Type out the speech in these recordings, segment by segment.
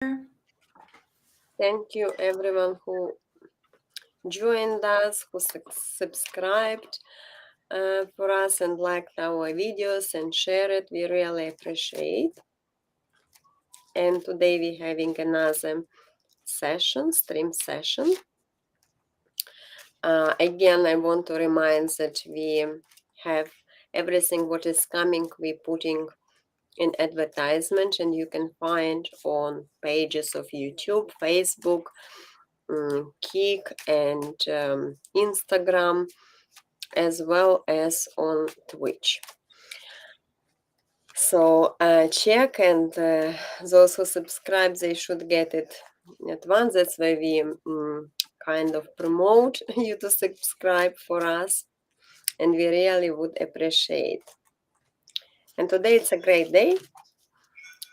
Thank you everyone who joined us, who subscribed for us and liked our videos and shared it. We really appreciate. And today we're having another stream session. Again, I want to remind that we have everything what is coming, we're putting in advertisement, and you can find on pages of YouTube, Facebook, Kik, and Instagram, as well as on Twitch. So check, and those who subscribe, they should get it at once. That's why we kind of promote you to subscribe for us, and we really would appreciate. And today it's a great day.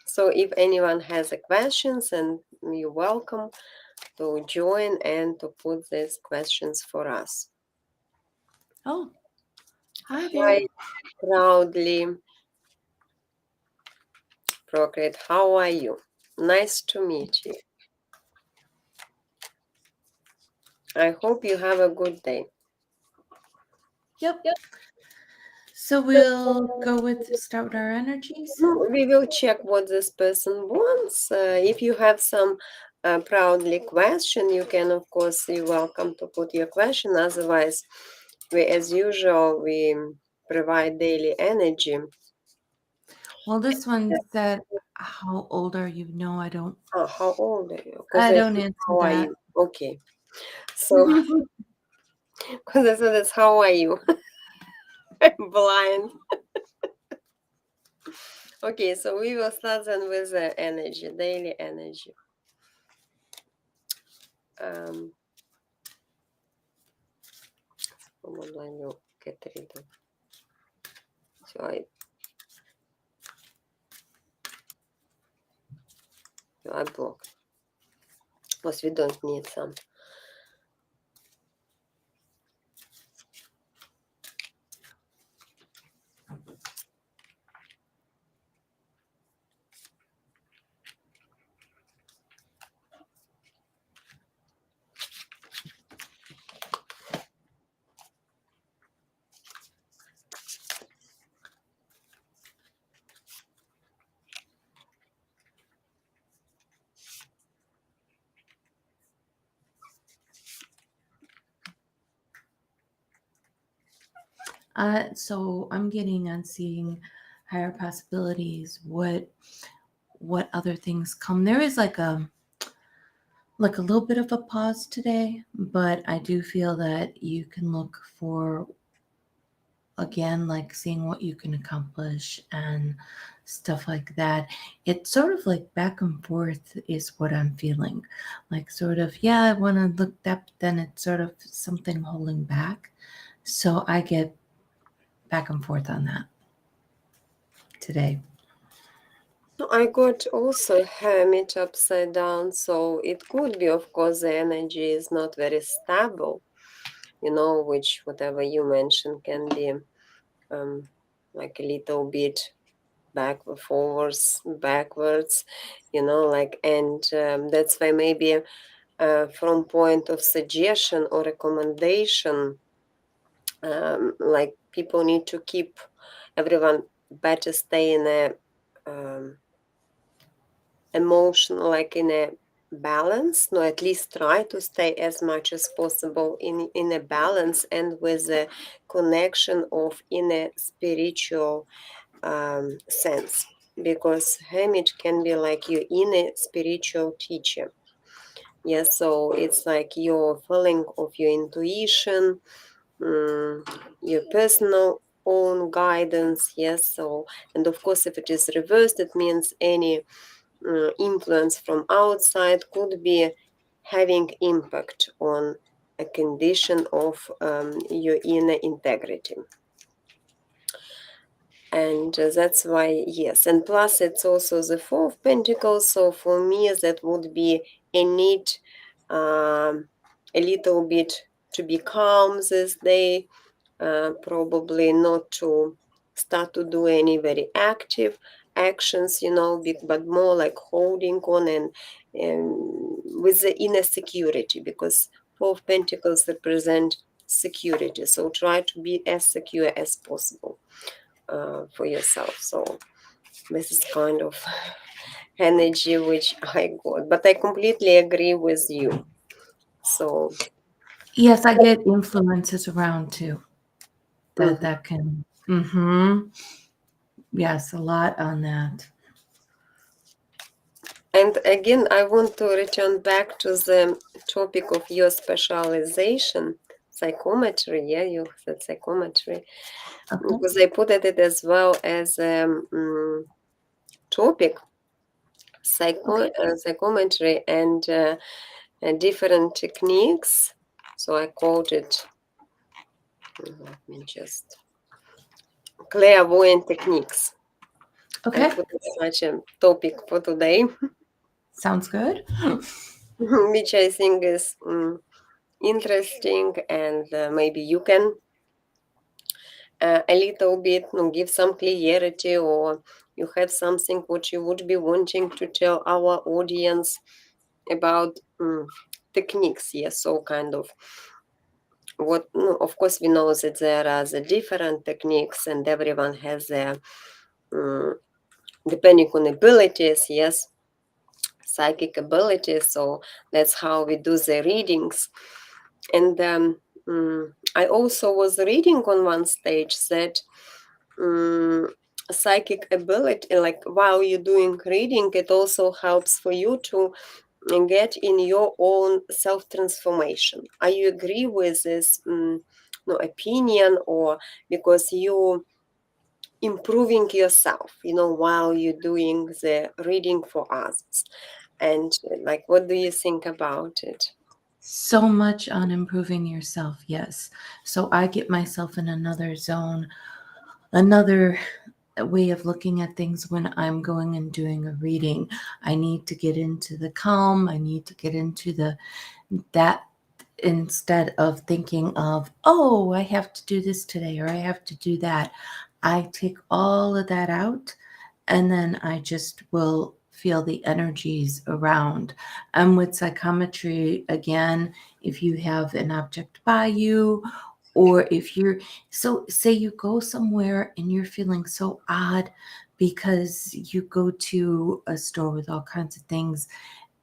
So if anyone has a questions, and you're welcome to join and to put these questions for us. Oh, hi there. Hi, proudly Procreate. How are you? Nice to meet you. I hope you have a good day. Yep. So we'll start with our energies. We will check what this person wants. If you have some proudly question, you can, of course, you're welcome to put your question. Otherwise, as usual, we provide daily energy. Well, this one said, "How old are you?" No, I don't. How old are you? I don't answer How are that. you? Okay. So, because that's how are you? I'm blind. Okay, so we will start then with the energy, daily energy. Get rid of. So I blocked. Because we don't need some. So I'm getting on seeing higher possibilities. What other things come? There is like a little bit of a pause today, but I do feel that you can look for, again, like seeing what you can accomplish and stuff like that. It's sort of like back and forth is what I'm feeling. Like sort of, yeah, I want to look that, but then it's sort of something holding back. So I get back and forth on that today. I got also Hermit upside down, so it could be, of course, the energy is not very stable, which whatever you mentioned can be like a little bit backwards, and that's why maybe from point of suggestion or recommendation, like people need to keep everyone better stay in a emotional, like in a balance, no, at least try to stay as much as possible in a balance and with a connection of in a spiritual sense, because Hermit can be like your inner spiritual teacher. Yes, so it's like your feeling of your intuition, your personal own guidance. Yes, so, and of course, if it is reversed, it means any influence from outside could be having impact on a condition of your inner integrity. And that's why, yes, and plus it's also the Four of Pentacles, so for me that would be a need a little bit to be calm this day, probably not to start to do any very active actions, but more like holding on and with the inner security, because Four of Pentacles represent security. So try to be as secure as possible for yourself. So this is kind of energy which I got, but I completely agree with you. So Yes, I get influences around too. mhm. That can. Mm-hmm. Yes, a lot on that. And again, I want to return back to the topic of your specialization, psychometry. Yeah, you said psychometry, Okay. because I put it as well as topic, Okay. psychometry and different techniques. So I called it, let me just, clairvoyant techniques. I Okay. put it such a topic for today, Sounds good. which I think is interesting, and maybe you can a little bit give some clarity, or you have something what you would be wanting to tell our audience about techniques. Yes, so kind of what, of course we know that there are the different techniques and everyone has their depending on abilities, yes, psychic abilities. So that's how we do the readings. And I also was reading on one stage that psychic ability, like while you're doing reading, it also helps for you to get in your own self-transformation. Are you agree with this opinion, or because you improving yourself, while you're doing the reading for others? And like, what do you think about it? So much on improving yourself. Yes. So I get myself in another zone, another way of looking at things when I'm going and doing a reading. I need to get into the calm. I need to get into that instead of thinking of, oh, I have to do this today or I have to do that. I take all of that out and then I just will feel the energies around. And with psychometry, again, if you have an object by you, or if you're, so say you go somewhere and you're feeling so odd because you go to a store with all kinds of things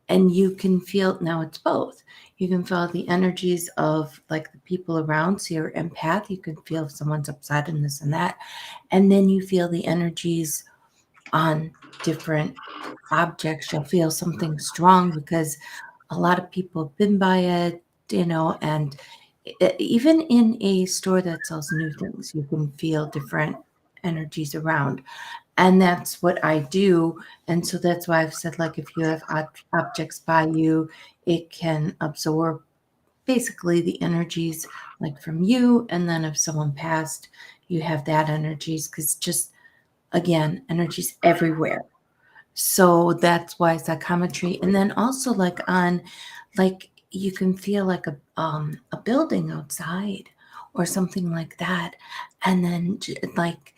and you can feel, now it's both, you can feel the energies of like the people around, so you're empath, you can feel if someone's upset and this and that, and then you feel the energies on different objects. You'll feel something strong because a lot of people have been by it, and even in a store that sells new things, you can feel different energies around. And that's what I do. And so that's why I've said, like, if you have objects by you, it can absorb basically the energies like from you. And then if someone passed, you have that energies, because just again, energies everywhere. So that's why psychometry. And then also like you can feel like a building outside or something like that. And then like,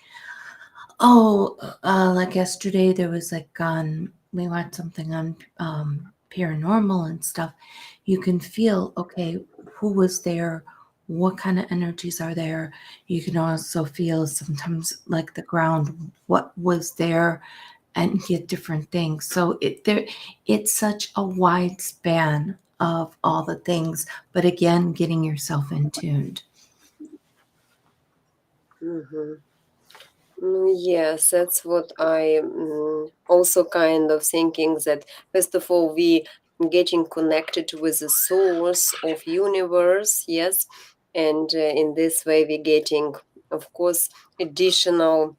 oh, like yesterday there was like we watched something on paranormal and stuff. You can feel, okay, who was there? What kind of energies are there? You can also feel sometimes like the ground, what was there, and get different things. So it's such a wide span of all the things, but again, getting yourself in tuned. Mhm. Yes, that's what I also kind of thinking, that first of all we getting connected with the source of universe, yes, and in this way we getting, of course, additional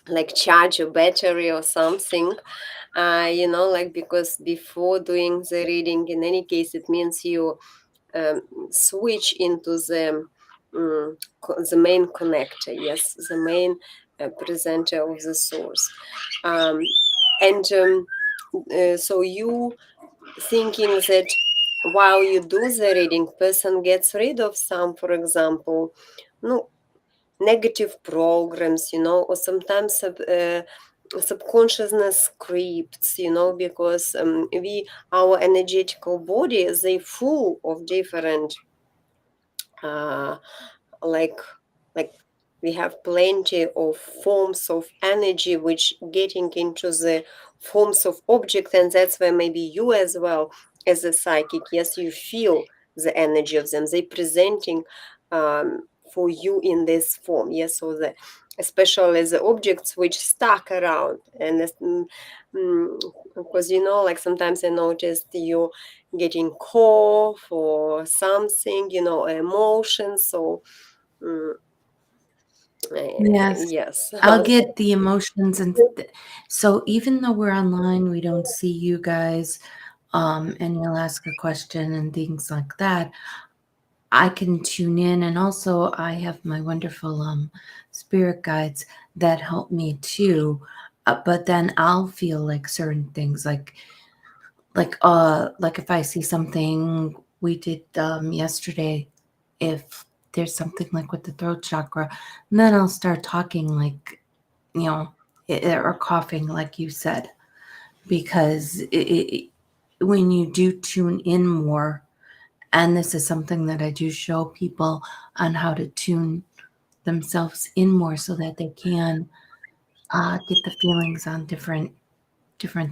like charge or battery or something, like, because before doing the reading, in any case, it means you switch into the main connector, yes, the main presenter of the source, um, and so you thinking that while you do the reading, person gets rid of some, for example, no negative programs, or sometimes subconsciousness scripts, because our energetical body is full of different uh, like like we have plenty of forms of energy which getting into the forms of object, and that's where maybe you as well as a psychic, yes, you feel the energy of them, they presenting for you in this form, yes, so the especially the objects which stuck around, and because like sometimes I noticed you getting cough or something, emotion, so mm, Yes. yes. I'll get the emotions so even though we're online, we don't see you guys, and you'll ask a question and things like that. I can tune in, and also I have my wonderful spirit guides that help me too. But then I'll feel like certain things, like if I see something we did yesterday, if there's something like with the throat chakra, and then I'll start talking like, you know, or coughing, like you said, because when you do tune in more, and this is something that I do show people on how to tune themselves in more so that they can get the feelings on different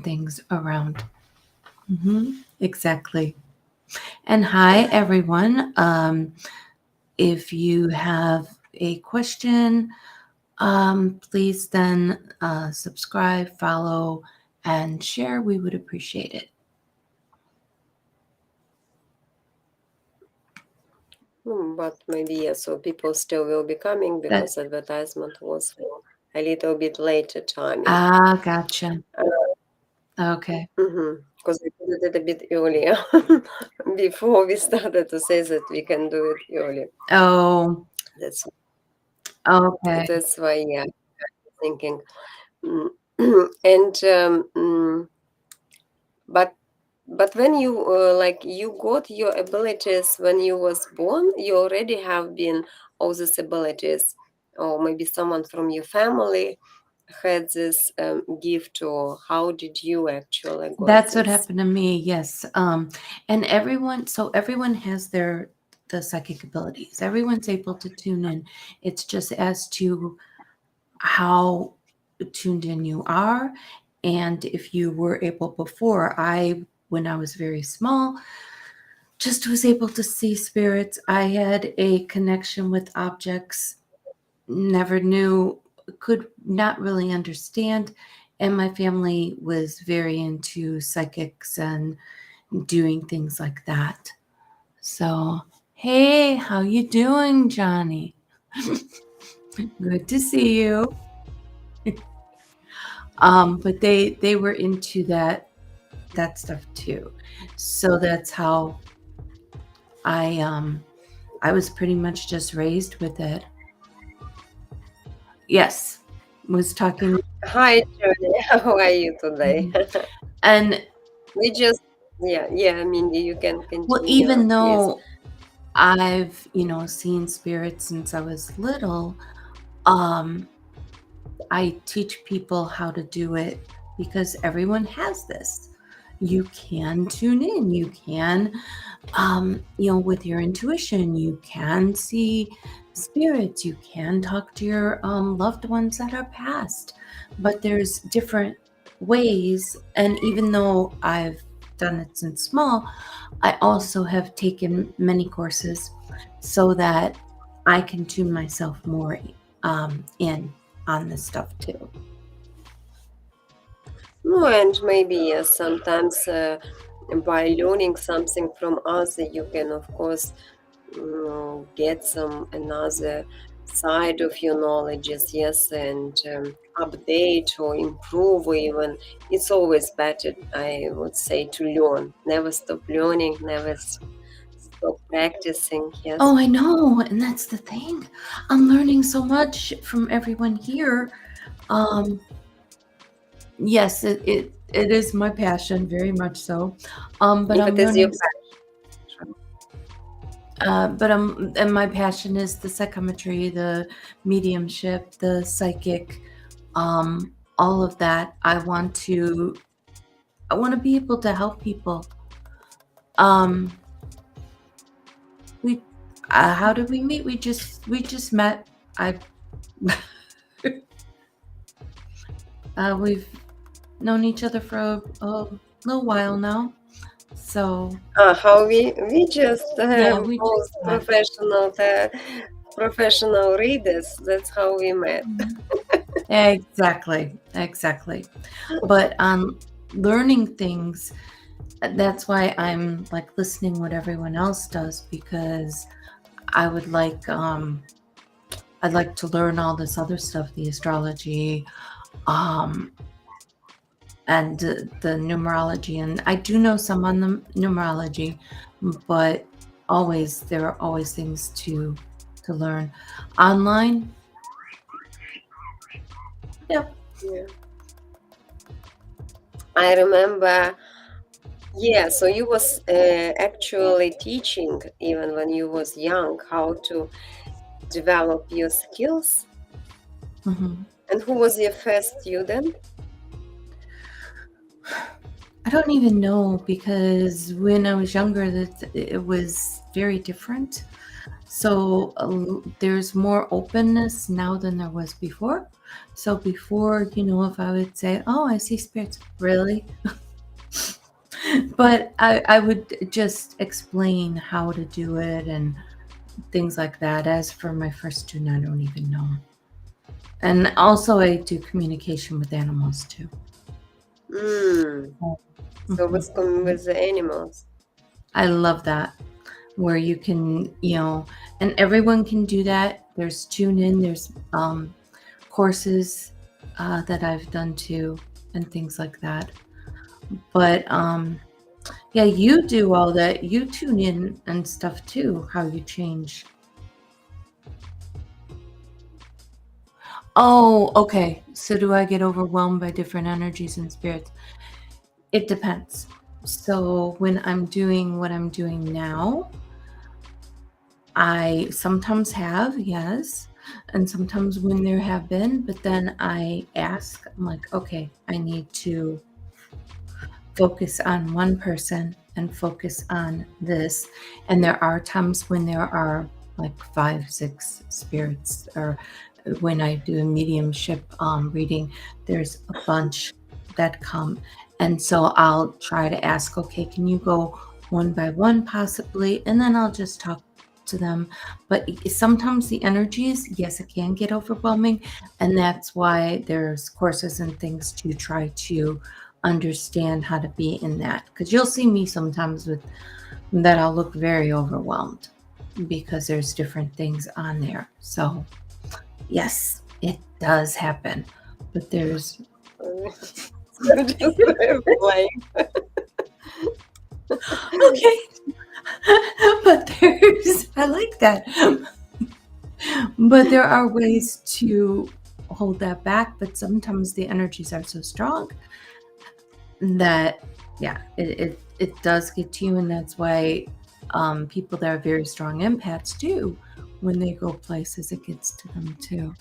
things around. Exactly. And hi, everyone. If you have a question, please then subscribe, follow, and share. We would appreciate it. But maybe yes, so people still will be coming That because advertisement was for a little bit later timing. gotcha. Okay. Because we did it a bit earlier before we started to say that we can do it early. Oh, That's okay. that's why, yeah, thinking. Mm, and but when you like you got your abilities when you was born, you already have been all these abilities, or maybe someone from your family had this gift, or how did you actually got That's what this? happened to me. Yes. And everyone has the psychic abilities. Everyone's able to tune in. It's just as to how tuned in you are, and if you were able before. When I was very small, just was able to see spirits. I had a connection with objects, never knew, could not really understand, and my family was very into psychics and doing things like that. So, hey, how you doing, Johnny? Good to see you. But they were into that stuff too. So that's how I was pretty much just raised with it. Yes, was talking. Hi, Johnny. How are you today? And We just, yeah. I mean, you can well, continue, even please. though I've seen spirits since I was little, um I teach people how to do it because everyone has this. You can tune in, you can with your intuition, you can see spirits, you can talk to your loved ones that are past. But there's different ways, and even though I've done it since small, I also have taken many courses so that I can tune myself more in on this stuff too. No, and maybe yes, sometimes by learning something from us, you can, of course, get some another side of your knowledges, yes, and update or improve, or even it's always better, I would say, to learn. Never stop learning, never stop practicing, yes. Oh, I know, and that's the thing. I'm learning so much from everyone here. Um, yes, it is my passion, very much so. But If I'm it is your learning. And my passion is the psychometry, the mediumship, the psychic. Um, all of that. I want to be able to help people. Um, we how did we meet? We just met. I we've known each other for a little while now. So How we just yeah, we both just met. professional readers. That's how we met. Mhm. Exactly. But learning things, that's why I'm like listening what everyone else does, because I would like I'd like to learn all this other stuff, the astrology, um and the numerology, and I do know some on the numerology, but there are always things to learn online. Yep. Yeah. I remember. Yeah, so you was actually teaching even when you was young how to develop your skills. Mhm. And who was your first student? I don't even know, because when I was younger, that it was very different. So there's more openness now than there was before. So before, if I would say, "Oh, I see spirits," really, but I would just explain how to do it and things like that. As for my first student, I don't even know. And also, I do communication with animals too. Mm. So Mhm. with the animals. I love that, where you can, and everyone can do that. There's tune in, there's courses that I've done too, and things like that. But yeah, you do all that. You tune in and stuff too, how you change. Oh, okay. So do I get overwhelmed by different energies and spirits? It depends. So when I'm doing what I'm doing now, I sometimes have, yes, and sometimes when there have been, but then I ask, I'm like, okay, I need to focus on one person and focus on this. And there are times when there are like 5, 6 spirits, or when I do a mediumship reading, there's a bunch that come. And so I'll try to ask, okay, can you go one by one possibly? And then I'll just talk to them. But sometimes the energies, yes, it can get overwhelming. And that's why there's courses and things to try to understand how to be in that, because you'll see me sometimes with that I'll look very overwhelmed because there's different things on there. So yes, it does happen, but there's Just playing. okay. But there's I like that. But there are ways to hold that back, but sometimes the energies are so strong that yeah, it does get to you. And that's why people that are very strong empaths do, when they go places, it gets to them too.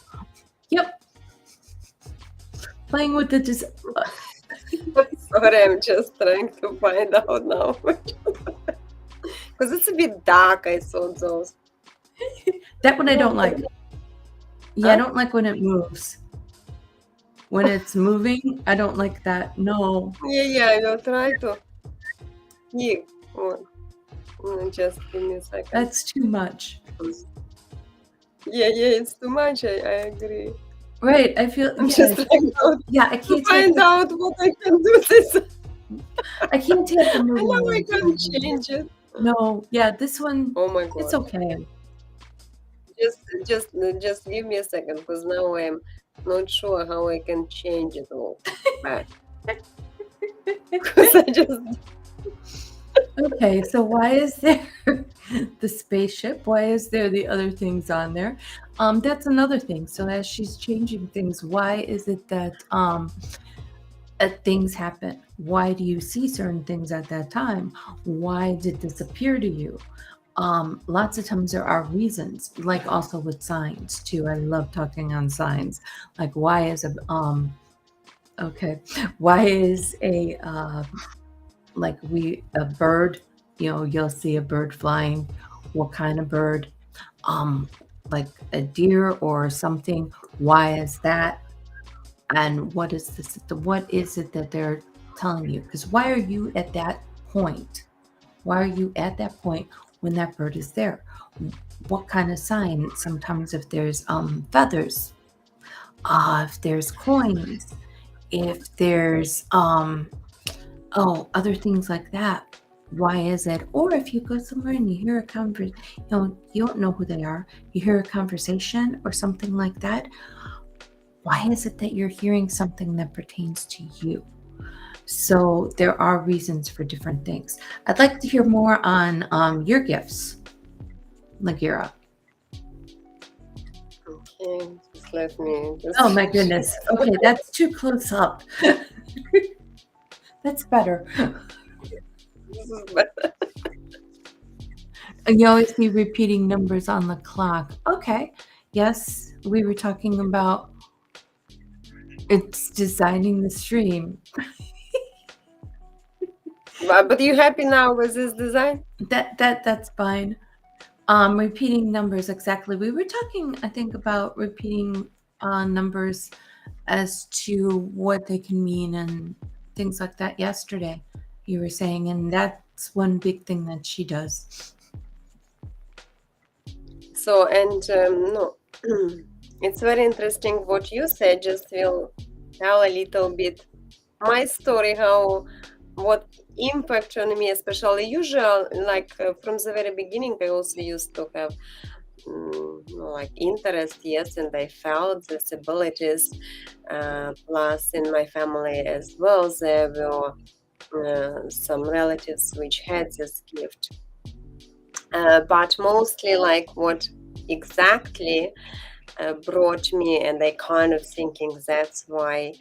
Yep. Playing with Sorry, I'm just trying to find out now. Because it's a bit dark, I saw those. that one I don't like. Yeah, I don't like when it moves. When it's moving, I don't like that. No. Yeah, I will try to. Yeah. Just give me a second. That's too much. Yeah, it's too much. I agree. Right. I feel I'm just trying I to can't find out what I can do this. I can't take the I moving know I one. can change it. No, yeah, this one, Oh my god. it's okay. Just give me a second, because now I'm not sure how I can change it all back. Because I just Okay, so why is there the spaceship? Why is there the other things on there? That's another thing. So as she's changing things, why is it that things happen? Why do you see certain things at that time? Why did this appear to you? Lots of times there are reasons, like also with signs too. I love talking on signs. Like why is Okay. Why is a bird, you'll see a bird flying. What kind of bird? Um, like a deer or something. Why is that? And what is it that they're telling you? Because why are you at that point? Why are you at that point when that bird is there? What kind of sign? Sometimes if there's feathers, if there's coins, if there's other things like that. Why is it? Or if you go somewhere and you hear a conversation, you don't know who they are, you hear a conversation or something like that. Why is it that you're hearing something that pertains to you? So there are reasons for different things. I'd like to hear more on your gifts, Lagira. Okay, just let me Oh just my goodness. Okay, that's too close up. That's better. this is better. And you always see repeating numbers on the clock. Okay. Yes, we were talking about it's designing the stream. But you happy now with this design? That's fine. Repeating numbers exactly. We were talking, I think, about repeating numbers as to what they can mean and things like that yesterday. You were saying, and that's one big thing that she does. So, and no, it's very interesting what you said. Just will tell a little bit my story, what impact on me, especially usual, like from the very beginning, I also used to have like interest, yes, and I felt these abilities. Plus, in my family as well, there were some relatives which had this gift. But mostly, like what exactly brought me, and I kind of thinking that's why,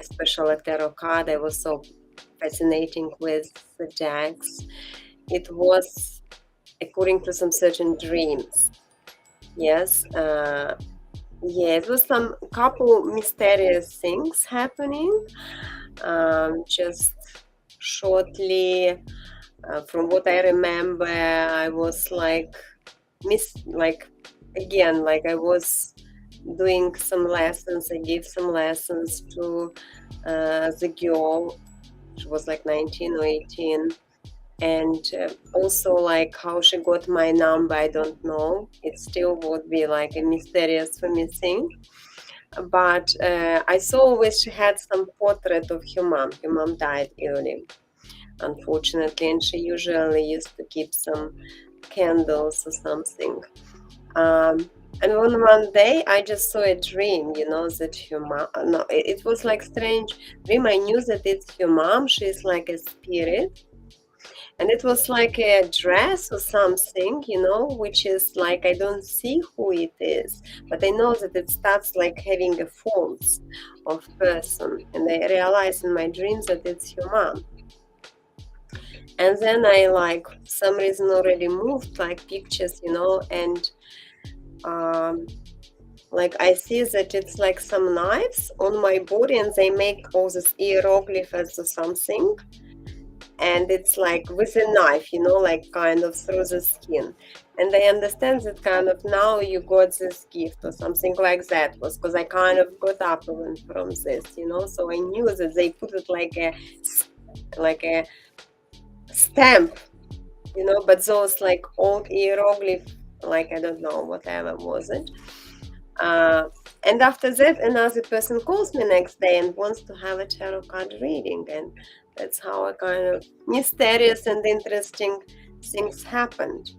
especially tarot card, I was so fascinating with the decks. It was according to some certain dreams. Yes, yeah, it was some couple mysterious things happening. Just shortly, from what I remember, I was like like again, like I was doing some lessons. I gave some lessons to the girl. She was like 19 or 18. And also, like how she got my number, I don't know. It still would be like a mysterious for me thing. But I saw always she had some portrait of her mom. Her mom died early, unfortunately, and she usually used to keep some candles or something. And one day I just saw a dream, that her mom. No, it was like strange dream. I knew that it's her mom. She's like a spirit, and it was like a dress or something, which is like I don't see who it is, but I know that it starts like having a forms of person, and I realize in my dreams that it's her mom. And then I like some reason already moved like pictures, and like I see that it's like some knives on my body, and they make all this hieroglyphs or something, and it's like with a knife, like kind of through the skin. And I understand that kind of now you got this gift or something like that, was because I kind of got up even from this, so I knew that they put it like a stamp, but those like old hieroglyph, like I don't know, whatever was it. And after that, another person calls me next day and wants to have a tarot card reading, and that's how a kind of mysterious and interesting things happened.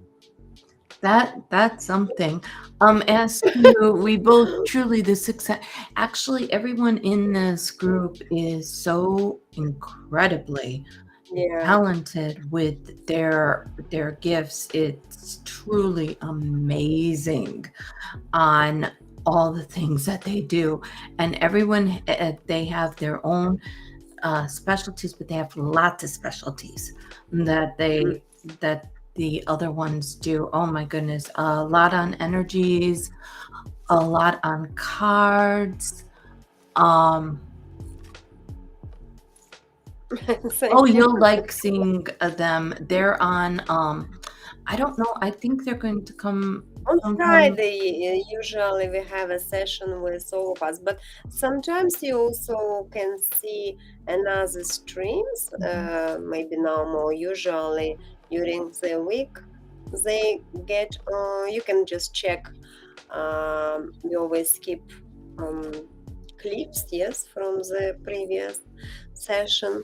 That's something. As to we both truly the success. Actually, everyone in this group is so incredibly Yeah. talented with their gifts. It's truly amazing on all the things that they do, and everyone they have their own specialties, but they have lots of specialties that that the other ones do. Oh my goodness, a lot on energies, a lot on cards, um Oh, Thank you'll you. like seeing them. They're on, I don't know. I think they're going to come On sometime. Friday, usually we have a session with all of us, but sometimes you also can see another streams, Mhm. maybe now more usually during the week. They get, you can just check. We always keep um, clips, yes, from the previous session.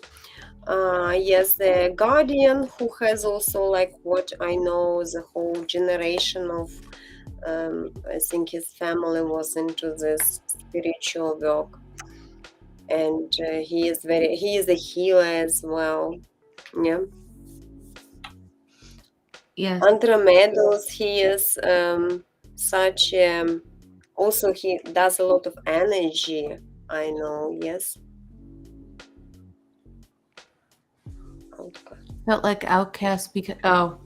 Yes, the Guardian, who has also, like what I know, the whole generation of, I think his family was into this spiritual work, and he is a healer as well. Yeah, Yes. Andromedos, he is such also he does a lot of energy. I know, yes. Outcast. Felt like outcast because, oh,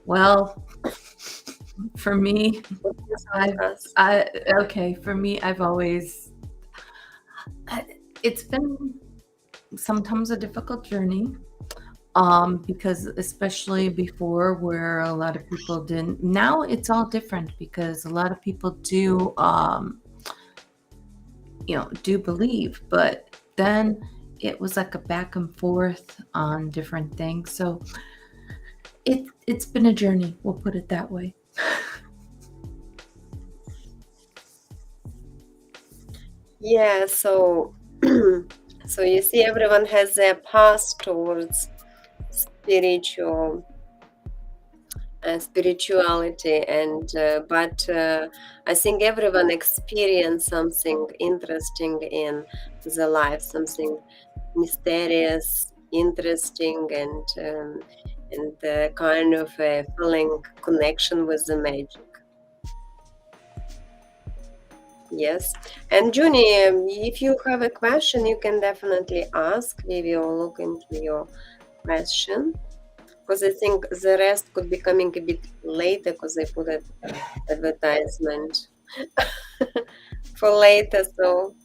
well, for me, What is I've, outcast? okay, for me, I've always, it's been sometimes a difficult journey. Because especially before where a lot of people didn't, now it's all different because a lot of people do, do believe, but then it was like a back and forth on different things. So it's been a journey, we'll put it that way. Yeah, so so you see, everyone has their path towards spiritual spirituality, and but I think everyone experience something interesting in the life, something mysterious, interesting, and kind of a feeling connection with the magic. Yes. And Junie, if you have a question, you can definitely ask. We will look into your question. Because I think the rest could be coming a bit later because I put an advertisement for later. So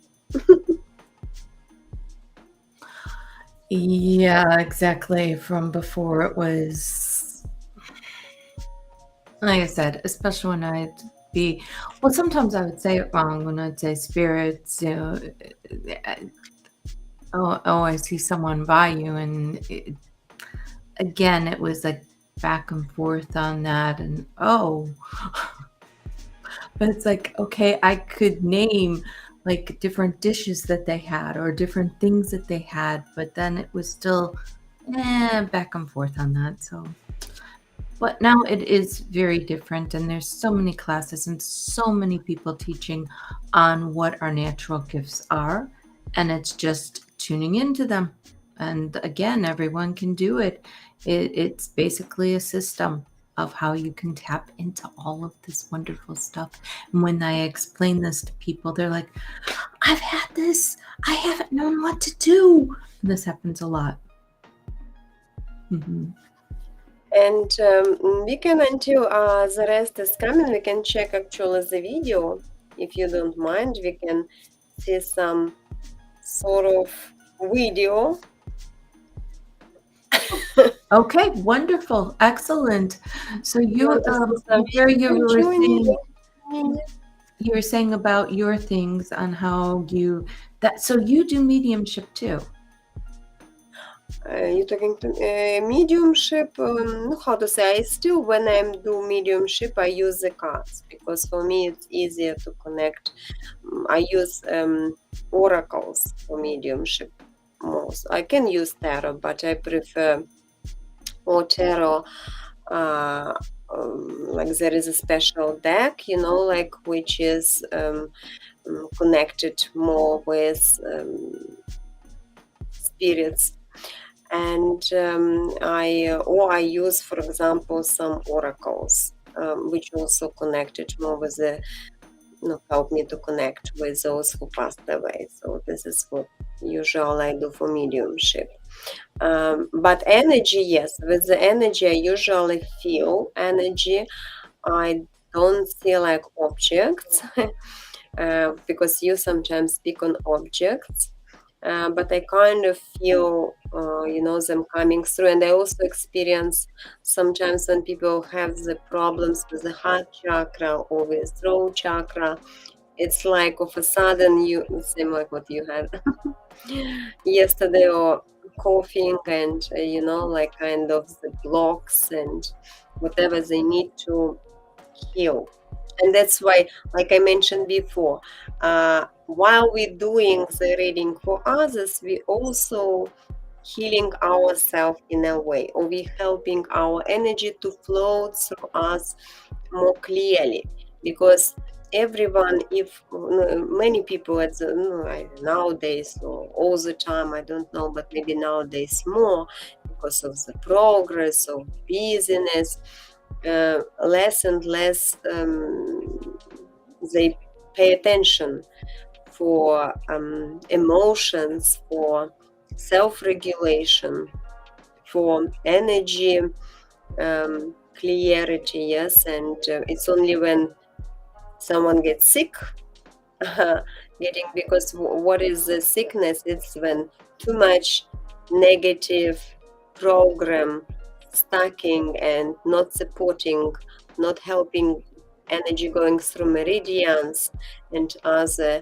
Yeah, exactly. From before it was, like I said, especially when I'd be, well, sometimes I would say it wrong when I'd say spirits, oh, I see someone by you, and again, it was like back and forth on that, and oh, but it's like, okay, I could name like different dishes that they had or different things that they had, but then it was still back and forth on that. So, but now it is very different, and there's so many classes and so many people teaching on what our natural gifts are, and it's just tuning into them. And again, everyone can do it. It's basically a system of how you can tap into all of this wonderful stuff. And when I explain this to people, they're like, I've had this, I haven't known what to do. This happens a lot. Mhm. and we can, until the rest is coming, we can check actually the video. If you don't mind, we can see some sort of video. Okay, wonderful, excellent. So You want to see some here video, Junie? you were saying about your things on how you that. So you do mediumship too. You're talking to mediumship. How to say? I still, when I do mediumship, I use the cards because for me it's easier to connect. I use oracles for mediumship most. I can use tarot, but I prefer or tarot. Uh, like there is a special deck, like which is connected more with spirits, and I use, for example, some oracles, which also connected more with the help me to connect with those who passed away. So this is what usually I do for mediumship. But energy, yes, with the energy I usually feel energy. I don't see like objects because you sometimes speak on objects. but I kind of feel, them coming through. And I also experience sometimes when people have the problems with the heart chakra or with throat chakra, it's like of a sudden you same like what you had yesterday, or coughing and like kind of the blocks and whatever they need to heal. And that's why, like I mentioned before, while we're doing the reading for others, we also healing ourselves in a way, or we helping our energy to flow through us more clearly, because everyone, if many people at the nowadays, or all the time, I don't know, but maybe nowadays more, because of the progress of business, less and less they pay attention for emotions, for self-regulation, for energy clarity. Yes, and it's only when someone gets sick, getting, because what is the sickness? It's when too much negative program stacking and not supporting, not helping energy going through meridians and other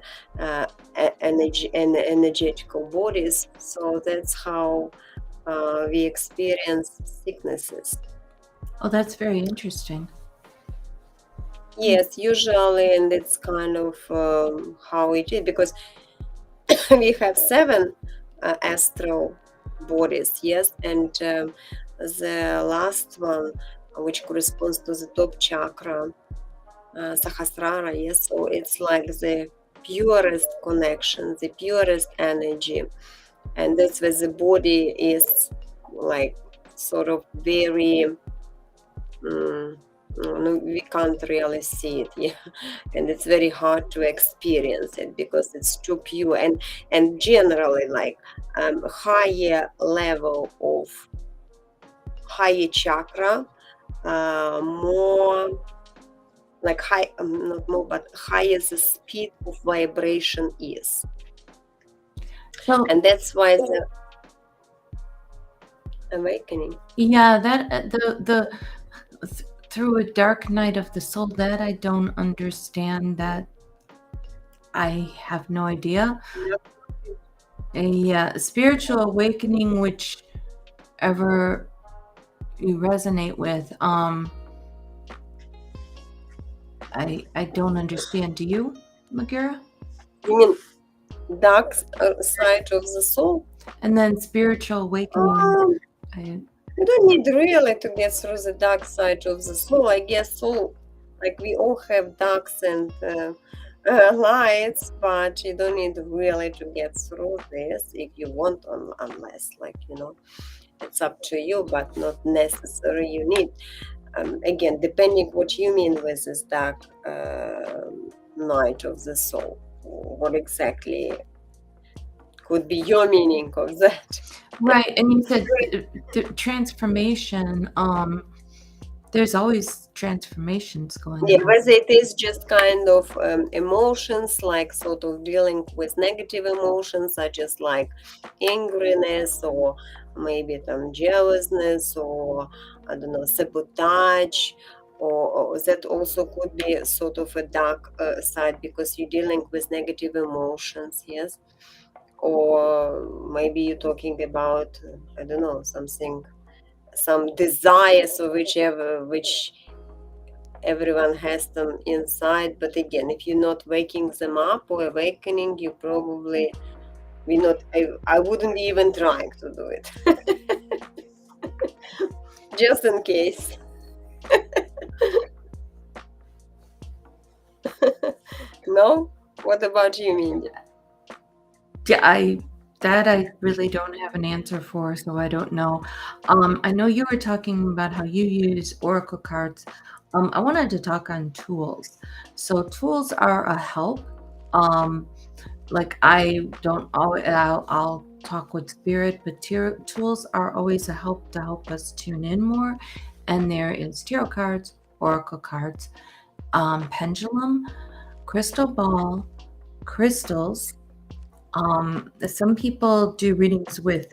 energetical bodies. So that's how we experience sicknesses. Oh, that's very interesting. Yes, usually, and it's kind of how it is, because we have 7 astral bodies, yes, and the last one, which corresponds to the top chakra, Sahasrara, yes, so it's like the purest connection, the purest energy, and that's where the body is like sort of very. No, we can't really see it, yeah, and it's very hard to experience it because it's too pure, and generally, like higher level of higher chakra, more like high, not more, but higher the speed of vibration is, So and that's why the awakening. yeah, that through a dark night of the soul, that I don't understand. That I have no idea. A spiritual awakening, whichever you resonate with, I don't understand. Do you, Magira? You mean dark side of the soul? And then spiritual awakening. You don't need really to get through the dark side of the soul. I guess so. Like we all have darks and lights, but you don't need really to get through this if you want, unless, like, it's up to you, but not necessary. You need, again, depending what you mean with this dark night of the soul. What exactly could be your meaning of that? Right, and you said the transformation. There's always transformations going Yeah, on. whether it is just kind of emotions, like sort of dealing with negative emotions, such as like angriness, or maybe jealousness, or I don't know, sabotage, or that also could be sort of a dark side, because you're dealing with negative emotions, yes. Or maybe you're talking about, I don't know, some desires, or which everyone has them inside. But again, if you're not waking them up or awakening, you probably we not I wouldn't be even trying to do it. Just in case. No? What about you, Mindy? Yeah, I really don't have an answer for, so I don't know. I know you were talking about how you use oracle cards. I wanted to talk on tools. So tools are a help. Like I don't always, I'll talk with spirit, but tools are always a help to help us tune in more. And there is tarot cards, oracle cards, pendulum, crystal ball, crystals, Some people do readings with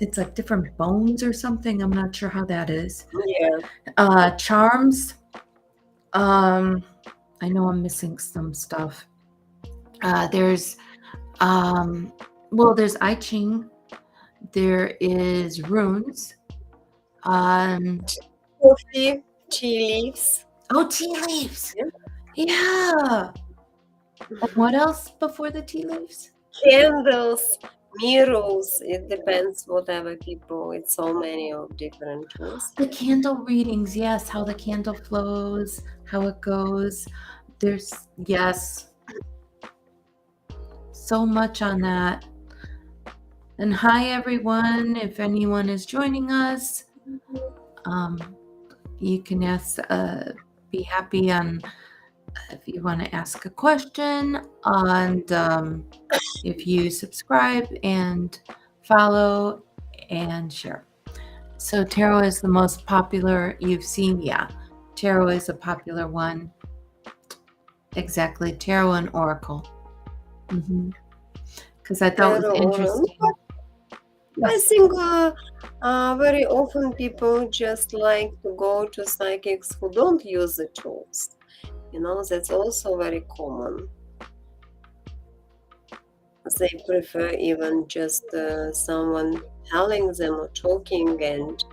it's like different bones or something. I'm not sure how that is. Yeah. Charms. I know I'm missing some stuff. There's there's I Ching. There is runes. Um, Coffee, tea leaves. tea leaves. Yeah. Yeah. And what else before the tea leaves? Candles, mirrors. It depends whatever people. It's so many of different tools. The candle readings, yes, how the candle flows, how it goes. There's, yes, so much on that. And hi, everyone. If anyone is joining us, you can be happy on if you want to ask a question, and if you subscribe and follow and share. So tarot is the most popular you've seen. Yeah, tarot is a popular one. Exactly, tarot and oracle. Because I thought it was interesting. I think very often people just like to go to psychics who don't use the tools. That's also very common. They prefer even just someone telling them or talking and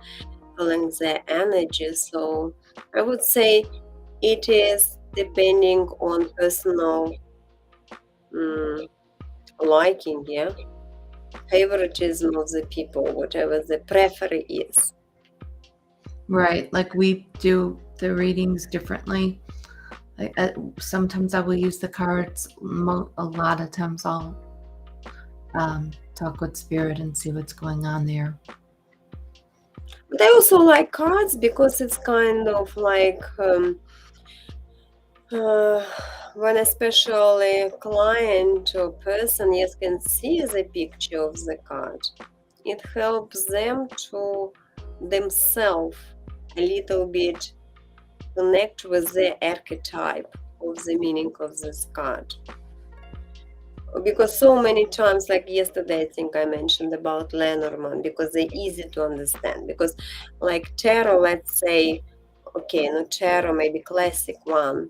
feeling their energy. So I would say it is depending on personal liking, yeah, favoritism of the people, whatever the preference is. Right, like we do the readings differently. Sometimes I will use the cards. A lot of times I'll talk with spirit and see what's going on there. But I also like cards because it's kind of like when especially client or person can see the picture of the card, it helps them to themselves a little bit connect with the archetype of the meaning of this card. Because so many times, like yesterday, I think I mentioned about Lenormand, because they're easy to understand. Because like tarot, let's say, okay, no tarot, maybe classic one.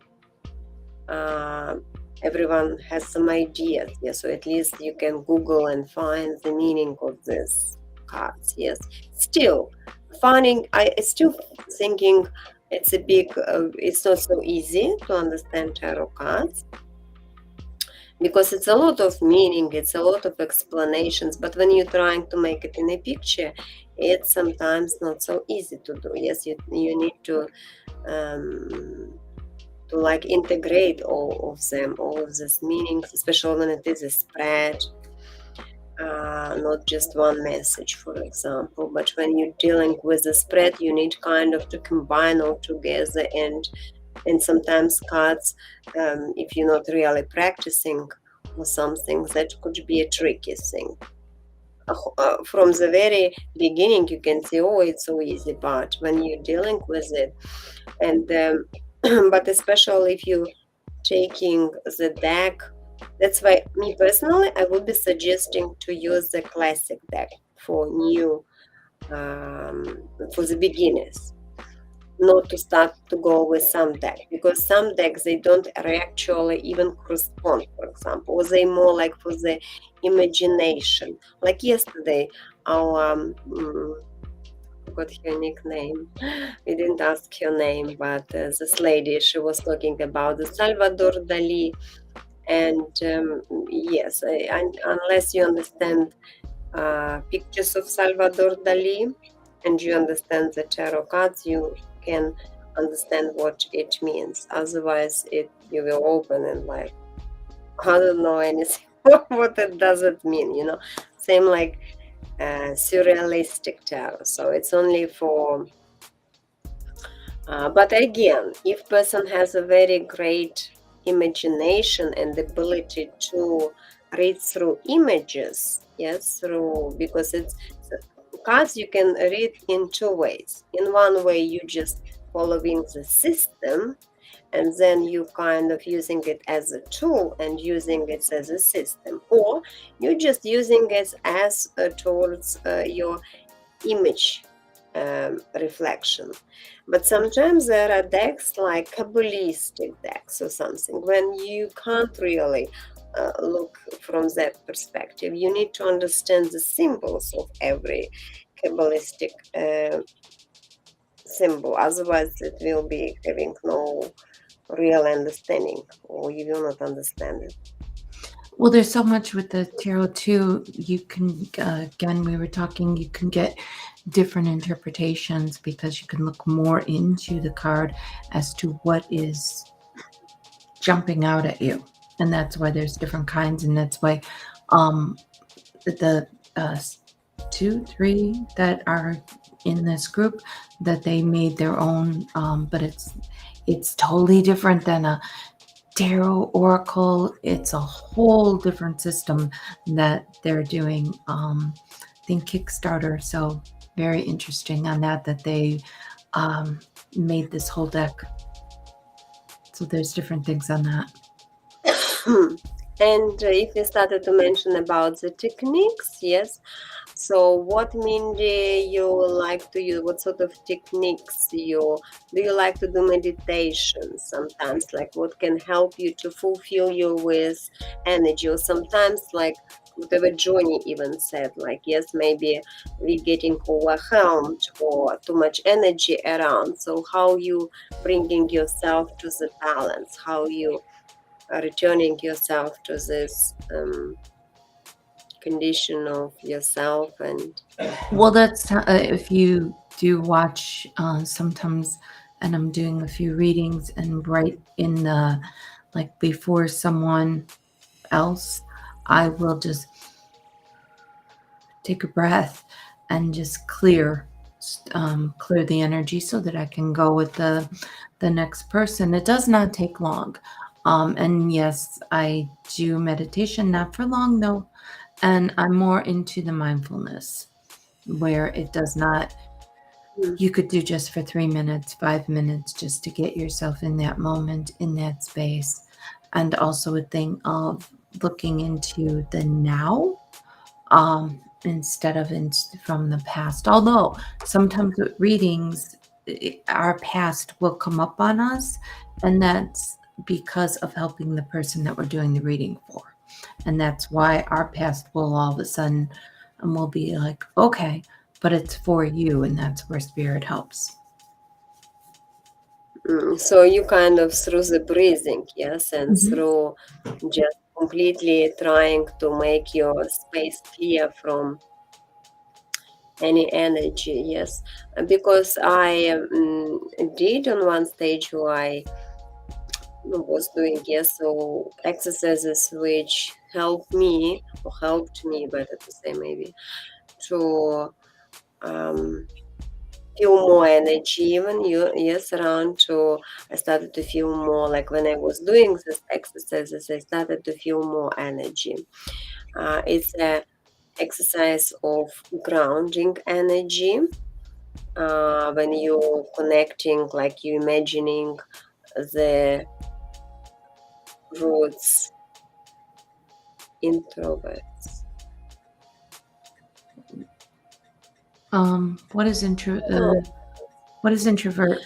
Everyone has some ideas, yes. So at least you can Google and find the meaning of these cards, yes. Still, I still thinking it's a big. It's not so easy to understand tarot cards because it's a lot of meaning, it's a lot of explanations. But when you're trying to make it in a picture, it's sometimes not so easy to do. Yes, you need to like integrate all of them, all of these meanings, especially when it is a spread, not just one message, for example. But when you're dealing with a spread, you need kind of to combine all together, and sometimes cards, if you're not really practicing or something, that could be a tricky thing. From the very beginning, you can say, oh, it's so easy, but when you're dealing with it, and but especially if you're taking the deck, that's why me personally, I would be suggesting to use the classic deck for new, for the beginners, not to start to go with some deck, because some decks, they don't actually even correspond, for example, or they more like for the imagination. Like yesterday, our got her nickname. We didn't ask her name, but this lady, she was talking about the Salvador Dali. And yes, unless you understand pictures of Salvador Dali and you understand the tarot cards, you can understand what it means. Otherwise, you will open and like, I don't know anything what it does it mean, Same like surrealistic tarot. So it's only for but again, if person has a very great imagination and ability to read through images, yes, because it's cards you can read in two ways. In one way, you just following the system, and then you kind of using it as a tool and using it as a system, or you're just using it as towards your image reflection. But sometimes there are decks like Kabbalistic decks or something when you can't really look from that perspective. You need to understand the symbols of every Kabbalistic symbol, otherwise it will be having no real understanding, or you will not understand it. Well, there's so much with the tarot too. You can, again, we were talking, you can get different interpretations because you can look more into the card as to what is jumping out at you. And that's why there's different kinds. And that's why the 2, 3 that are in this group, that they made their own, but it's totally different than a tarot oracle. It's a whole different system that they're doing. I think Kickstarter. So very interesting on that they made this whole deck. So there's different things on that. And if we started to mention about the techniques, yes. So what, Mindy, you like to use? What sort of techniques do you like to do meditation sometimes? Like what can help you to fulfill you with energy? Or sometimes like whatever Johnny even said, like, yes, maybe we're getting overwhelmed or too much energy around. So how you bringing yourself to the balance? How you are returning yourself to this condition of yourself? And Well, that's if you do watch sometimes, and I'm doing a few readings, and right in the, like before someone else, I will just take a breath and just clear the energy so that I can go with the next person. It does not take long. And yes, I do meditation, not for long though. And I'm more into the mindfulness where it does not, you could do just for 3 minutes, 5 minutes, just to get yourself in that moment, in that space. And also a thing of looking into the now, instead of from the past. Although sometimes with readings, our past will come up on us, and that's because of helping the person that we're doing the reading for. And that's why our past will all of a sudden, and we'll be like, okay, but it's for you, and that's where spirit helps. So you kind of through the breathing, yes, and Mhm. through just completely trying to make your space clear from any energy, yes. Because I did on one stage who I was doing, yes, so exercises which helped me, or helped me, better to say maybe, to feel more energy even, yes, around to, I started to feel more like when I was doing these exercises, I started to feel more energy. It's a exercise of grounding energy. When you're connecting, like you imagining the roots, introverts. What does introvert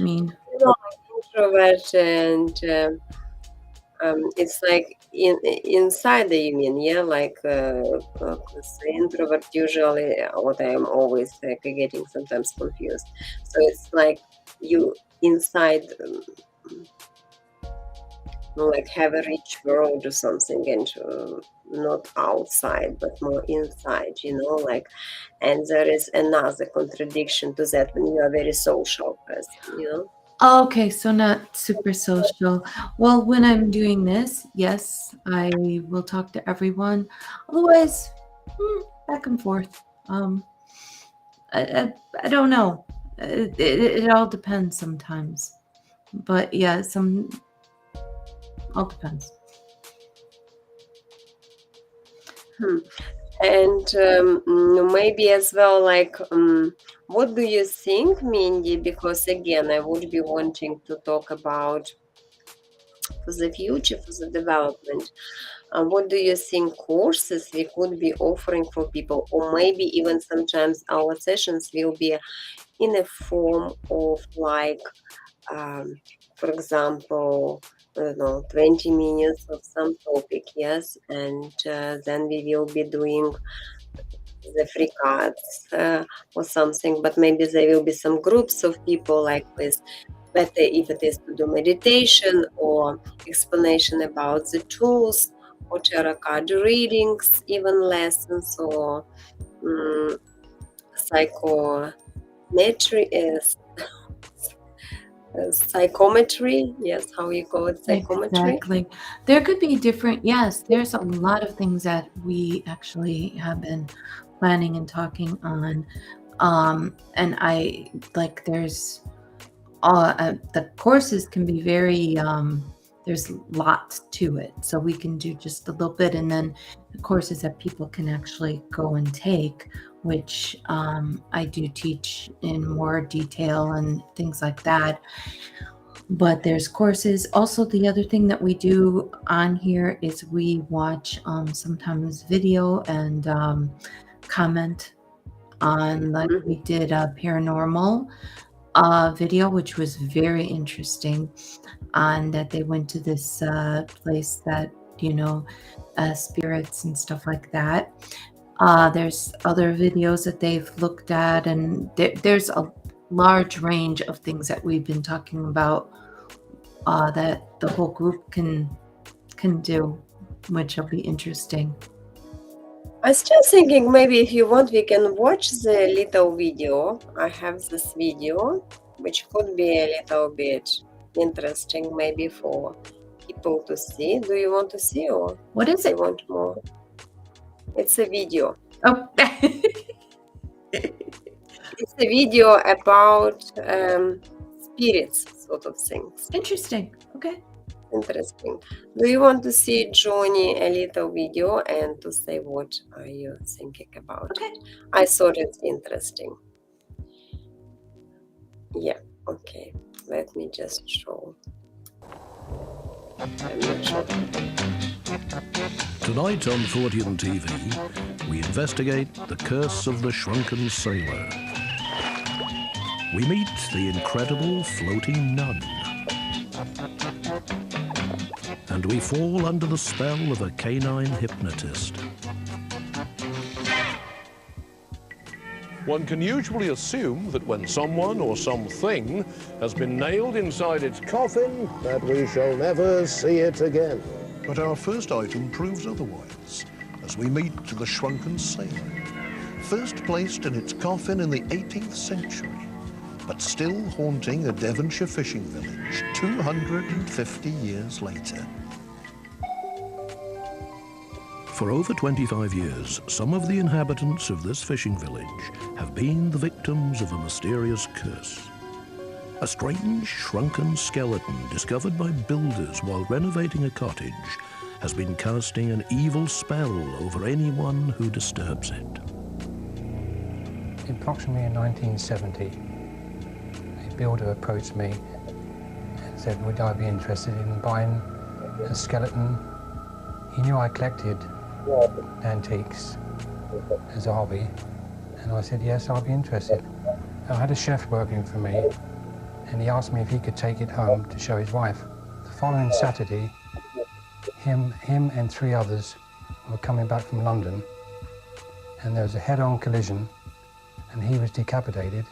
mean? No, introvert, and it's like inside the union, yeah, like 'cause the introvert usually, what I'm always like getting sometimes confused. So it's like you inside, like have a rich world or something, and not outside but more inside, like. And there is another contradiction to that when you are very social person. Oh, okay, so not super social. Well, when I'm doing this, yes, I will talk to everyone. Otherwise, back and forth. I don't know. It all depends sometimes. But yeah, all depends. And maybe as well, like, what do you think, Mindy? Because again, I would be wanting to talk about for the future, for the development. What do you think courses we could be offering for people, or maybe even sometimes our sessions will be in a form of like, um, for example, I don't know, 20 minutes of some topic, yes, and then we will be doing the free cards or something, but maybe there will be some groups of people like with better if it is to do meditation or explanation about the tools or tarot card readings, even lessons or um, psychometry is psychometry, yes, how you call it, psychometry. Exactly. There could be different, yes, there's a lot of things that we actually have been planning and talking on. And I like there's the courses can be very there's lots to it, so we can do just a little bit, and then the courses that people can actually go and take, which I do teach in more detail and things like that. But there's courses. Also, the other thing that we do on here is we watch sometimes video and comment on, like Mhm. we did a paranormal video, which was very interesting, on that they went to this place that, spirits and stuff like that. There's other videos that they've looked at, and there's a large range of things that we've been talking about that the whole group can do, which will be interesting. I was just thinking maybe if you want we can watch the little video. I have this video which could be a little bit interesting maybe for people to see. Do you want to see or What is you it? want more? It's a video. Oh, It's a video about spirits sort of things. interesting. Okay. Interesting. Do you want to see Johnny a little video and to say what are you thinking about Okay. it? I thought it's interesting. Yeah, okay. Let me just show. I'm not sure. Tonight on Fortean TV, we investigate the curse of the shrunken sailor. We meet the incredible floating nun. And we fall under the spell of a canine hypnotist. One can usually assume that when someone or something has been nailed inside its coffin, that we shall never see it again. But our first item proves otherwise, as we meet the shrunken sailor, first placed in its coffin in the 18th century, but still haunting a Devonshire fishing village 250 years later. For over 25 years, some of the inhabitants of this fishing village have been the victims of a mysterious curse. A strange, shrunken skeleton discovered by builders while renovating a cottage has been casting an evil spell over anyone who disturbs it. Approximately in 1970, a builder approached me and said, would I be interested in buying a skeleton? He knew I collected antiques as a hobby, and I said, yes, I'll be interested. I had a chef working for me, and he asked me if he could take it home to show his wife. The following Saturday, him and 3 others were coming back from London, and there was a head-on collision, and he was decapitated,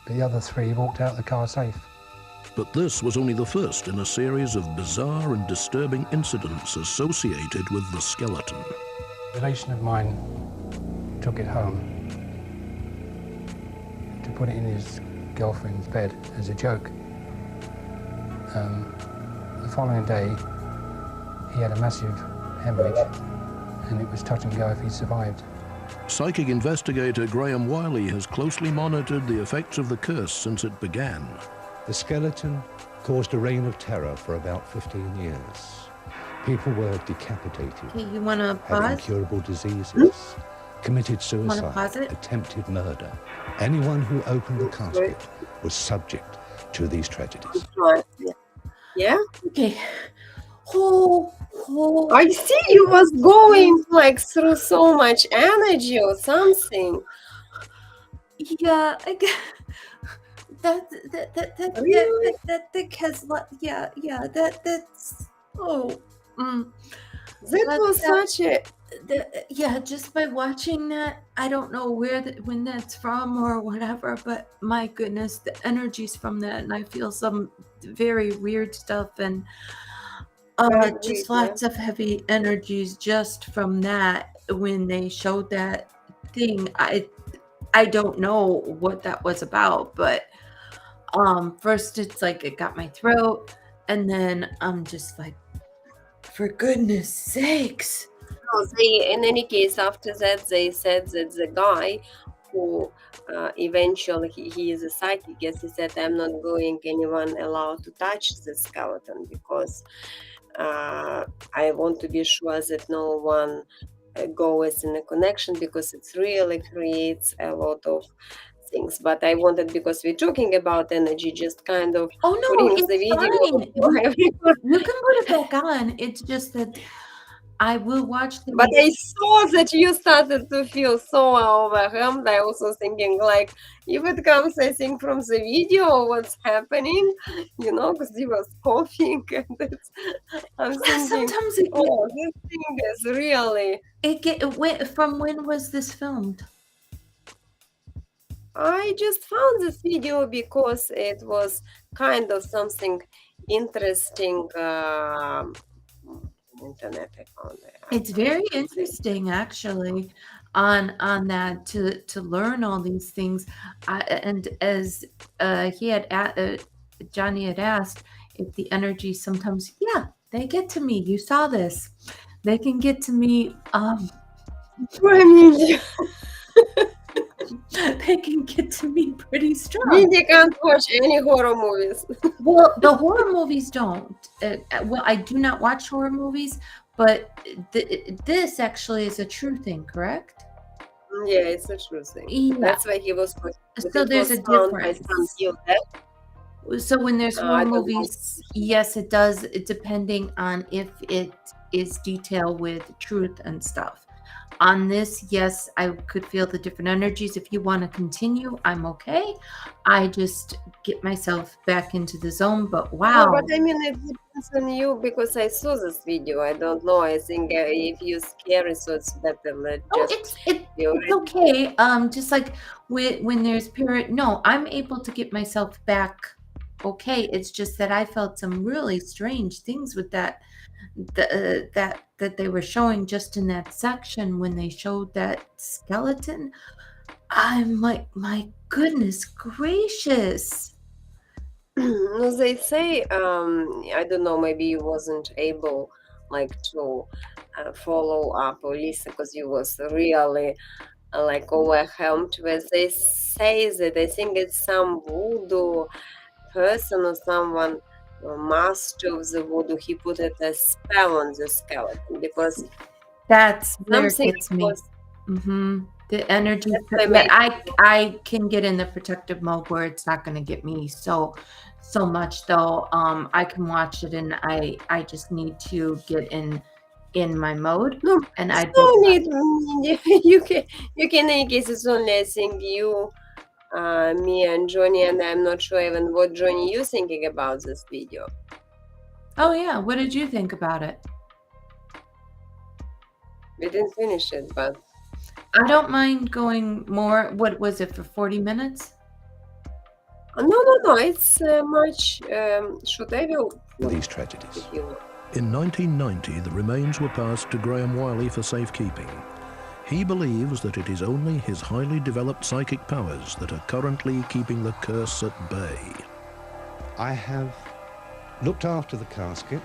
but the other 3 walked out the car safe. But this was only the first in a series of bizarre and disturbing incidents associated with the skeleton. A relation of mine took it home to put it in his girlfriend's bed as a joke. The following day, he had a massive hemorrhage, and it was touch and go if he survived. Psychic investigator Graham Wiley has closely monitored the effects of the curse since it began. The skeleton caused a reign of terror for about 15 years. People were decapitated, Okay, you want to had pause? incurable diseases, committed pause suicide, it? attempted murder. Anyone who opened the casket was subject to these tragedies. Right. Yeah. Okay. I see you was going like through so much energy or something. Yeah, I get that Really? has that's That that was that such a yeah, just by watching that, I don't know when that's from or whatever, but my goodness, the energies from that, and I feel some very weird stuff and very weird, just yeah. lots of heavy energies just from that when they showed that thing. I don't know what that was about, but first it's like it got my throat, and then I'm just like, for goodness sakes. No, they, in any case, after that, they said that the guy who eventually he is a psychic, yes, he said, I'm not going anyone allowed to touch the skeleton because I want to be sure that no one goes in a connection because it really creates a lot of things. But I wanted, because we're talking about energy, just kind of Oh no, bring the it's video fine. for everyone. You can put it back on. It's just that I will watch the But I saw that you started to feel so overwhelmed. I also thinking like, if it comes, I think, from the video, what's happening, because he was coughing, and I'm Yeah, thinking, sometimes oh, this thing is really. it went from when was this filmed? I just found this video because it was kind of something interesting. Internet, I found it. It's very interesting, actually, on that to learn all these things. And as Johnny had asked, if the energy sometimes, yeah, they get to me. You saw this. They can get to me. I mean, They can get to me pretty strong. Mindy can't watch any horror movies. Well, the horror movies don't. Well, I do not watch horror movies, but this actually is a true thing, correct? Yeah, it's a true thing. Yeah. That's why he was talking. So It there's was a found by difference. some deal that So when there's I horror don't know. movies, yes, it does. It depending on if it is detailed with truth and stuff. On this, yes, I could feel the different energies. If you want to continue, I'm okay. I just get myself back into the zone. But No, wow, but I mean, it depends on you because I saw this video. I don't know. I think if you're scary, so it's better let oh, just it's be already. okay. Just like when there's period. No, I'm able to get myself back okay. It's just that I felt some really strange things with that that they were showing just in that section when they showed that skeleton. I'm like, my goodness gracious. No, they say, I don't know, maybe you wasn't able like to follow up or listen because you was really like overwhelmed with. They say that I think it's some voodoo person or someone, master of the voodoo, he put it a spell on the skeleton because That's where it something gets me. was. The energy, That's what I but meant. I can get in the protective mode where it's not going to get me so much though. I can watch it, and I just need to get in my mode, No, and it's I no don't. need. You can, in any case, it's only I think you, me and Johnny, and I'm not sure even what Johnny you thinking about this video. Oh yeah, what did you think about it? We didn't finish it, but I don't mind going more. What was it for 40 minutes? no, it's much. Should I will These tragedies. if you want. In 1990, the remains were passed to Graham Wiley for safekeeping. He believes that it is only his highly developed psychic powers that are currently keeping the curse at bay. I have looked after the casket.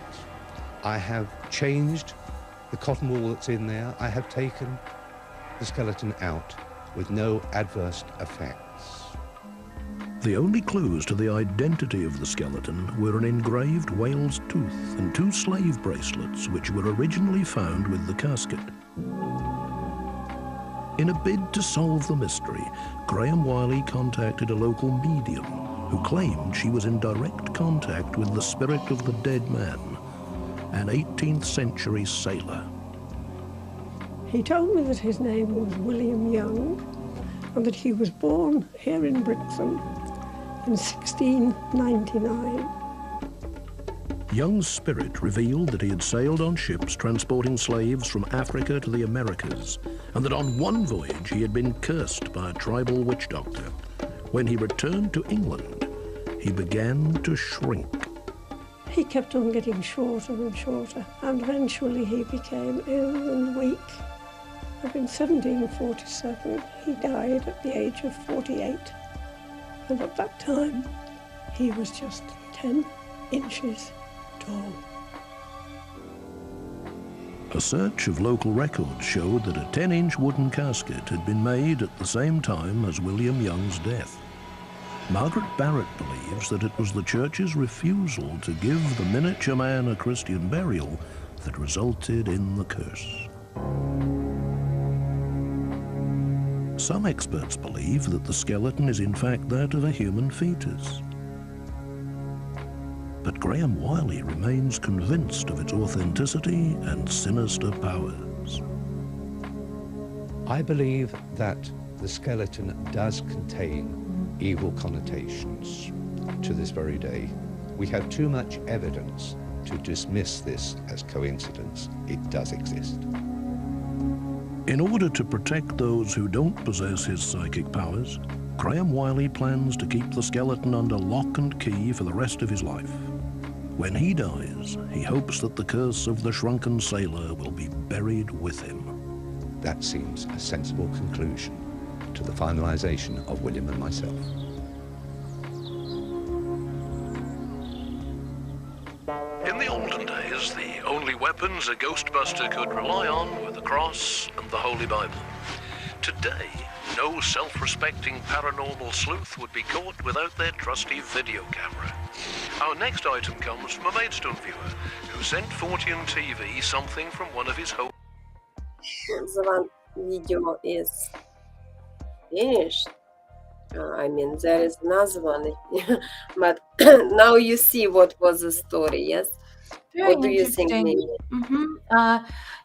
I have changed the cotton wool that's in there. I have taken the skeleton out with no adverse effects. The only clues to the identity of the skeleton were an engraved whale's tooth and 2 slave bracelets which were originally found with the casket. In a bid to solve the mystery, Graham Wiley contacted a local medium who claimed she was in direct contact with the spirit of the dead man. an 18th century sailor. He told me that his name was William Young and that he was born here in Brixham in 1699. Young's spirit revealed that he had sailed on ships transporting slaves from Africa to the Americas, and that on one voyage he had been cursed by a tribal witch doctor. When he returned to England, he began to shrink. He kept on getting shorter and shorter, and eventually he became ill and weak. And in 1747, he died at the age of 48. And at that time, he was just 10 inches tall. A search of local records showed that a 10-inch wooden casket had been made at the same time as William Young's death. Margaret Barrett believes that it was the church's refusal to give the miniature man a Christian burial that resulted in the curse. Some experts believe that the skeleton is in fact that of a human fetus. But Graham Wiley remains convinced of its authenticity and sinister powers. I believe that the skeleton does contain evil connotations to this very day. We have too much evidence to dismiss this as coincidence. It does exist. In order to protect those who don't possess his psychic powers, Graham Wiley plans to keep the skeleton under lock and key for the rest of his life. When he dies, he hopes that the curse of the shrunken sailor will be buried with him. That seems a sensible conclusion to the finalization of William and myself. In the olden days, the only weapons a Ghostbuster could rely on were the cross and the Holy Bible. Today, no self-respecting paranormal sleuth would be caught without their trusty video camera. Our next item comes from a Maidstone viewer who sent Fortean TV something from one of his home. The one video is finished. I mean, there is another one, but now you see what was the story, yes? Very What do you think, interesting. Mimi?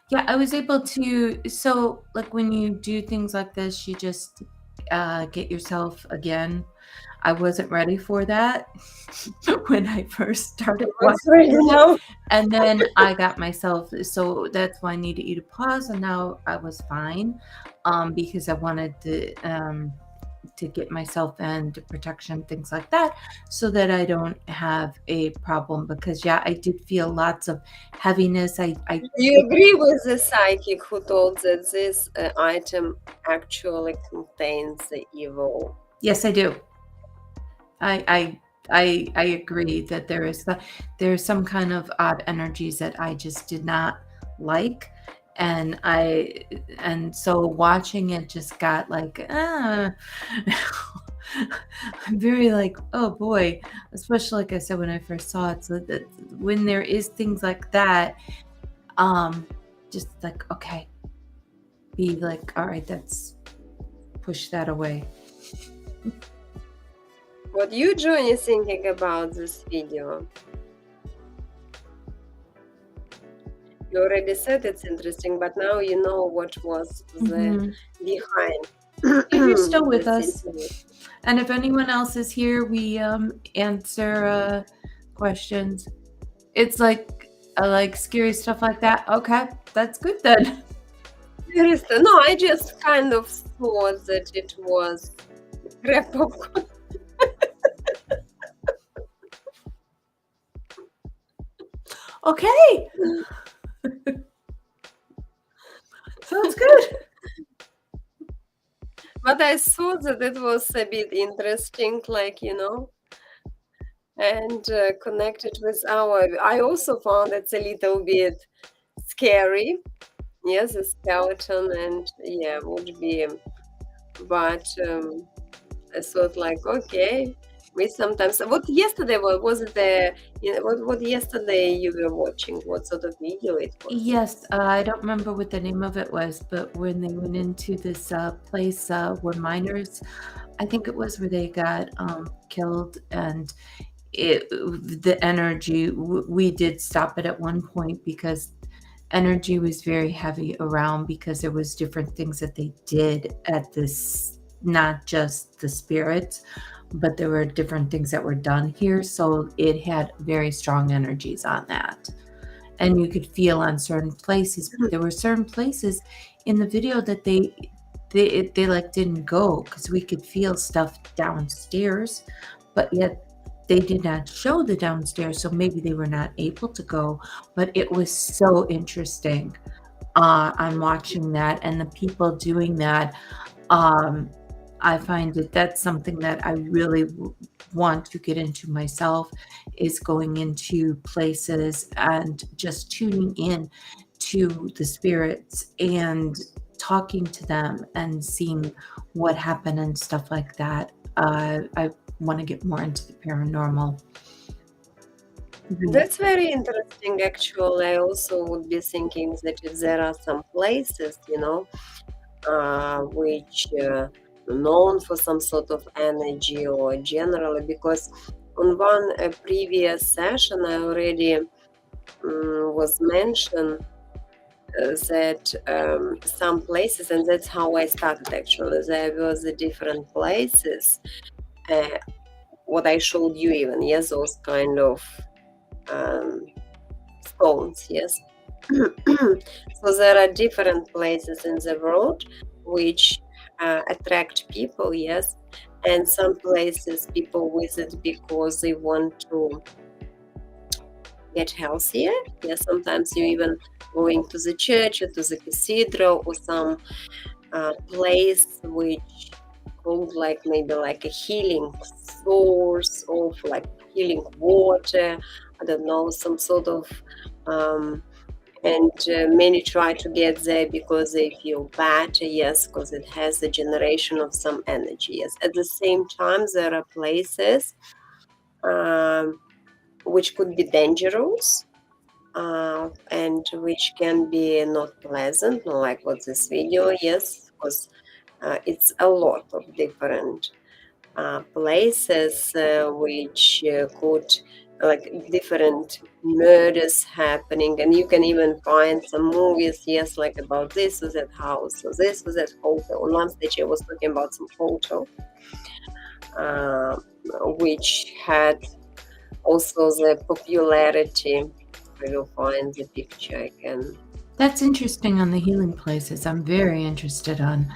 Yeah, I was able to. So, like when you do things like this, you just get yourself again. I wasn't ready for that when I first started What's watching right it. now? And then I got myself, so that's why I needed you to pause, and now I was fine, because I wanted to get myself into protection, things like that, so that I don't have a problem. Because yeah, I did feel lots of heaviness. I Do you agree with the psychic who told that this item actually contains the evil? Yes, I do. I agree that there's some kind of odd energies that I just did not like, and so watching it just got like I'm very like, oh boy, especially like I said when I first saw it. So that when there is things like that, just like, okay, be like, all right, that's push that away. What you, Johnny, thinking about this video? You already said it's interesting, but now you know what was the behind. If you're still with the us, situation. and if anyone else is here, we answer questions. It's like scary stuff like that. Okay, that's good then. Seriously, no, I just kind of thought that it was crap popcorn. Okay. Sounds good. But I thought that it was a bit interesting, like, and connected with I also found it's a little bit scary. Yes, the skeleton, and yeah, would be. But I thought, like, okay, we sometimes. What yesterday was it? What yesterday you were watching? What sort of video it was? Yes, I don't remember what the name of it was, but when they went into this place where miners, I think it was where they got killed, and the energy, we did stop it at one point because energy was very heavy around, because there was different things that they did at this, not just the spirits, but there were different things that were done here. So it had very strong energies on that. And you could feel on certain places, but there were certain places in the video that they like didn't go, because we could feel stuff downstairs, but yet they did not show the downstairs, so maybe they were not able to go. But it was so interesting. I'm watching that, and the people doing that. I find that that's something that I really want to get into myself, is going into places and just tuning in to the spirits and talking to them and seeing what happened and stuff like that. I want to get more into the paranormal. That's very interesting, actually. I also would be thinking that if there are some places, which known for some sort of energy, or generally, because on one previous session I already was mentioned that some places, and that's how I started actually, there was the different places, what I showed you even, yes, those kind of stones, yes. So there are different places in the world which attract people, yes, and some places people visit because they want to get healthier. Yes, sometimes you even going to the church or to the cathedral or some place which called like maybe like a healing source of like healing water, I don't know, some sort of and many try to get there because they feel better, yes, because it has a generation of some energy, yes. At the same time, there are places which could be dangerous and which can be not pleasant, not like what this video, yes, because it's a lot of different places which could, like, different murders happening, and you can even find some movies, yes, like about this was that house, or this was that hotel. On one stage I was talking about some hotel which had also the popularity. I will find the picture again. That's interesting on the healing places. I'm very interested on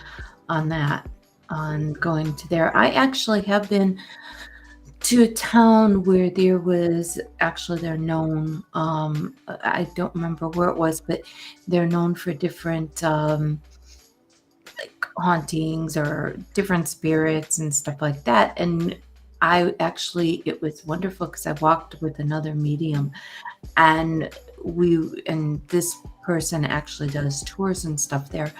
that, on going to there. I actually have been to a town where there was, actually they're known, I don't remember where it was, but they're known for different like hauntings or different spirits and stuff like that. And it was wonderful because I walked with another medium, and this person actually does tours and stuff there.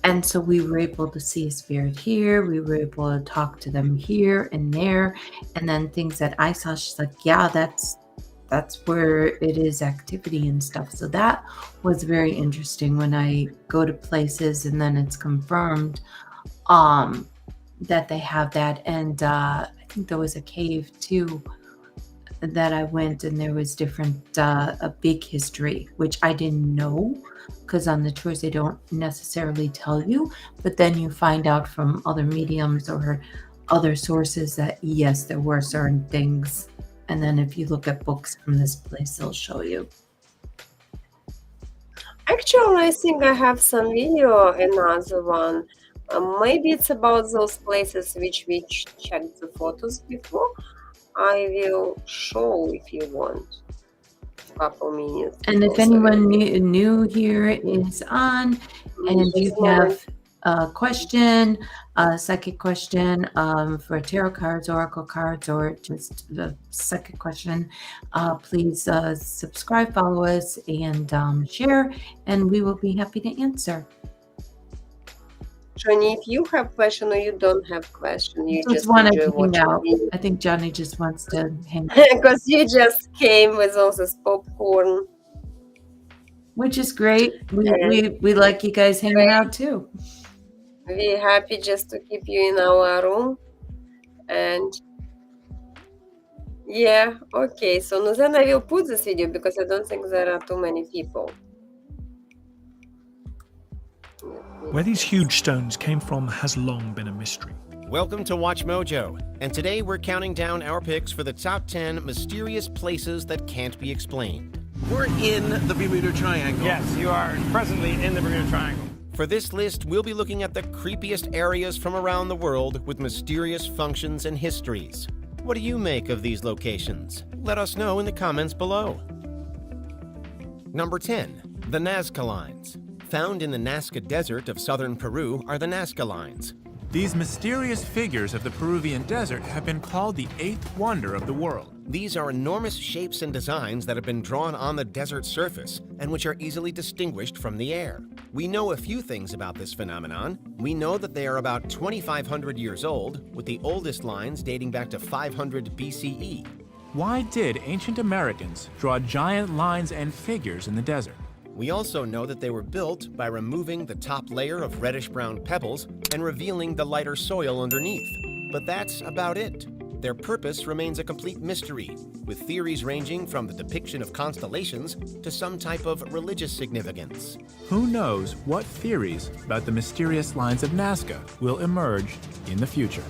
And so we were able to see a spirit here. We were able to talk to them here and there. And then things that I saw, she's like, yeah, that's where it is activity and stuff. So that was very interesting when I go to places and then it's confirmed that they have that. And I think there was a cave too that I went, and there was different, a big history, which I didn't know, because on the tours they don't necessarily tell you, but then you find out from other mediums or other sources that yes, there were certain things. And then if you look at books from this place, they'll show you. Actually, I think I have some video, another one. Maybe it's about those places which we checked the photos before. I will show if you want. A couple minutes. And if anyone new here is on, and you have a question, a psychic question for tarot cards, oracle cards, or just the psychic question, please subscribe, follow us, and share, and we will be happy to answer. Johnny, if you have question or you don't have question, you just want enjoy to hang watching out. me. I think Johnny just wants to hang out, Because you just came with all this popcorn. which is great. We like you guys hanging out too. We're happy just to keep you in our room, and Yeah, okay. So no, then I will put this video because I don't think there are too many people. Where these huge stones came from has long been a mystery. Welcome to Watch Mojo, and today we're counting down our picks for the top 10 mysterious places that can't be explained. We're in the Bermuda Triangle. Yes, you are presently in the Bermuda Triangle. For this list, we'll be looking at the creepiest areas from around the world with mysterious functions and histories. What do you make of these locations? Let us know in the comments below. Number 10, the Nazca Lines. Found in the Nazca Desert of southern Peru are the Nazca Lines. These mysterious figures of the Peruvian desert have been called the eighth wonder of the world. These are enormous shapes and designs that have been drawn on the desert surface and which are easily distinguished from the air. We know a few things about this phenomenon. We know that they are about 2,500 years old, with the oldest lines dating back to 500 BCE. Why did ancient Americans draw giant lines and figures in the desert? We also know that they were built by removing the top layer of reddish-brown pebbles and revealing the lighter soil underneath. But that's about it. Their purpose remains a complete mystery, with theories ranging from the depiction of constellations to some type of religious significance. Who knows what theories about the mysterious lines of Nazca will emerge in the future?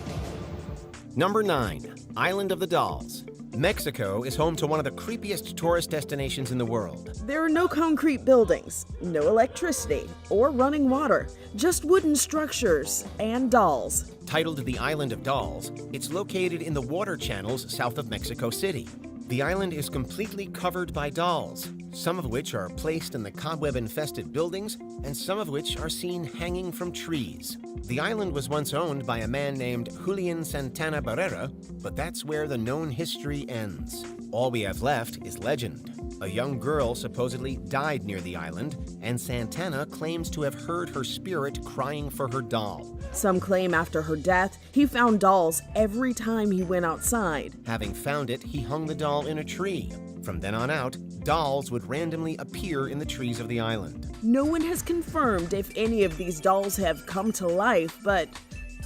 Number 9, Island of the Dolls. Mexico is home to one of the creepiest tourist destinations in the world. There are no concrete buildings, no electricity, or running water, just wooden structures and dolls. Titled the Island of Dolls, it's located in the water channels south of Mexico City. The island is completely covered by dolls, some of which are placed in the cobweb-infested buildings, and some of which are seen hanging from trees. The island was once owned by a man named Julian Santana Barrera, but that's where the known history ends. All we have left is legend. A young girl supposedly died near the island, and Santana claims to have heard her spirit crying for her doll. Some claim after her death, he found dolls every time he went outside. Having found it, he hung the doll in a tree. From then on out, dolls would randomly appear in the trees of the island. No one has confirmed if any of these dolls have come to life, but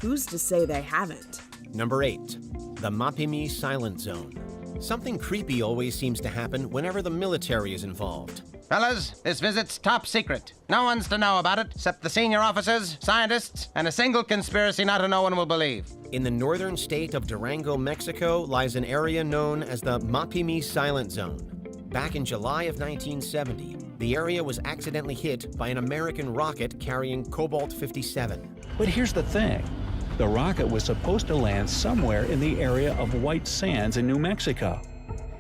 who's to say they haven't? Number 8, the Mapimi Silent Zone. Something creepy always seems to happen whenever the military is involved. Fellas, this visit's top secret. No one's to know about it except the senior officers, scientists, and a single conspiracy not no one will believe. In the northern state of Durango, Mexico, lies an area known as the Mapimi Silent Zone. Back in July of 1970, the area was accidentally hit by an American rocket carrying Cobalt-57. But here's the thing. The rocket was supposed to land somewhere in the area of White Sands in New Mexico.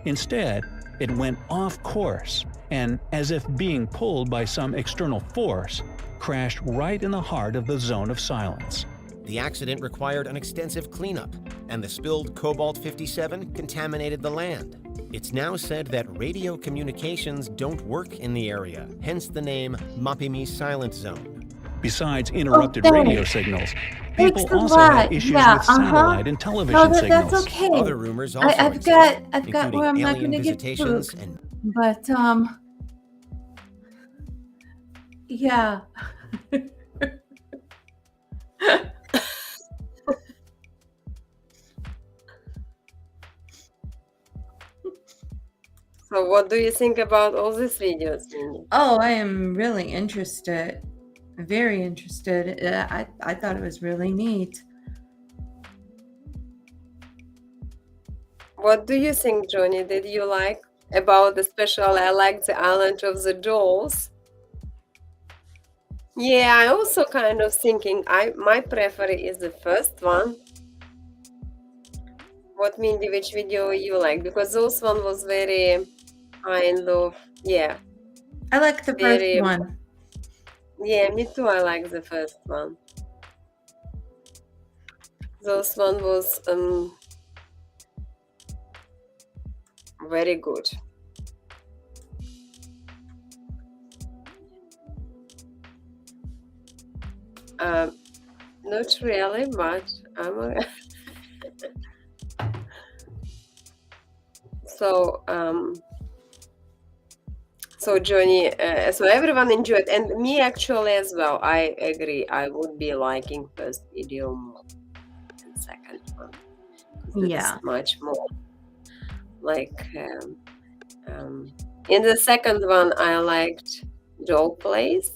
Instead, it went off course and, as if being pulled by some external force, crashed right in the heart of the zone of silence. The accident required an extensive cleanup, and the spilled Cobalt-57 contaminated the land. It's now said that radio communications don't work in the area, hence the name Mapimi Silent Zone. Besides interrupted radio signals, people also had issues with satellite and television signals. That's okay. Other rumors also I've got including where I'm not alien going to get visitations spooked. and But yeah. So what do you think about all these videos, Mindy? Oh, I am really interested. Very interested. I thought it was really neat. What do you think, Johnny? Did you like about especially I like the Island of the Dolls? Yeah, I also kind of thinking my preference is the first one. What, Mindy, which video you like? Because those one was very kind of, yeah. I like the very, first one. Yeah, me too. I like the first one. Those one was very good. Not really, but I'm so Johnny, so everyone enjoyed, and me actually as well. I agree. I would be liking first video more than second one. Yeah. It's much more like in the second one, I liked doll plays.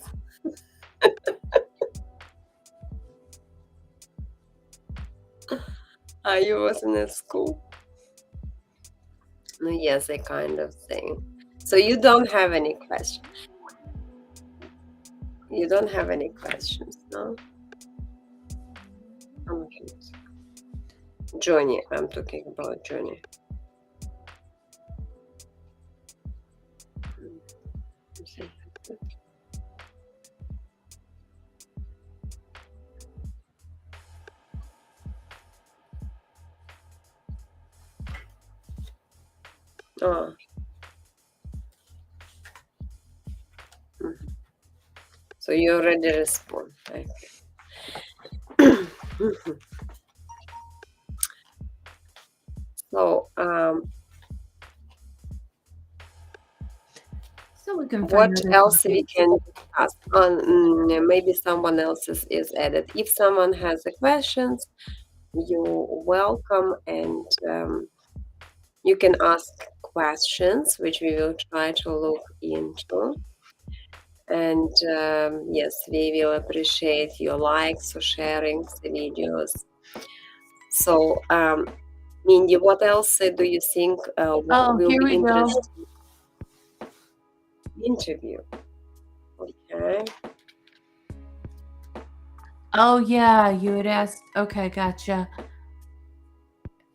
You was in a school. Yes, a kind of thing. So you don't have any questions. You don't have any questions, no? Okay. Johnny, I'm talking about Johnny. Oh. So you already respond. Okay. So So we can what find other else we topics. can discuss on? Maybe someone else is added. If someone has a questions, you're welcome, and you can ask questions, which we will try to look into. And yes, we will appreciate your likes or sharing the videos. So, Mindy, what else do you think will Here be we go. interesting? Interview. Okay. Oh yeah, you had asked. Okay, gotcha.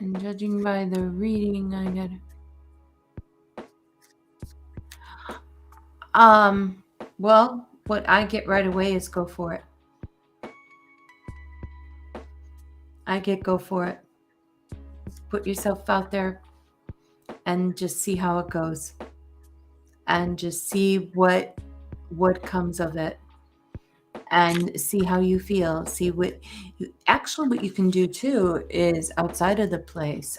And judging by the reading, I got. Well, what I get right away is go for it. Go for it. Put yourself out there and just see how it goes. And just see what comes of it. And see how you feel. See what you can do too is outside of the place,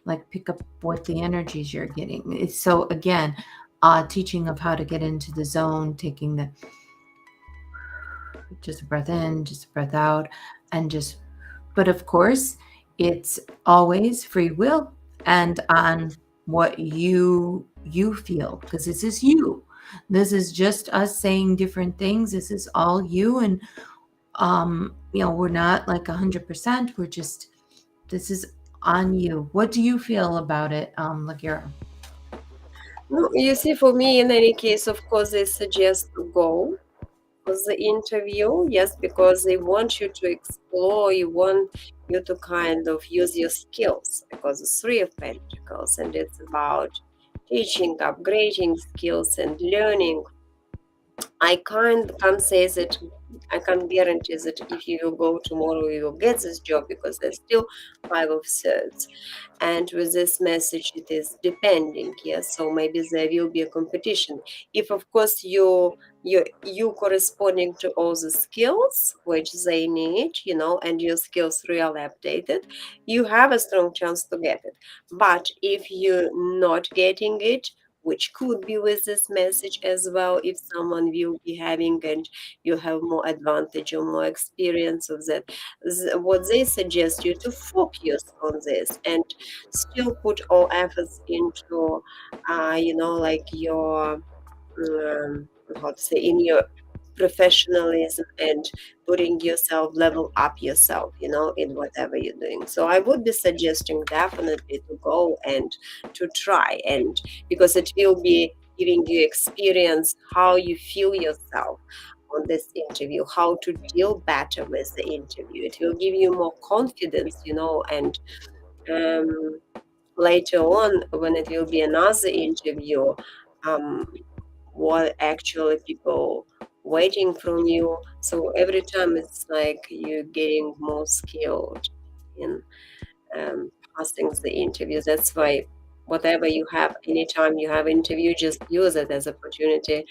like pick up what the energies you're getting. It's so again, teaching of how to get into the zone, taking the just a breath in, just a breath out, and just. But of course, it's always free will and on what you feel, because this is you. This is just us saying different things. This is all you, and we're not like 100%. We're just. This is on you. What do you feel about it, Lagira? No, you see, for me, in any case, of course, they suggest to go for the interview. Yes, because they want you to explore. You want you to kind of use your skills, because it's Three of Pentacles, and it's about teaching, upgrading skills, and learning. I can't say that. I can't guarantee that if you will go tomorrow, you will get this job, because there's still Five of Swords. And with this message, it is depending. Yes, so maybe there will be a competition. If, of course, you corresponding to all the skills which they need, and your skills really updated, you have a strong chance to get it. But if you're not getting it, which could be with this message as well, if someone will be having and you have more advantage or more experience of that, what they suggest you to focus on this and still put all efforts into like your how to say, in your professionalism and putting yourself, level up yourself, in whatever you're doing. So I would be suggesting definitely to go and to try, and because it will be giving you experience how you feel yourself on this interview, how to deal better with the interview. It will give you more confidence, and later on when it will be another interview, what actually people waiting from you. So every time it's like you're getting more skilled in passing the interviews. That's why whatever you have, anytime you have interview, just use it as opportunity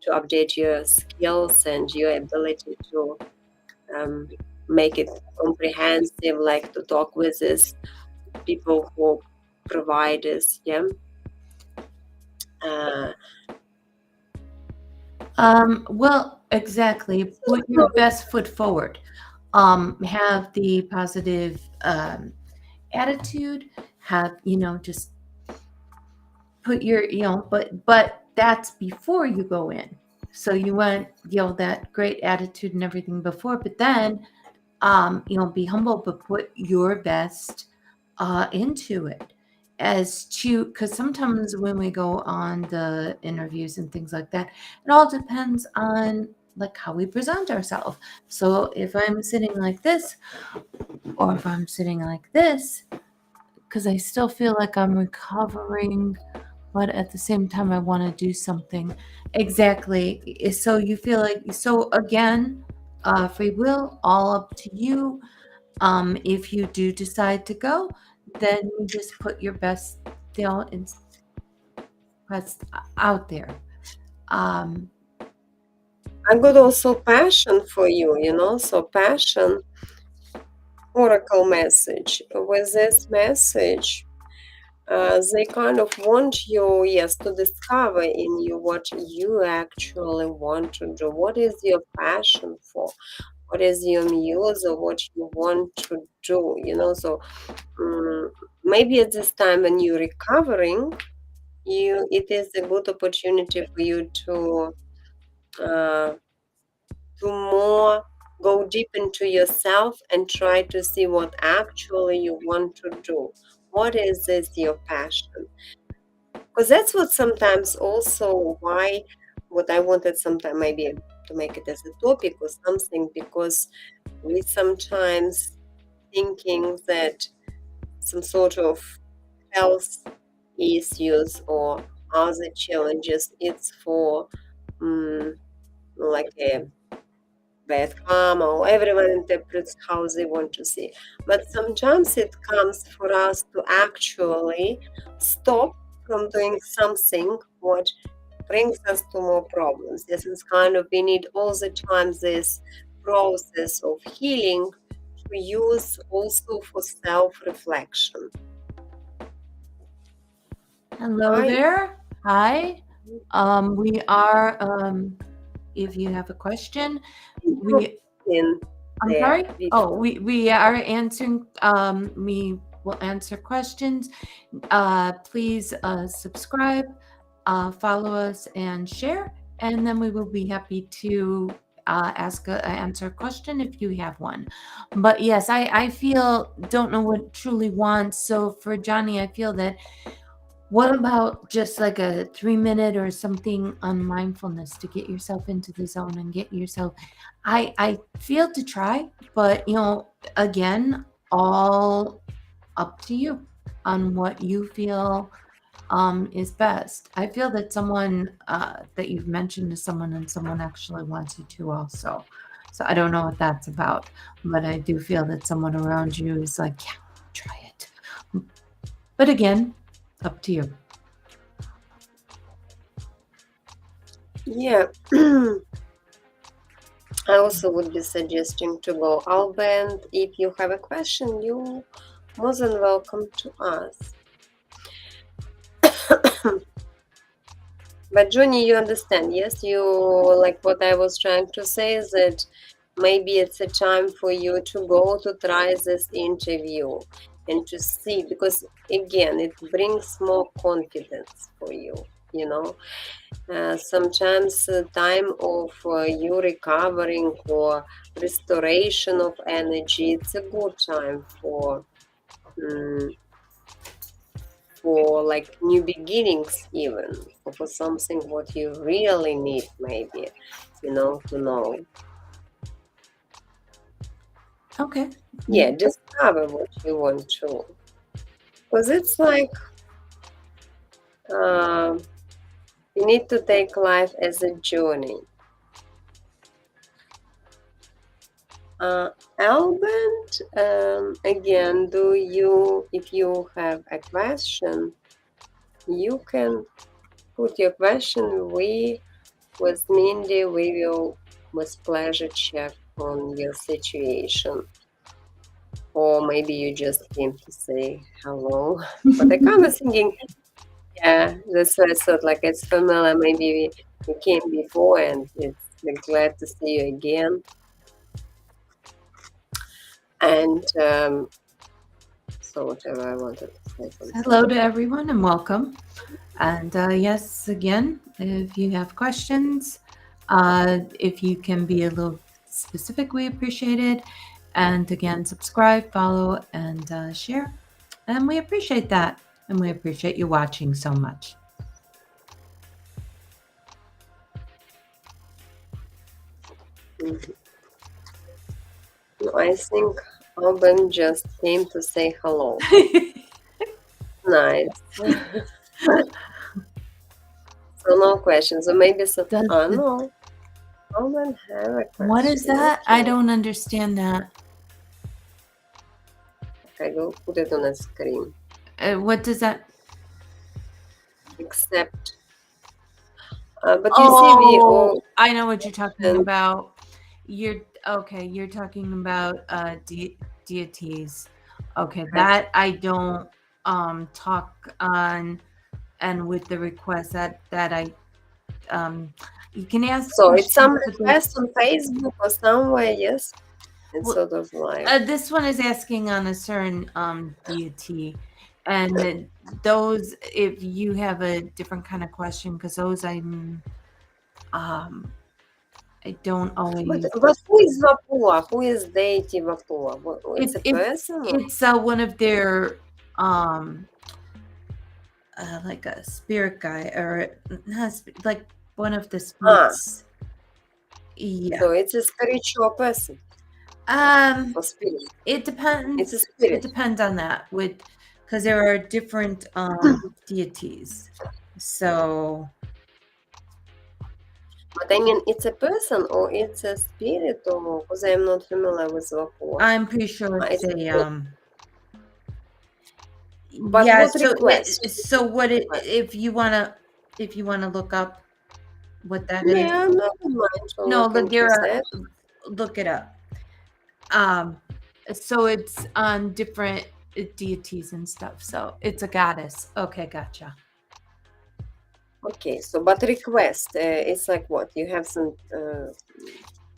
to update your skills and your ability to make it comprehensive, like to talk with these people who provide us. Well, exactly. Put your best foot forward. Have the positive attitude. Have just put your, but that's before you go in. So you want, that great attitude and everything before, but then, be humble, but put your best into it. Because sometimes when we go on the interviews and things like that, it all depends on like how we present ourselves. So if I'm sitting like this, or if I'm sitting like this, because I still feel like I'm recovering, but at the same time I want to do something. Exactly. So you feel like, so again, free will, all up to you. If you do decide to go, then you just put your best out there. I got also passion for you, so passion, oracle message. With this message, they kind of want you, to discover in you what you actually want to do. What is your passion for? What is your muse or what you want to do? So maybe at this time when you're recovering, it is a good opportunity for you to more go deep into yourself and try to see what actually you want to do. What is this your passion? Because that's what sometimes also why what I wanted sometime maybe to make it as a topic or something, because we sometimes thinking that some sort of health issues or other challenges, it's for like a bad karma, or everyone interprets how they want to see. But sometimes it comes for us to actually stop from doing something what brings us to more problems. This is kind of, we need all the time this process of healing to use also for self-reflection. Hello there. Hi. We are, if you have a question, I'm sorry? Oh, we are answering, we will answer questions. Please subscribe, follow us, and share, and then we will be happy to answer a question if you have one. But yes, I feel, don't know what truly wants. So for Johnny, I feel that, what about just like a 3-minute or something on mindfulness to get yourself into the zone and get yourself, I feel to try, but again, all up to you on what you feel is best. I feel that someone that you've mentioned to someone and someone actually wants you to also. So I don't know what that's about, but I do feel that someone around you is like, yeah, try it. But again, up to you. Yeah. I also would be suggesting to go Alband. If you have a question, you're more than welcome to ask. But Johnny, you understand, yes? You, like what I was trying to say is that maybe it's a time for you to go to try this interview and to see, because again, it brings more confidence for you, sometimes time of you recovering or restoration of energy, it's a good time for like new beginnings, even for something what you really need, maybe, to know. Okay. Yeah, discover what you want to. Because it's like you need to take life as a journey. Albert, again, if you have a question, you can put your question. We, with Mindy, we will with pleasure check on your situation. Or maybe you just came to say hello. But I kind of thinking, yeah, that's why I thought, like, it's familiar. Maybe we came before, and we're glad to see you again. And so whatever I wanted to say. Hello to everyone and welcome. And yes, again, if you have questions, if you can be a little specific, we appreciate it. And again, subscribe, follow, and share. And we appreciate that. And we appreciate you watching so much. I think Alban just came to say hello. Nice. So no questions. So maybe no. Alban have a question. What is that? I don't understand that. I will put it on a screen. What does that? Accept. But you see, we all. I know what you're talking about. You're talking about deities. Okay, that I don't talk on, and with the request that I you can ask. So it's some request on Facebook or somewhere, yes. It's sort of like this one is asking on a certain deity, and those, if you have a different kind of question, because those I don't always. But who is Wapua? Who is deity Wapua? It's a person? It's one of their like a spirit guy, or not like one of the spirits. Yeah. So it's a spiritual person. Or spirit. It depends. It's a spirit. It depends on that, because there are different deities. So. But I mean, it's a person or it's a spirit, or because I'm not familiar with Wapua. I'm pretty sure it's a But yeah. what request? So what if you wanna look up what that is? Yeah, I'm not mind. No, look it up. So it's on different deities and stuff. So it's a goddess. Okay, gotcha. Okay, so but request, it's like what? You have some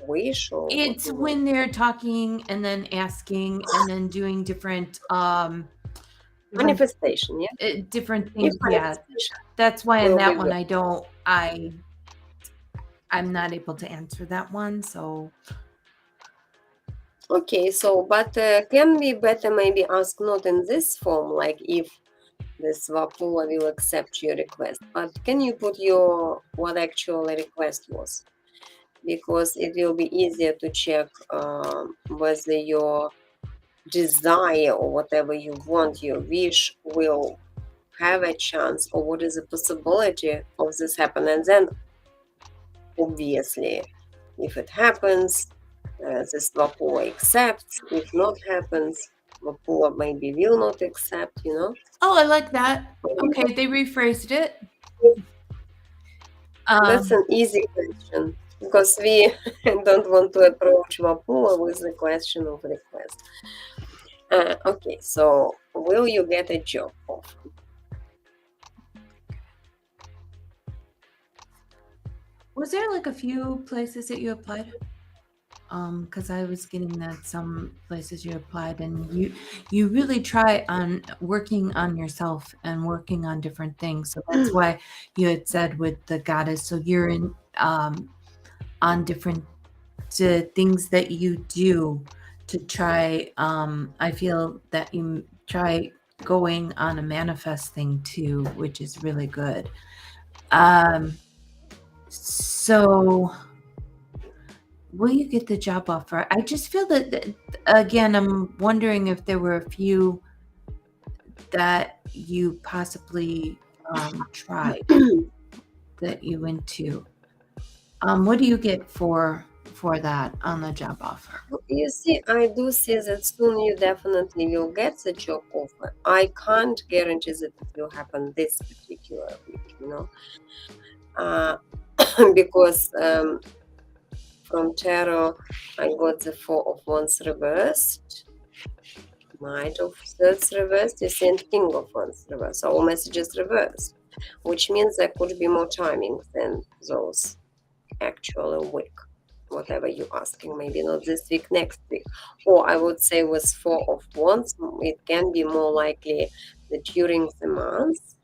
wish or? It's when they're talking and then asking and then doing different manifestation, yeah. Different things, yeah. That's why in that one I'm not able to answer that one. So. Okay, so but can we better maybe ask not in this form, like if this Wapua will accept your request, but can you put what actual request was? Because it will be easier to check whether your desire or whatever you want, your wish, will have a chance, or what is the possibility of this happen. And then obviously if it happens, this Wapua accepts. If not happens, Wapua maybe will not accept, you know. Oh, I like that. Okay, they rephrased it. That's an easy question, because we don't want to approach Wapua with the question of request. Okay, so will you get a job offer? Was there like a few places that you applied? Because I was getting that some places you applied, and you really try on working on yourself and working on different things. So that's why you had said with the goddess. So you're in on different things that you do to try. I feel that you try going on a manifesting too, which is really good. So. Will you get the job offer? I just feel that, again, I'm wondering if there were a few that you possibly tried that you went to. What do you get for that on the job offer? You see, I do see that soon you definitely will get the job offer. I can't guarantee that it will happen this particular week, you know, because from tarot, I got the Four of Wands reversed, Knight of Swords reversed, you see, and King of Wands reversed. All messages reversed, which means there could be more timing than those actual week. Whatever you're asking, maybe not this week, next week. Or I would say with Four of Wands, it can be more likely that during the month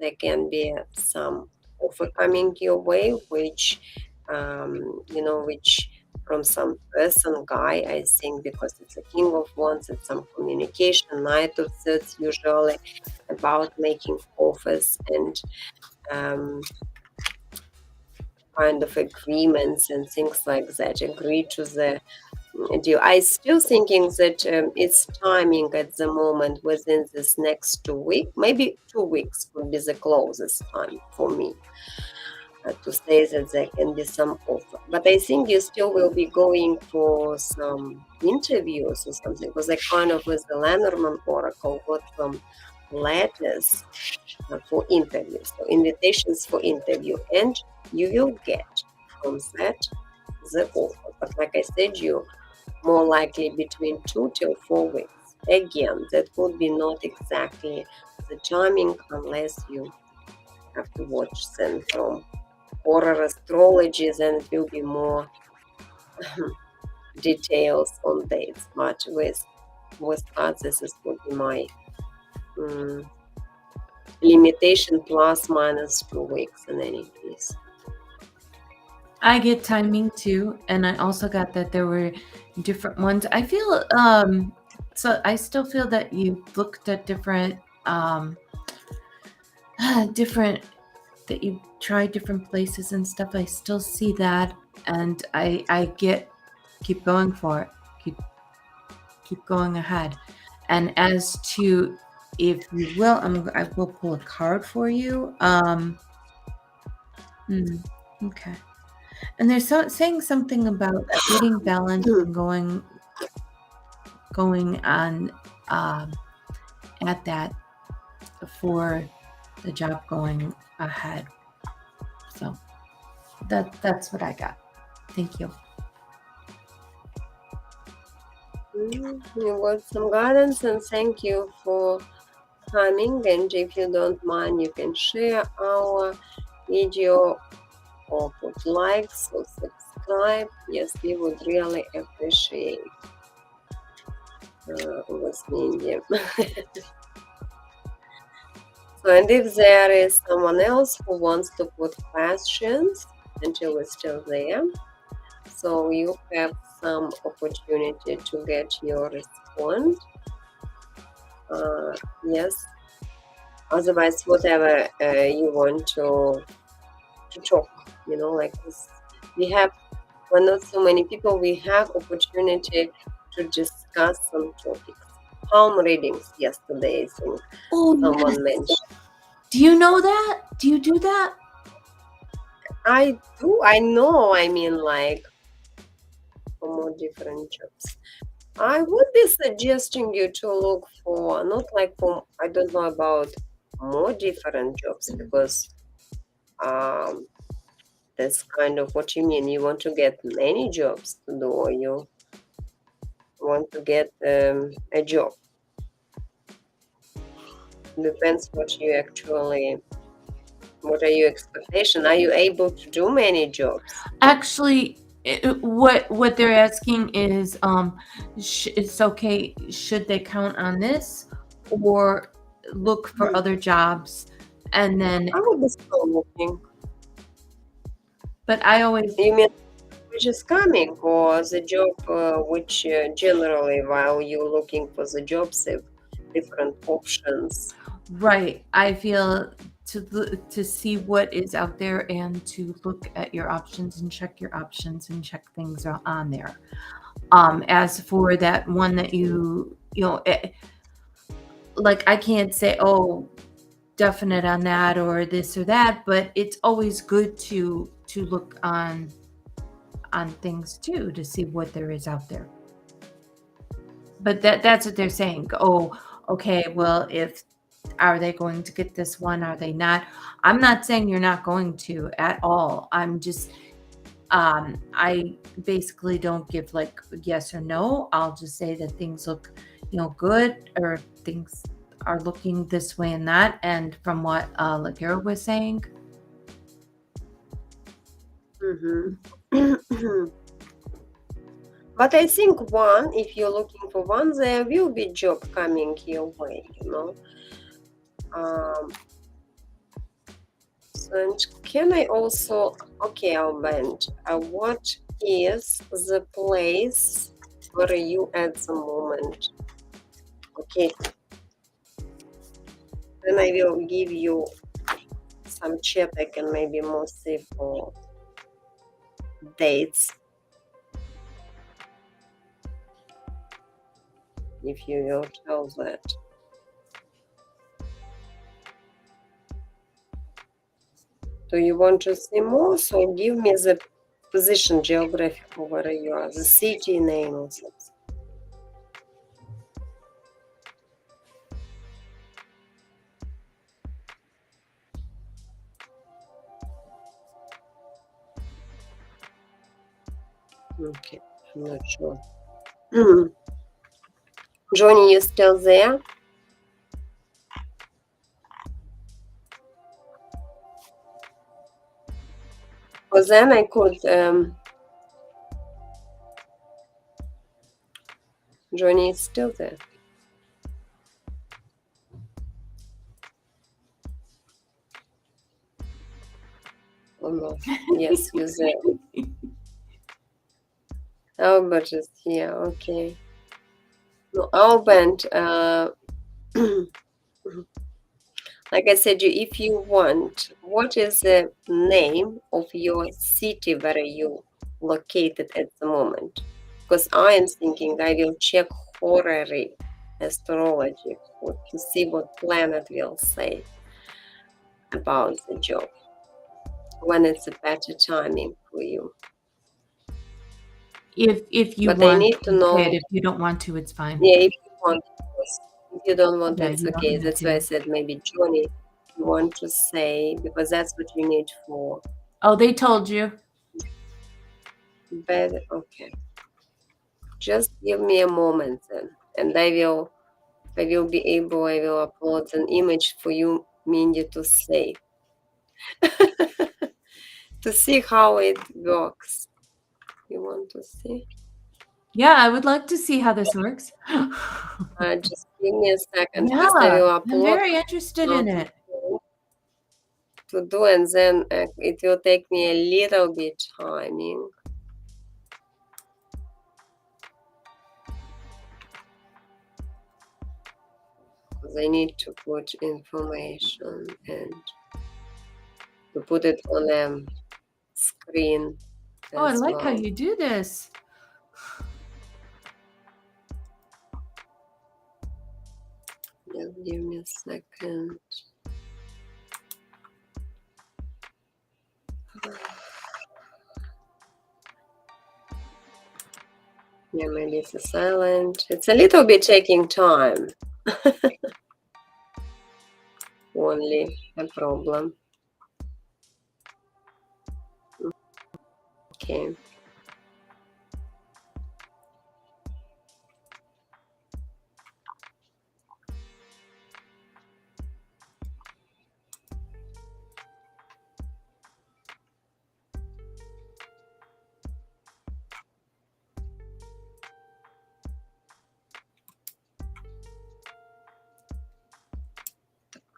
there can be some offer coming your way, which which from some person, guy, I think, because it's a King of Wands, it's some communication, Knight of Swords, usually about making offers and kind of agreements and things like that, agree to the deal. I still thinking that it's timing at the moment within this next 2 weeks, maybe 2 weeks would be the closest time for me to say that there can be some offer. But I think you still will be going for some interviews or something, because I kind of with the Lenormand Oracle got some letters for interviews, so invitations for interview, and you will get from that the offer. But like I said, you more likely between 2 till 4 weeks. Again, that would be not exactly the timing unless you have to watch them from horror astrology, then it will be more details on dates. But with us, this is would be my limitation, plus minus 2 weeks in any case. I get timing too, and I also got that there were different ones. I feel so I still feel that you looked at different that you tried different places and stuff. I still see that, and I keep going for it. Keep going ahead. And as to, if you will, I will pull a card for you. Okay. And there's saying something about getting balance and going on at that for the job going ahead. So that's what I got. Thank you. You got some guidance, and thank you for coming. And if you don't mind, you can share our video or put likes or subscribe. Yes, we would really appreciate with medium. So, and if there is someone else who wants to put questions until we're still there, so you have some opportunity to get your response. Yes. Otherwise, whatever you want to talk, like this. We're not so many people, we have opportunity to discuss some topics. Palm readings yesterday, I think someone mentioned. Do you know that? Do you do that? I do. I know. I mean, like, for more different jobs. I would be suggesting you to look for, not like for, I don't know about more different jobs, because that's kind of what you mean. You want to get many jobs to do, or you want to get a job. Depends what are your expectations? Are you able to do many jobs? Actually, what they're asking is, it's okay, should they count on this or look for other jobs? And then I would be still looking. But I always... You mean which is coming, or the job which generally, while you're looking for the jobs, have different options? Right. I feel to see what is out there and to look at your options and check your options and check things on there. As for that one that like, I can't say, oh, definite on that or this or that, but it's always good to look on things too, to see what there is out there. But that's what they're saying. Oh, okay, well, are they going to get this one? Are they not? I'm not saying you're not going to at all. I'm just, I basically don't give like yes or no. I'll just say that things look, good, or things are looking this way and that. And from what Lagera was saying. But I think if you're looking for one, there will be job coming your way, And can I also, okay, Albert, what is the place where you at the moment? Okay, then I will give you some chat. I can maybe more see for dates. If you will tell that. Do you want to see more? So give me the position geographical where you are, the city name or something. Okay, I'm not sure. Johnny, you still there? Because then I could, Johnny is still there. Oh no, yes, you're there. Albert is here, okay. No, Albert, like I said, if you want, what is the name of your city where you located at the moment? Because I am thinking I will check horary astrology to see what planet will say about the job, when it's a better timing for you. If you But want, I need to know. okay, if you don't want to, it's fine. Yeah, if you want, yes. If you don't want, Yeah, it's you don't okay. need That's why I to. said maybe Johnny, you want to say, because that's what you need for. Oh, they told you. But okay, just give me a moment then, and I will be able. I will upload an image for you, Mindy, to see to see how it works. You want to see? Yeah, I would like to see how this works. Just give me a second. Yeah, First, I will I'm upload. very interested in it. To do, and then it will take me a little bit timing. Because I need to put information and to put it on a screen. Oh, I as like how well. you do this. Just give me a second. Yeah, maybe it's a silent. It's a little bit taking time. Only a problem. Okay.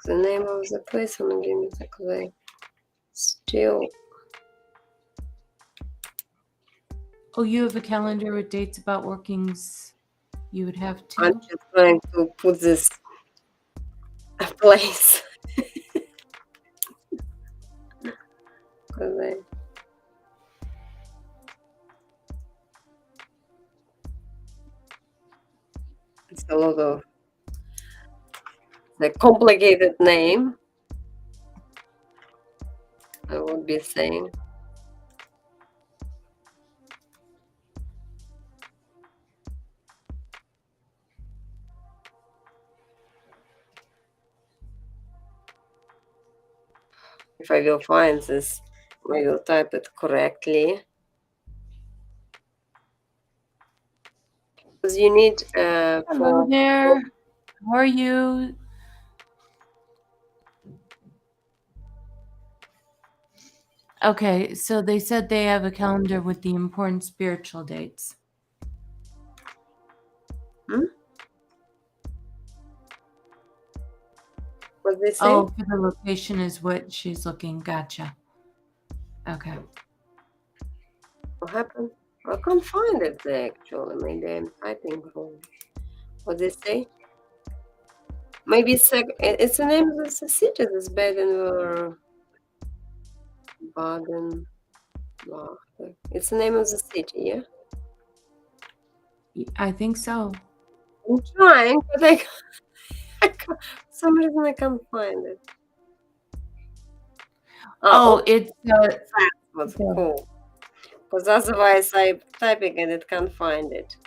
The name of the place on the clay. Still. Oh, you have a calendar with dates about workings you would have to. I'm just trying to put this place. It's a lot of the complicated name, I would be saying. If I will find this, I will type it correctly. Because you need Hello there. How are you? Okay, so they said they have a calendar with the important spiritual dates. What they say? Oh, for the location is what she's looking. Gotcha. Okay. What happened? I can't find it there, actually. Maybe I'm typing wrong. What they say? Maybe it's the name of the city. This Baden. It's the name of the city, yeah? I think so. I'm trying, but I can't, for some reason I can't find it. It's that was cool. Because otherwise I'm typing and it can't find it.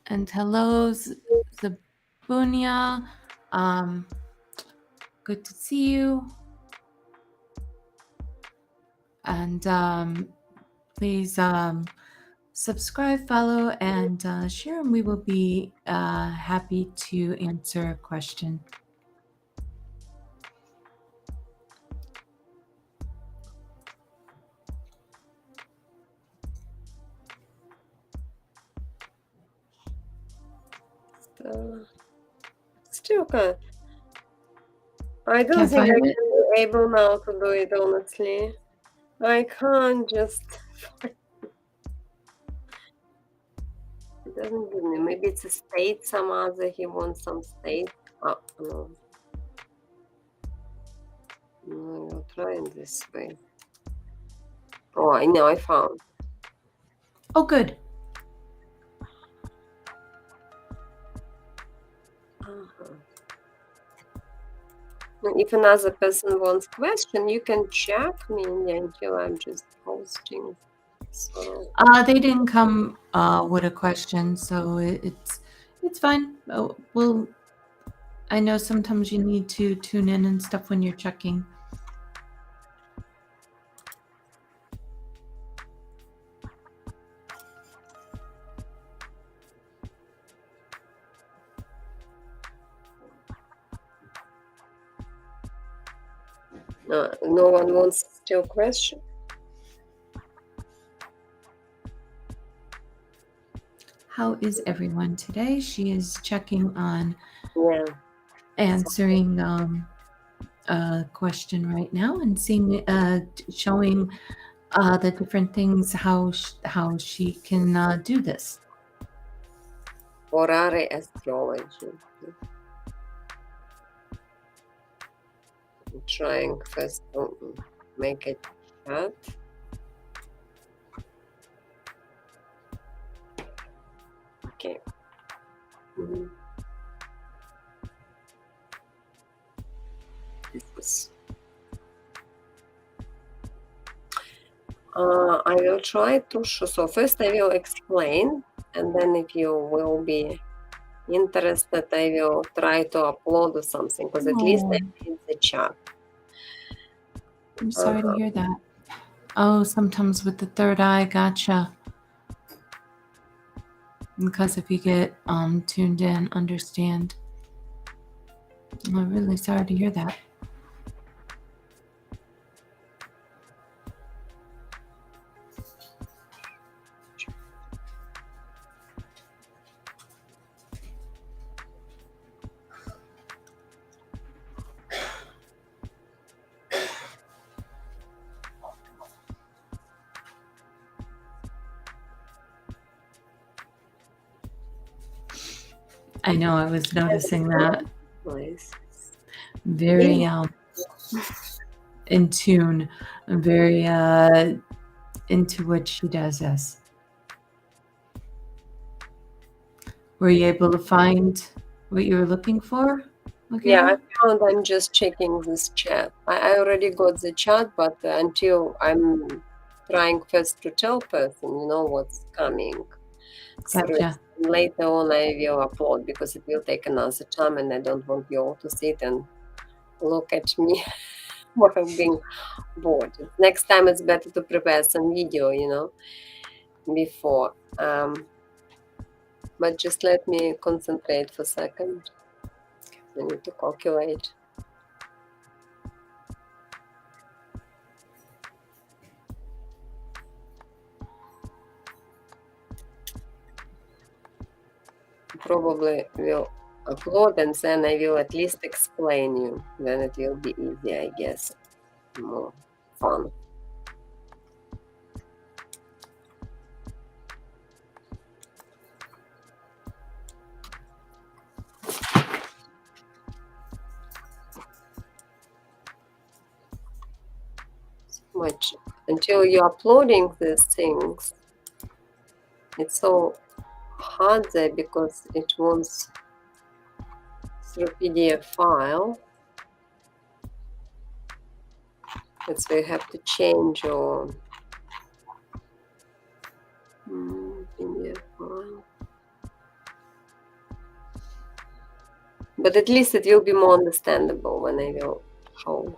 And hello, Zabunia. Good to see you. And please subscribe, follow, and share, and we will be happy to answer a question. Still can't. I don't Can't think find I'm it? able now to do it, honestly. I can't just. It doesn't give me. Maybe it's a state, some other. He wants some state. Oh, no. No, I'll try it this way. Oh, I know, I found. Oh, good. If another person wants question, you can check me until I'm just posting. So They didn't come with a question, so it's fine. Well, I know sometimes you need to tune in and stuff when you're checking. no one wants still question. How is everyone today? She is checking on answering a question right now and seeing showing the different things how she can do this. Orare astrology. I'm trying first to make it chat. Okay. I will try to show. So first I will explain, and then if you will be interested, I will try to upload something, because at least I see the chat. I'm sorry to hear that. Oh, sometimes with the third eye, gotcha. Because if you get tuned in, understand. I'm really sorry to hear that. I know, I was noticing that. Very in tune, very into what she does. Yes. Were you able to find what you were looking for? Yeah, I found. I'm just checking this chat. I already got the chat, but until I'm trying first to tell person, what's coming. Gotcha. So later on I will upload, because it will take another time, and I don't want you all to sit and look at me while I'm being bored. Next time it's better to prepare some video, before. But just let me concentrate for a second. I need to calculate. probably will upload, and then I will at least explain you. Then it will be easy, I guess. More fun. Much until you're uploading these things, it's so hard there because it wants through PDF file. That's why you have to change your PDF file. But at least it will be more understandable when I will show.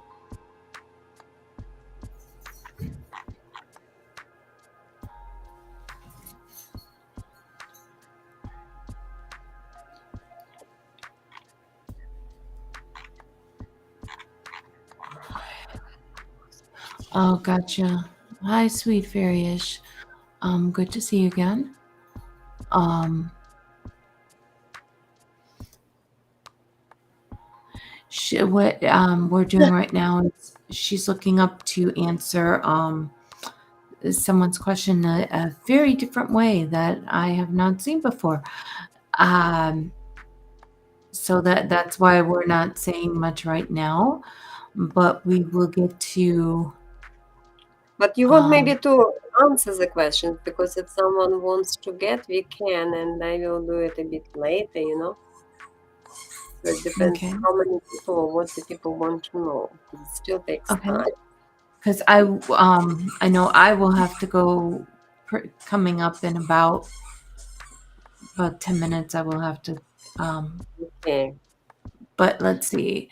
Oh, gotcha. Hi, sweet fairyish. Good to see you again. What we're doing right now is she's looking up to answer someone's question a very different way that I have not seen before. So that's why we're not saying much right now, but we will get to. But you want maybe to answer the questions, because if someone wants to get, we can, and I will do it a bit later, you know. So it depends how many people or what the people want to know. It still takes time. Because I know I will have to go coming up in about 10 minutes. I will have to. Okay. But let's see.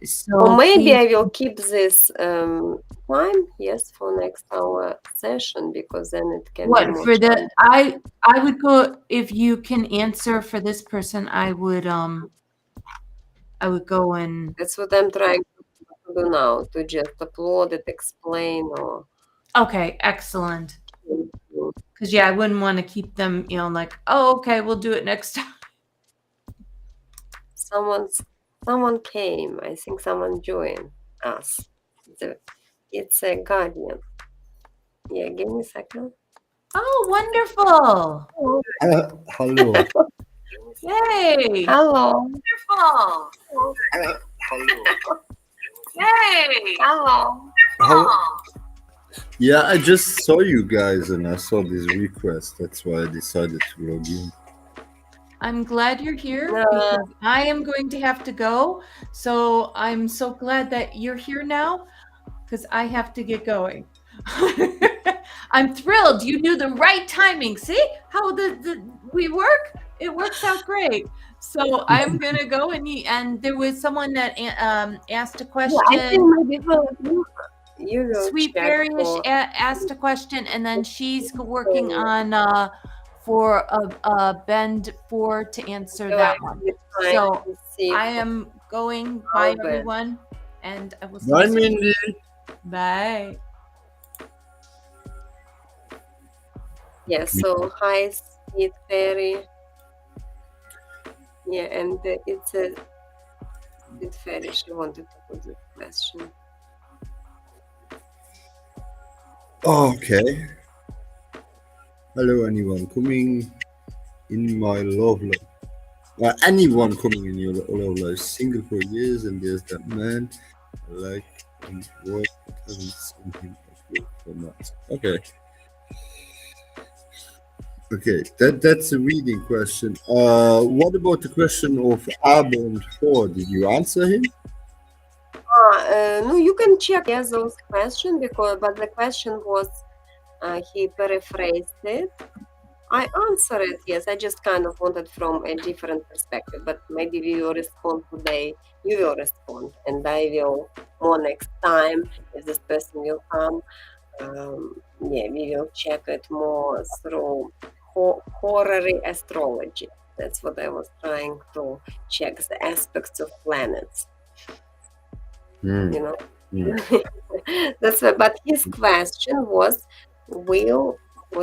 So or maybe I will keep this time, yes, for next hour session, because then it can. What be more for the time. I would go if you can answer for this person. I would go and. That's what I'm trying to do now, to just upload it, explain, or. Okay, excellent. Because I wouldn't want to keep them, like, oh, okay, we'll do it next time. Someone came. I think someone joined us. It's a guardian. Yeah, give me a second. Oh, wonderful. Hello. Yay. Hello. Wonderful. Hello. Yay. Hello. Yeah, I just saw you guys and I saw this request. That's why I decided to log in. I'm glad you're here because I am going to have to go. So I'm so glad that you're here now because I have to get going. I'm thrilled. You knew the right timing. See how we work? It works out great. So I'm going to go and there was someone that asked a question. Yeah, I think maybe you Sweet Fairyish asked a question and then she's working on for a bend 4 to answer that one. So I am going. Bye, everyone. And I will see you soon. Bye, Mindy. Bye. Yeah, so hi, Sweet Fairy. Yeah, and it's a Sweet Fairy. She wanted to put the question. Okay. Hello, anyone coming in my love life? Anyone coming in your love life? Single for years, and there's that man I like and work, but haven't seen him at work for months. Okay. Okay, that's a reading question. What about the question of Abend 4? Did you answer him? No, you can check those questions but the question was he paraphrased it. I answered it, yes. I just kind of wanted from a different perspective, but maybe we will respond today. You will respond, and I will more next time if this person will come. Yeah, we will check it more through horary astrology. That's what I was trying to check, the aspects of planets. You know, that's why. But his question was,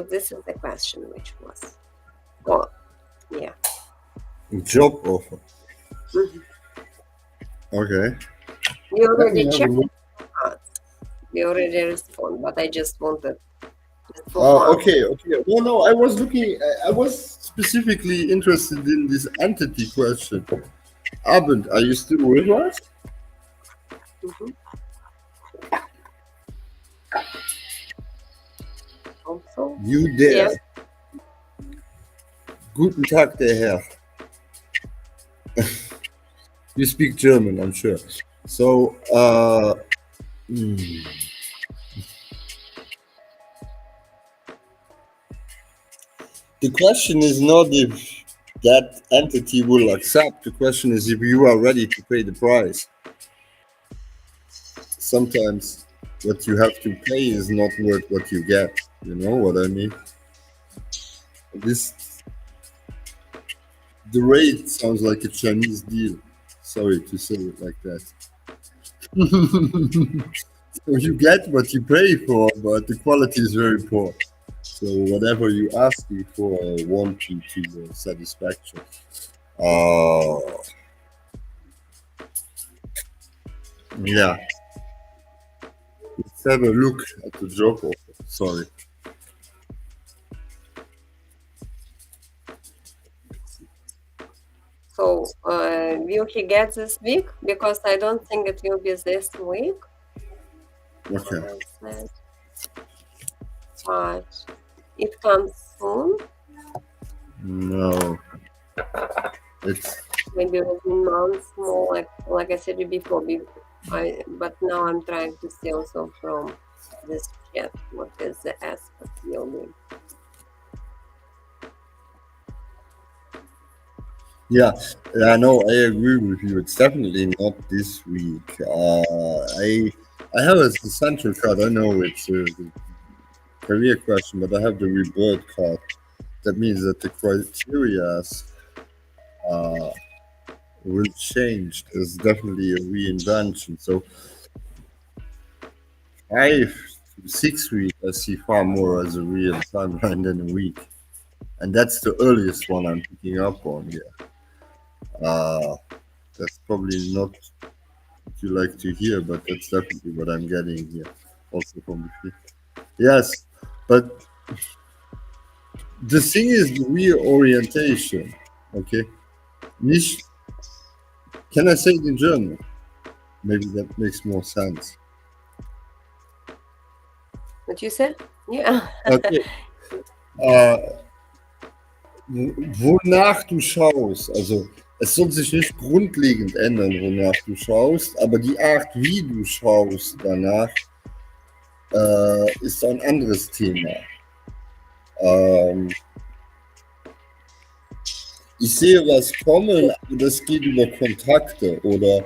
this is the question, which was, Job offer. Mhm. Okay. We Let me already have a checked look. it. We already respond, but I just wanted just for Oh, fun. okay, okay. No, I was looking. I was specifically interested in this entity question. Abend, are you still with us? Mhm. Also, You there? yes. Guten Tag, der Herr. You speak German, I'm sure. So, the question is not if that entity will accept. The question is if you are ready to pay the price. Sometimes what you have to pay is not worth what you get. You know what I mean? The rate sounds like a Chinese deal. Sorry to say it like that. So you get what you pay for, but the quality is very poor. So whatever you ask me for won't be to your satisfaction. Yeah. Let's have a look at the job offer. Sorry. So, will he get this week? Because I don't think it will be this week. Okay. But it comes soon. No. It's Maybe within months more, like I said before. But now I'm trying to see also from this chat what is the aspect will be. yeah, no, I agree with you. It's definitely not this week. I have a central card. I know it's a career question, but I have the rebirth card. That means that the criteria will change. There's definitely a reinvention. So 5 to 6 weeks, I see far more as a real timeline than a week, and that's the earliest one I'm picking up on here. That's probably not what you like to hear, but that's definitely what I'm getting here, also from the feed. Yes, but the thing is the reorientation. Okay, nicht. Can I say it in German? Maybe that makes more sense. What you said? Yeah. Okay. Wonach du schaust, also es soll sich nicht grundlegend ändern, wonach du schaust, aber die Art, wie du schaust danach, ist ein anderes Thema. Ich sehe was kommen, aber das geht über Kontakte oder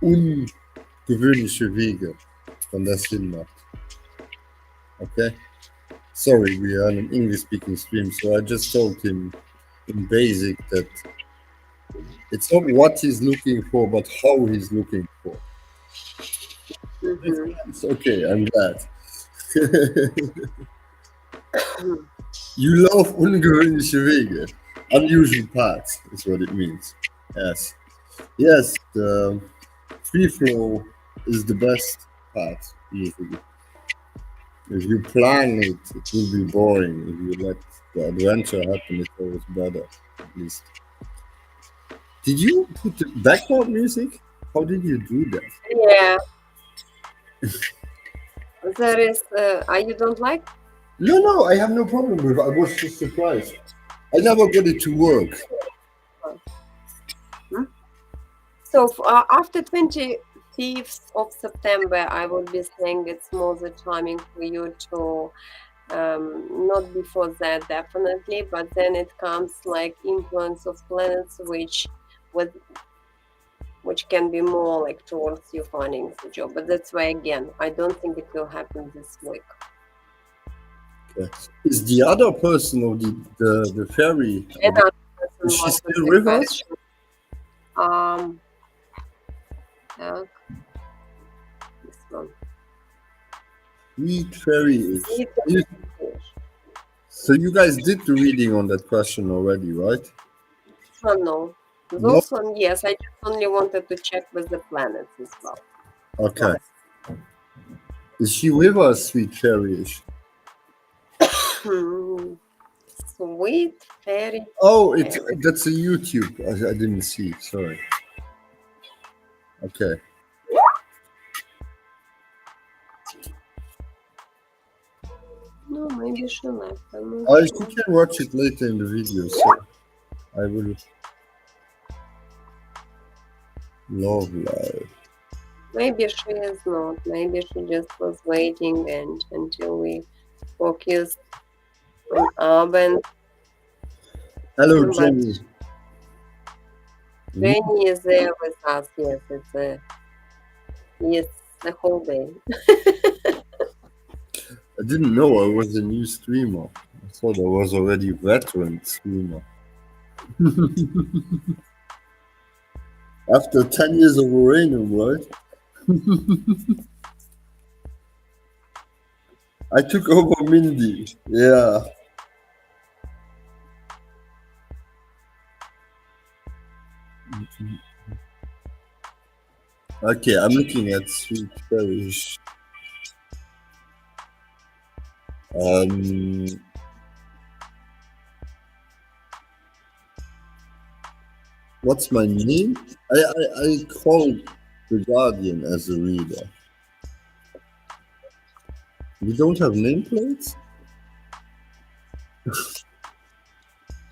ungewöhnliche Wege, wenn das Sinn macht. Okay? Sorry, we are on an English-speaking stream, so I just told him in basic that it's not what he's looking for, but how he's looking for. It's okay, I'm glad. You love ungewöhnliche Wege. Unusual paths is what it means. Yes. Yes, the free flow is the best path, usually. If you plan it, it will be boring. If you let the adventure happen, it's always better, at least. Did you put the background music? How did you do that? Yeah. There is. You don't like? No, I have no problem with it. I was just surprised. I never got it to work. So after 25th of September, I will be saying it's more the timing for you to, not before that definitely, but then it comes like influence of planets, which can be more like towards you finding the job. But that's why again, I don't think it will happen this week. Okay. Is the other person or the fairy? Another person is she was still the with us? question. This one. Sweet fairy is. So you guys did the reading on that question already, right? one, no. Those one, yes. I just only wanted to check with the planets as well. Okay. Is she with us, Sweet Fairy-ish? Sweet Fairy. Oh, that's a YouTube. I didn't see. Sorry. Okay. No, maybe she left. I'm not Oh, sure. you can watch it later in the video. So I will. Love life. Maybe she is not. Maybe she just was waiting and until we focused on Abend. Hello, But Jenny. Jenny is there with us. Yes, it's the whole day. I didn't know I was a new streamer. I thought I was already a veteran streamer. After 10 years of uranium, right? I took over Mindy. Yeah. Okay, I'm looking at Sweet Fairy-ish. What's my name? I called the Guardian as a reader. You don't have nameplates?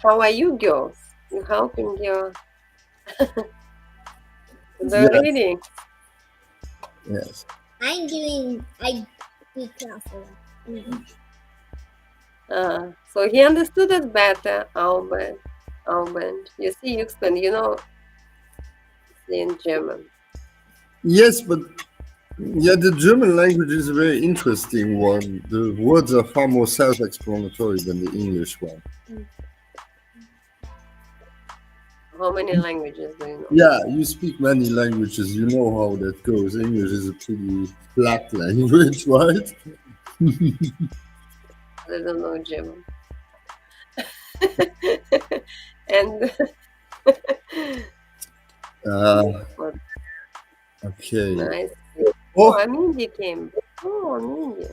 How are you, girls? You helping your the Yes. reading? Yes. I'm doing. I be careful. So he understood it better, Albert. You see, you explain, in German. Yes, but yeah, the German language is a very interesting one. The words are far more self-explanatory than the English one. How many languages do you know? Yeah, you speak many languages. You know how that goes. English is a pretty flat language, right? I don't know German. And Okay. nice. Oh. Oh, Mindy came. Oh, Mindy.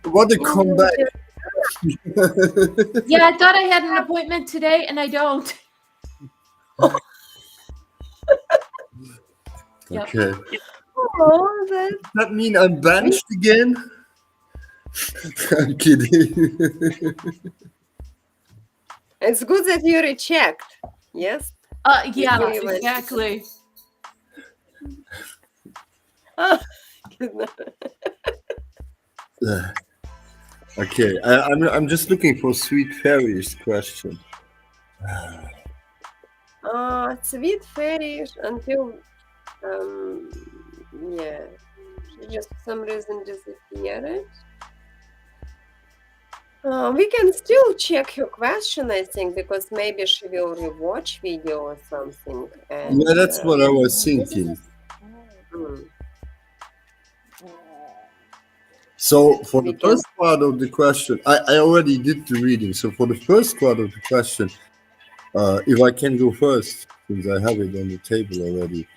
What a comeback! Yeah, I thought I had an appointment today, and I don't. Yep. Okay. Oh, Does that mean I'm banished again? I'm kidding. it's good that you rechecked. Yes. Yeah, Before you went. exactly. Oh, Okay, I'm just looking for Sweet Fairy's question. Sweet Fairy until yeah, she just for some reason disappeared. We can still check her question, I think, because maybe she will rewatch video or something. And, Yeah, that's what I was thinking. So for the first part of the question, I already did the reading. So for the first part of the question, if I can go first, since I have it on the table already.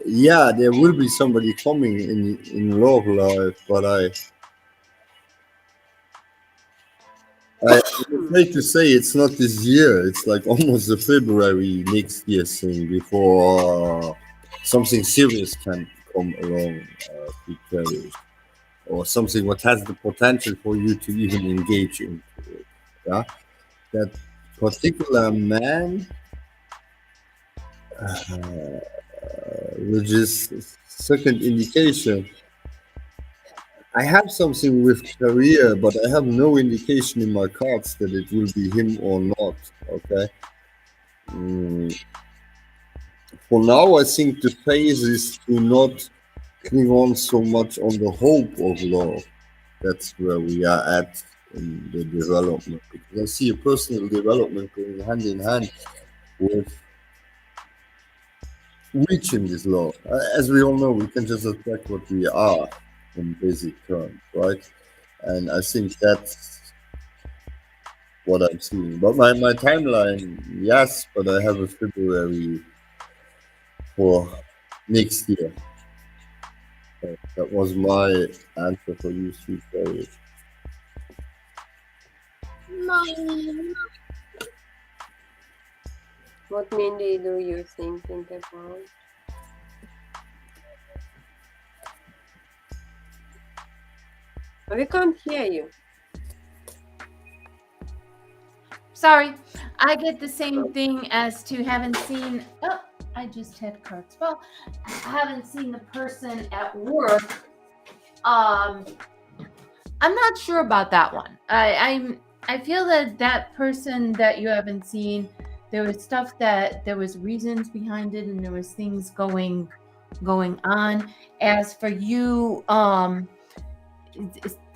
Yeah, there will be somebody coming in love life, but I hate to say it's not this year. It's like almost the February next year thing before something serious can come along, or something what has the potential for you to even engage into it. Yeah, that particular man, which is second indication. I have something with career, but I have no indication in my cards that it will be him or not. Okay. For now, I think the phase is to not cling on so much on the hope of love. That's where we are at in the development. Because I see a personal development going hand in hand with reaching this love. As we all know, we can just attract what we are in basic terms, right? And I think that's what I'm seeing. But my timeline, yes, but I have a February for next year. So that was my answer for you, Sweet Berry. Mommy. What Mindy do you thinking about? We can't hear you. Sorry, I get the same thing as to haven't seen. Oh, I just had Kurt's. Well, I haven't seen the person at work. I'm not sure about that one. I feel that person that you haven't seen, there was stuff that there was reasons behind it, and there was things going on. As for you,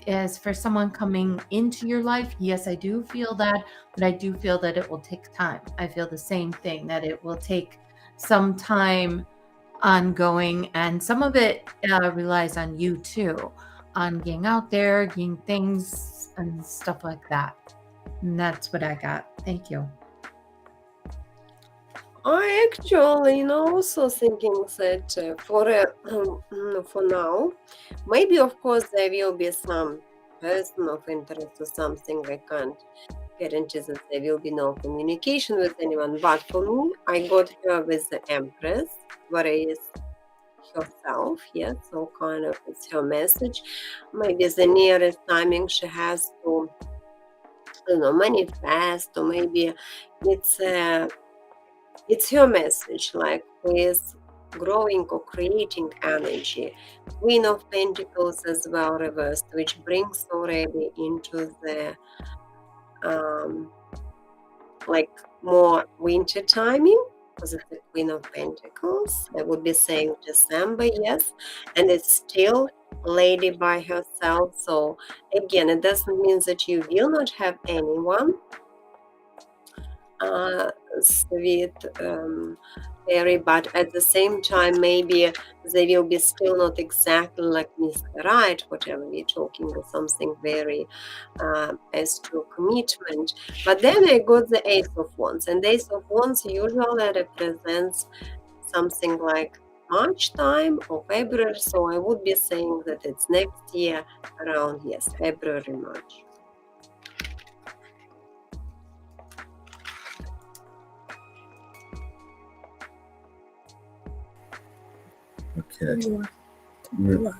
as for someone coming into your life, yes, I do feel that, but I do feel that it will take time. I feel the same thing, that it will take some time ongoing, and some of it relies on you too, on getting out there, getting things and stuff like that. And that's what I got. Thank you. I actually also thinking that for now, maybe of course there will be some person of interest or something. I can't guarantee that there will be no communication with anyone. But for me, I got her with the Empress, where is herself, yes, so kind of it's her message. Maybe the nearest timing she has to, manifest, or maybe it's her message, like with growing or creating energy. Queen of Pentacles as well reversed, which brings already into the like more winter timing, because it's the Queen of Pentacles. I would be saying December, yes, and it's still lady by herself. So again, it doesn't mean that you will not have anyone, sweet Fairy, but at the same time, maybe they will be still not exactly like Mr. Right, whatever we're talking, or something very as to commitment. But then I got the Ace of Wands, and Ace of Wands usually represents something like March time or February, so I would be saying that it's next year around, yes, February, March. Okay.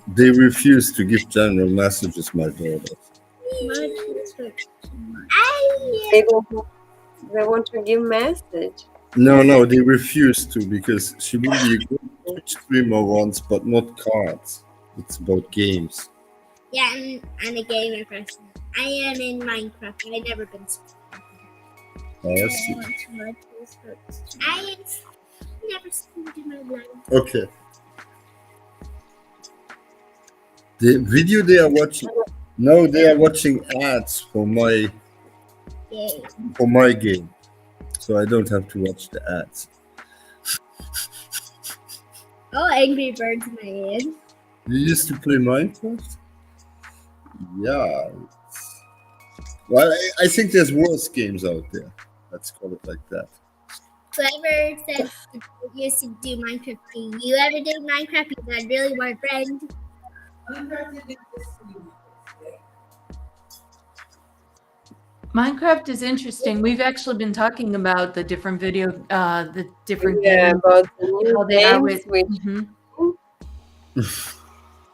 They refuse to give general messages, my daughters. They want to give message. No, they refuse to, because she will be a good Twitch streamer once, but not cards. It's about games. Yeah, I'm a gamer person. I am in Minecraft. I've never been. I see. I have never streamed in my life. Okay. The video they are watching now, they are watching ads for my game, so I don't have to watch the ads. Oh, Angry Birds in my head. You used to play Minecraft? Yeah. Well, I think there's worse games out there. Let's call it like that. Whoever said you used to do Minecraft, you ever did Minecraft? Because I really want a friend. Minecraft is interesting. We've actually been talking about the different video, the different Yeah, games, about the new how they are games, with. which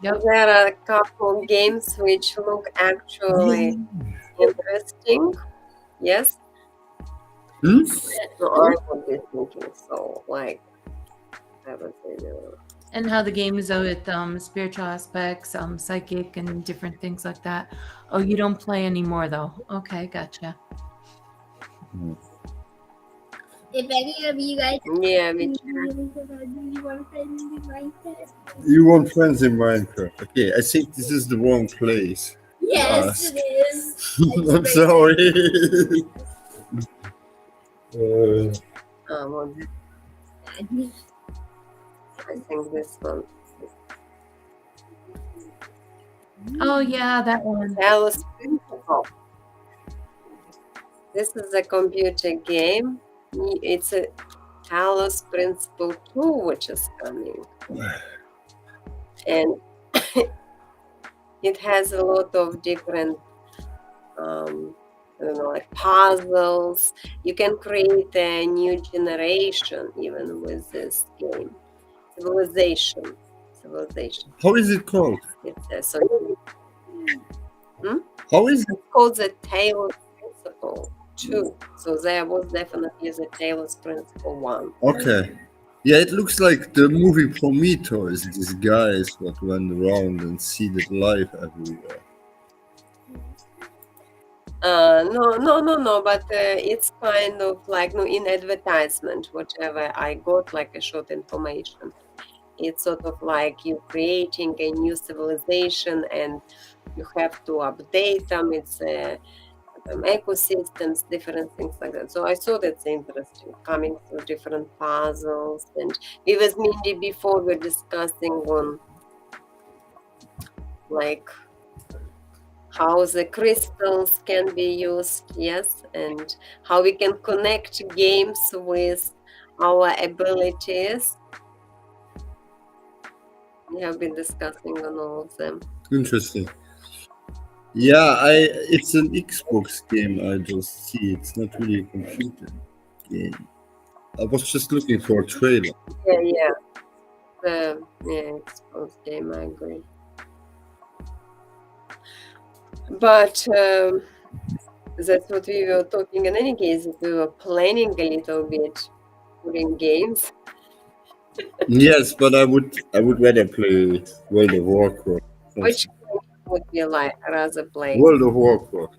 there are a couple of games which look actually interesting. Yes. Hmm? No, I would be thinking so. Like, I would say no. And how the game is with spiritual aspects, psychic, and different things like that. Oh, you don't play anymore, though. Okay, gotcha. If any of you guys, yeah, you want friends in Minecraft? You want friends in Minecraft? Okay, I think this is the wrong place. Yes, it is. I'm sorry. I think this one. Oh yeah, that one. That was beautiful. This is a computer game. It's a Talos Principle 2, which is coming. And it has a lot of different, like puzzles. You can create a new generation even with this game. Civilization. How is it called? It's How is it? It's called the Talos Principle 2. So there was definitely the Talos Principle 1. Okay. Yeah, it looks like the movie Prometheus. These guys that went around and seeded life everywhere. No, but it's kind of like in advertisement, whatever I got, like a short information. It's sort of like you creating a new civilization and you have to update them. It's ecosystems, different things like that. So I thought it's interesting, coming through different puzzles. And we with Mindy before we're discussing on like how the crystals can be used, yes, and how we can connect games with our abilities. We have been discussing on all of them. Interesting. Yeah, it's an Xbox game. I just see it's not really a computer game. I was just looking for a trailer. Yeah. Xbox game, I agree. But that's what we were talking in any case. We were planning a little bit during games. Yes, but I would rather play World of Warcraft. Which would you rather play? World of Warcraft.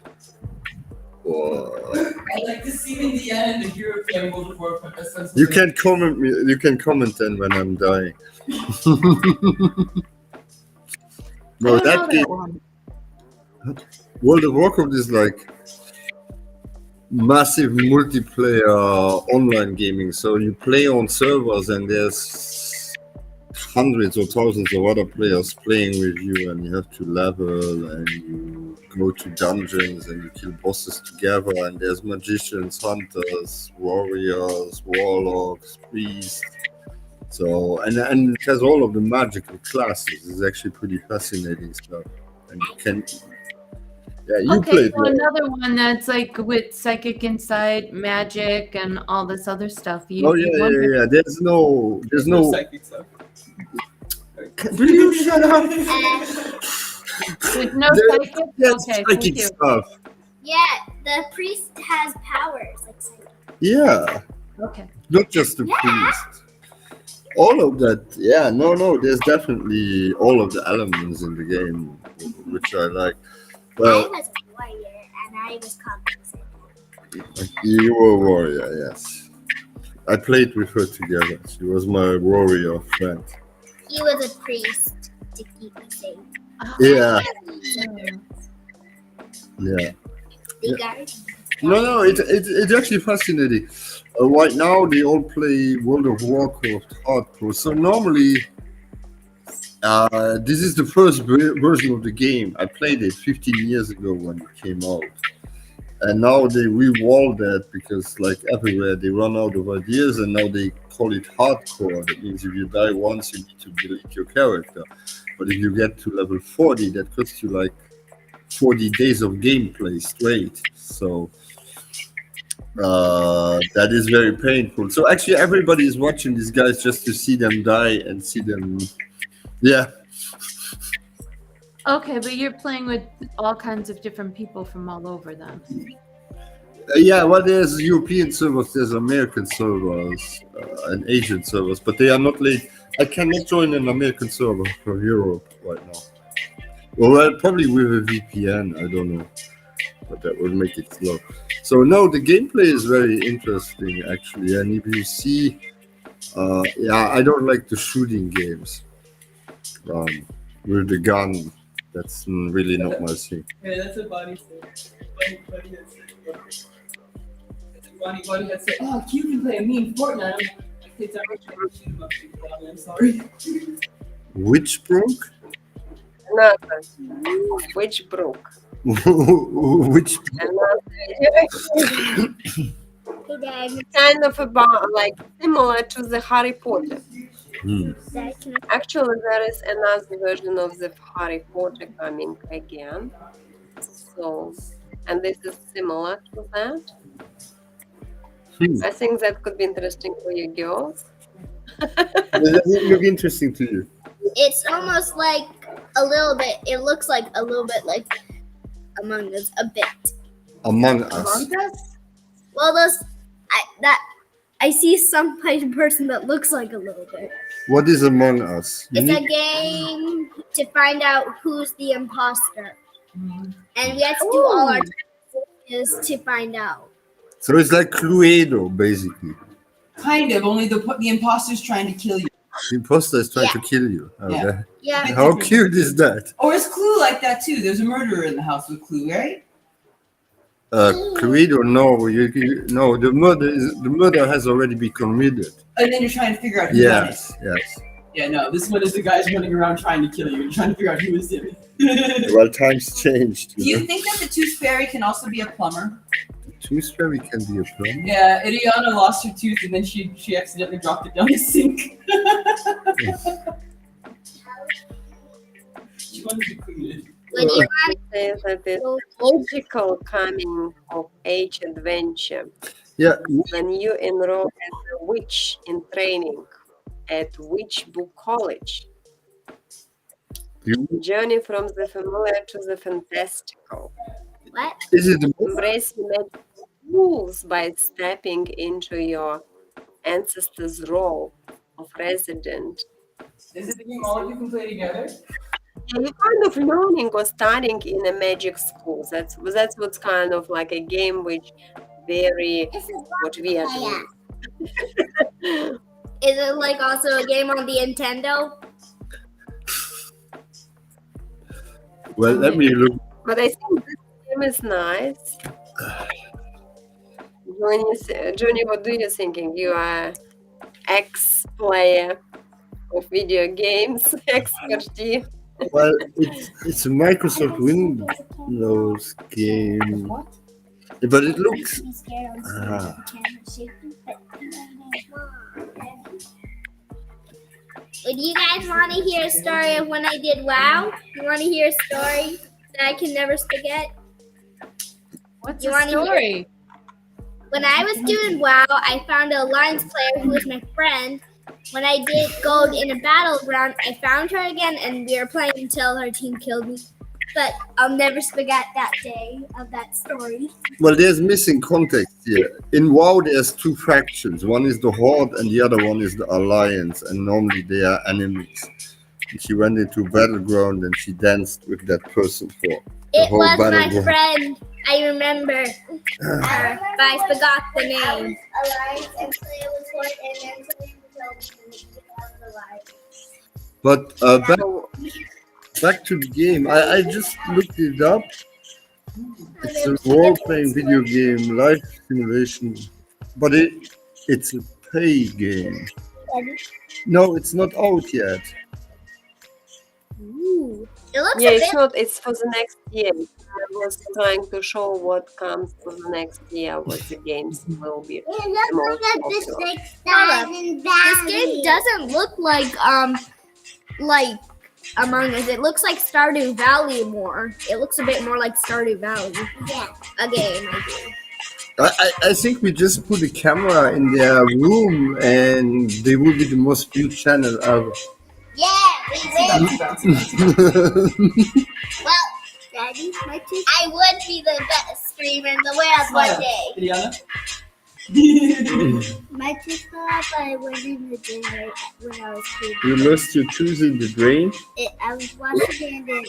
I'd like to see in the end the hero play World of Warcraft. You can comment me. You can comment then when I'm dying. No, that game. World of Warcraft is like massive multiplayer online gaming. So you play on servers and there's hundreds or thousands of other players playing with you, and you have to level and you go to dungeons and you kill bosses together, and there's magicians, hunters, warriors, warlocks, priests. So and it has all of the magical classes. It's actually pretty fascinating stuff. And you can you played so another one that's like with psychic insight, magic, and all this other stuff. Yeah. There's no psychic stuff. Will you shut up? With no psychic? Okay, thank you. Stuff. Yeah, the priest has powers. Like psychic. Yeah. Okay. Not just the priest. All of that. Yeah. No. There's definitely all of the elements in the game, which I like. Well, I was a warrior and I was called. You were a warrior, yes. I played with her together. She was my warrior friend. He was a priest to keep me safe. Yeah. No, it's actually fascinating. Right now, they all play World of Warcraft hardcore. So normally, this is the first version of the game. I played it 15 years ago when it came out. And now they rewalled that because like everywhere they run out of ideas, and now they call it hardcore. That means if you die once, you need to delete your character. But if you get to level 40, that costs you like 40 days of gameplay straight. So that is very painful. So actually everybody is watching these guys just to see them die and see them. Yeah. Okay, but you're playing with all kinds of different people from all over then. Yeah, well, there's European servers, there's American servers, and Asian servers, but they are not late. I cannot join an American server from Europe right now. Well, probably with a VPN, I don't know, but that will make it slow. So no, the gameplay is very interesting actually, and if you see, I don't like the shooting games with the gun. That's really not my thing. Yeah, that's what Bonnie said. Bonnie had said. Bonnie had said, "Oh, Q can play me in Fortnite." I'm sorry. Which broke? No, which broke? Which kind of about like similar to the Harry Potter. Actually, there is another version of the Harry Potter coming again. So, and this is similar to that. I think that could be interesting for you girls. Does it look interesting to you? It's almost like a little bit. It looks like a little bit like Among Us, a bit. Among Us. Among Us? Well, I see some person that looks like a little bit. What is Among Us? It's a game to find out who's the imposter, and we have to do all our tasks to find out. So it's like Cluedo, basically. Kind of, only the imposter's trying to kill you. The imposter is trying to kill you. Okay. Yeah. How cute is that? Or is Clue like that too? There's a murderer in the house with Clue, right? Cluedo, no. No, the murder has already been committed. And then you're trying to figure out who done it. Yes. Yeah, no, this one is the guys running around trying to kill you and trying to figure out who is it. Well, times changed. Do you think that the tooth fairy can also be a plumber? Tooth fairy can be a plumber. Yeah, Ileana lost her tooth and then she accidentally dropped it down the sink. She wanted to clean it. When you say that the logical coming of age adventure. Yeah. When you enroll as a witch in training at Witchbook College. Journey from the familiar to the fantastical. What? Is it Embrace magic rules by stepping into your ancestor's role of resident. Is it the game all of you can play together? Yeah, you're kind of learning or studying in a magic school. That's what's kind of like a game which very what we are doing. Is it like also a game on the Nintendo? Well, let me look. But I think this game is nice. Johnny, what do you thinking? You are ex-player of video games, expertise. Well, it's a Microsoft Windows game, but it looks. Would you guys want to hear a story of when I did WoW? You want to hear a story that I can never forget? What's You the wanna hear- story? When I was doing WoW, I found an Alliance player who was my friend. When I did gold in a battleground, I found her again, and we were playing until her team killed me. But I'll never forget that day of that story. Well, there's missing context here. In WoW, there's two factions. One is the Horde, and the other one is the Alliance. And normally they are enemies. And she went into battleground, and she danced with that person for the It whole was my battleground. friend. I remember her, but I forgot the name. But back to the game. I just looked it up. It's a role-playing video game, life simulation, but it's a pay game. No, it's not out yet. Ooh. It looks Yeah, a it's bit. not. It's for the next year. I was trying to show what comes for the next year, what the games will be. Most popular. This game doesn't look like Among Us. It looks like Stardew Valley more. It looks a bit more like Stardew Valley. Yeah. A game, I do. I think we just put a camera in their room and they will be the most viewed channel ever. Yeah, we will. Well, Daddy, I would be the best streamer in the world one day. Ileana? My tooth fell out, but I went in the drain right when I was You cleaning. lost your tooth in the drain, I was washing it and then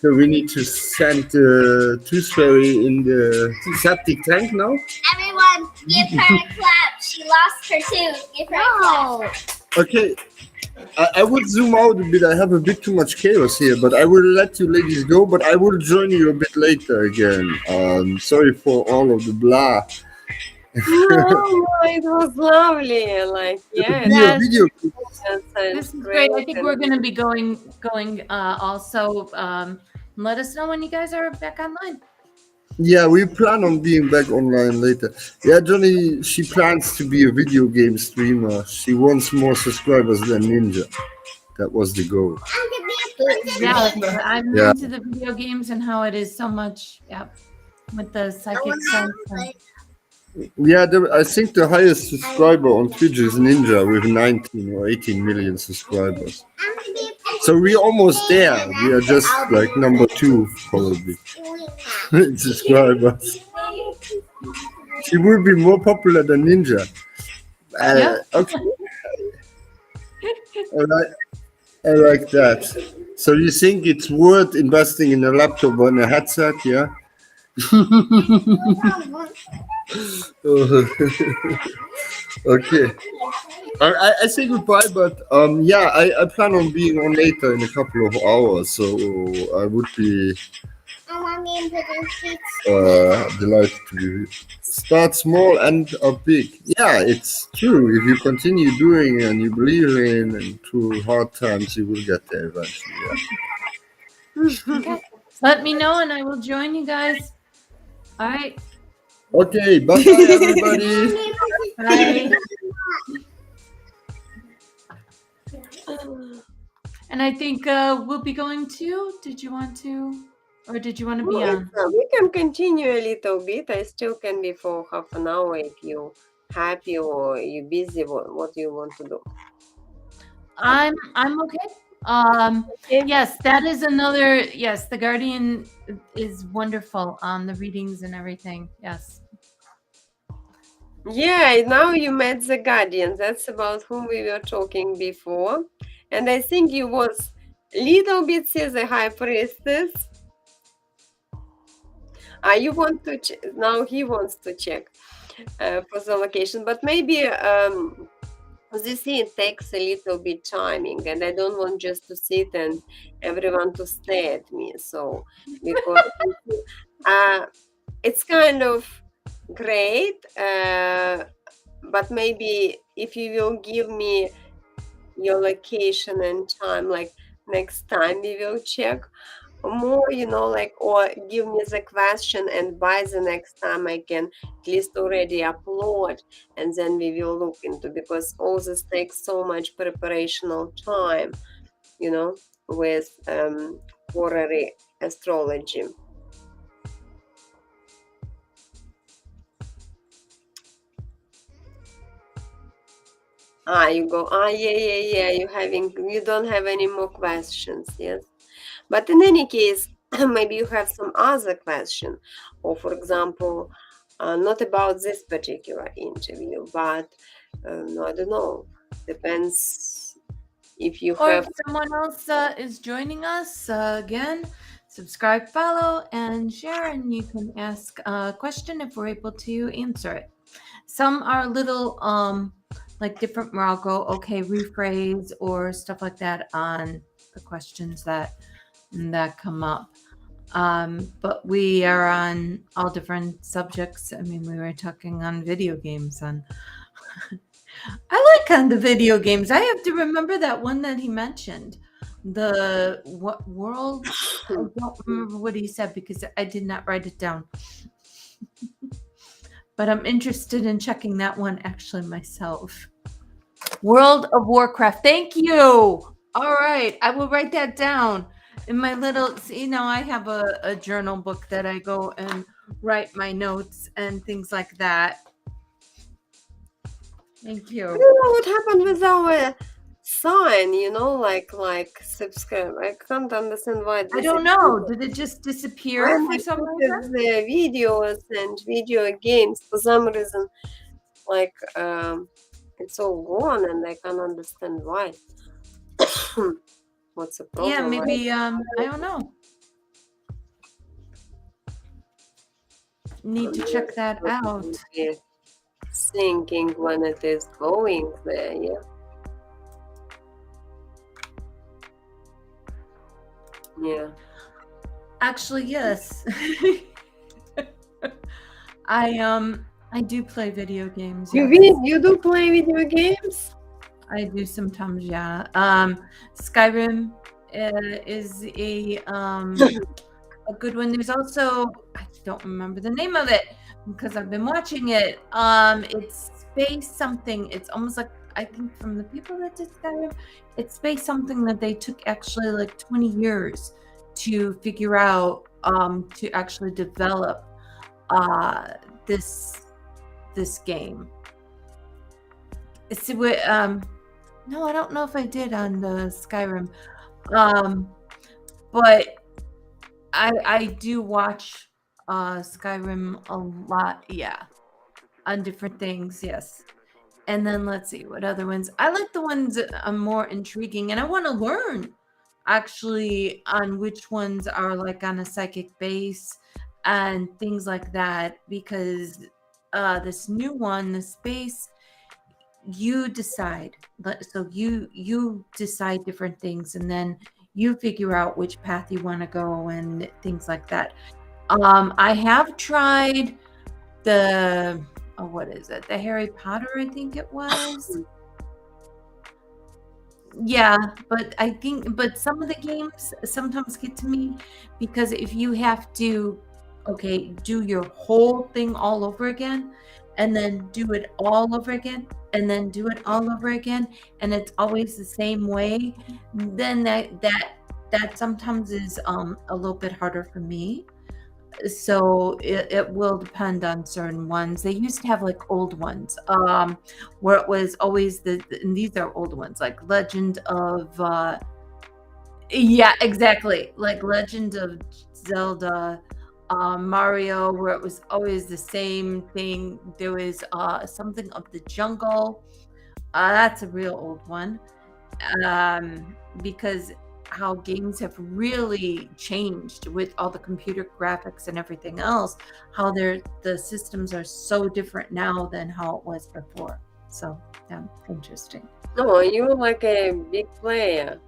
so we need to send the tooth fairy in the septic tank now. everyone give her a clap. She lost her tooth. Give her a clap. Okay, I would zoom out a bit. I have a bit too much chaos here, but I will let you ladies go. But I will join you a bit later again. Sorry for all of the blah. No, it was lovely. Like, yeah. Video. This is great. I think we're going to be going also. let us know when you guys are back online. Yeah, we plan on being back online later. Yeah, Johnny, she plans to be a video game streamer. She wants more subscribers than Ninja. That was the goal. Yeah, I'm Yeah. into the video games and how it is so much, with the psychic sense. Yeah, I think the highest subscriber on Twitch is Ninja with 19 or 18 million subscribers. So we're almost there. We are just like number 2 probably in subscribers. She will be more popular than Ninja. Okay. I like that. So you think it's worth investing in a laptop or in a headset, yeah? Okay. I say goodbye, but yeah, I plan on being on later in a couple of hours, so I would be delighted to start small and up big. Yeah, it's true. If you continue doing and you believe in and through hard times, you will get there eventually. Yeah. Okay. Let me know and I will join you guys. All right. Okay, bye everybody. Bye. And I think we'll be going to. Did you want to, or did you want to be on? We can continue a little bit. I still can be for half an hour if you're happy or you're busy. What do you want to do? I'm okay. Yes, that is another. Yes, The Guardian is wonderful on the readings and everything. Yes. Yeah, now you met the Guardian. That's about whom we were talking before. And I think you was little bit see the High Priestess. You want to now he wants to check for the location, but maybe this scene takes a little bit timing, and I don't want just to sit and everyone to stare at me. So because it's kind of great, but maybe if you will give me your location and time, like next time we will check more, like, or give me the question, and by the next time I can at least already upload, and then we will look into, because all this takes so much preparational time, with horary astrology. You go, yeah, you don't have any more questions, yes? But in any case, maybe you have some other question, or for example, not about this particular interview, but I don't know, depends if you Or have... if someone else is joining us, again, subscribe, follow, and share, and you can ask a question if we're able to answer it. Some are a little like different, where I'll go, okay, rephrase or stuff like that on the questions that come up. But we are on all different subjects. I mean, we were talking on video games. I like on the video games. I have to remember that one that he mentioned. The what world? I don't remember what he said because I did not write it down. But I'm interested in checking that one actually myself. World of Warcraft. Thank you. All right. I will write that down in my little, I have a journal book that I go and write my notes and things like that. Thank you. I don't know what happened with our sign, like subscribe. I can't understand why. I don't know. Did it just disappear for some reason? The videos and video games, for some reason, like it's all gone, and I can't understand why. What's the problem? Yeah, maybe I don't know. Need to check that out. Thinking when it is going there, yeah. Yeah. Actually, yes. I do play video games. You do play video games? I do sometimes, yeah. Skyrim is a a good one. There's also, I don't remember the name of it because I've been watching it. It's Space something. It's almost like, I think from the people that did Skyrim, it's Space something that they took actually like 20 years to figure out, to actually develop this game. No, I don't know if I did on the Skyrim, but I do watch Skyrim a lot, yeah, on different things, yes. And then let's see what other ones. I like the ones that are more intriguing, and I want to learn actually on which ones are like on a psychic base and things like that, because this new one, the Space, you decide. So you decide different things, and then you figure out which path you want to go and things like that. I have tried the what is it? The Harry Potter, I think it was. Yeah, but I think, but some of the games sometimes get to me because if you have to, okay, do your whole thing all over again, and then do it all over again, and then do it all over again, and it's always the same way, then that sometimes is a little bit harder for me. So it will depend on certain ones. They used to have like old ones, where it was always and these are old ones, like Legend of yeah, exactly, like Legend of Zelda, Mario, where it was always the same thing. There was something of the jungle. That's a real old one, because how games have really changed with all the computer graphics and everything else, how the systems are so different now than how it was before. So yeah, interesting. No, you're like a big player.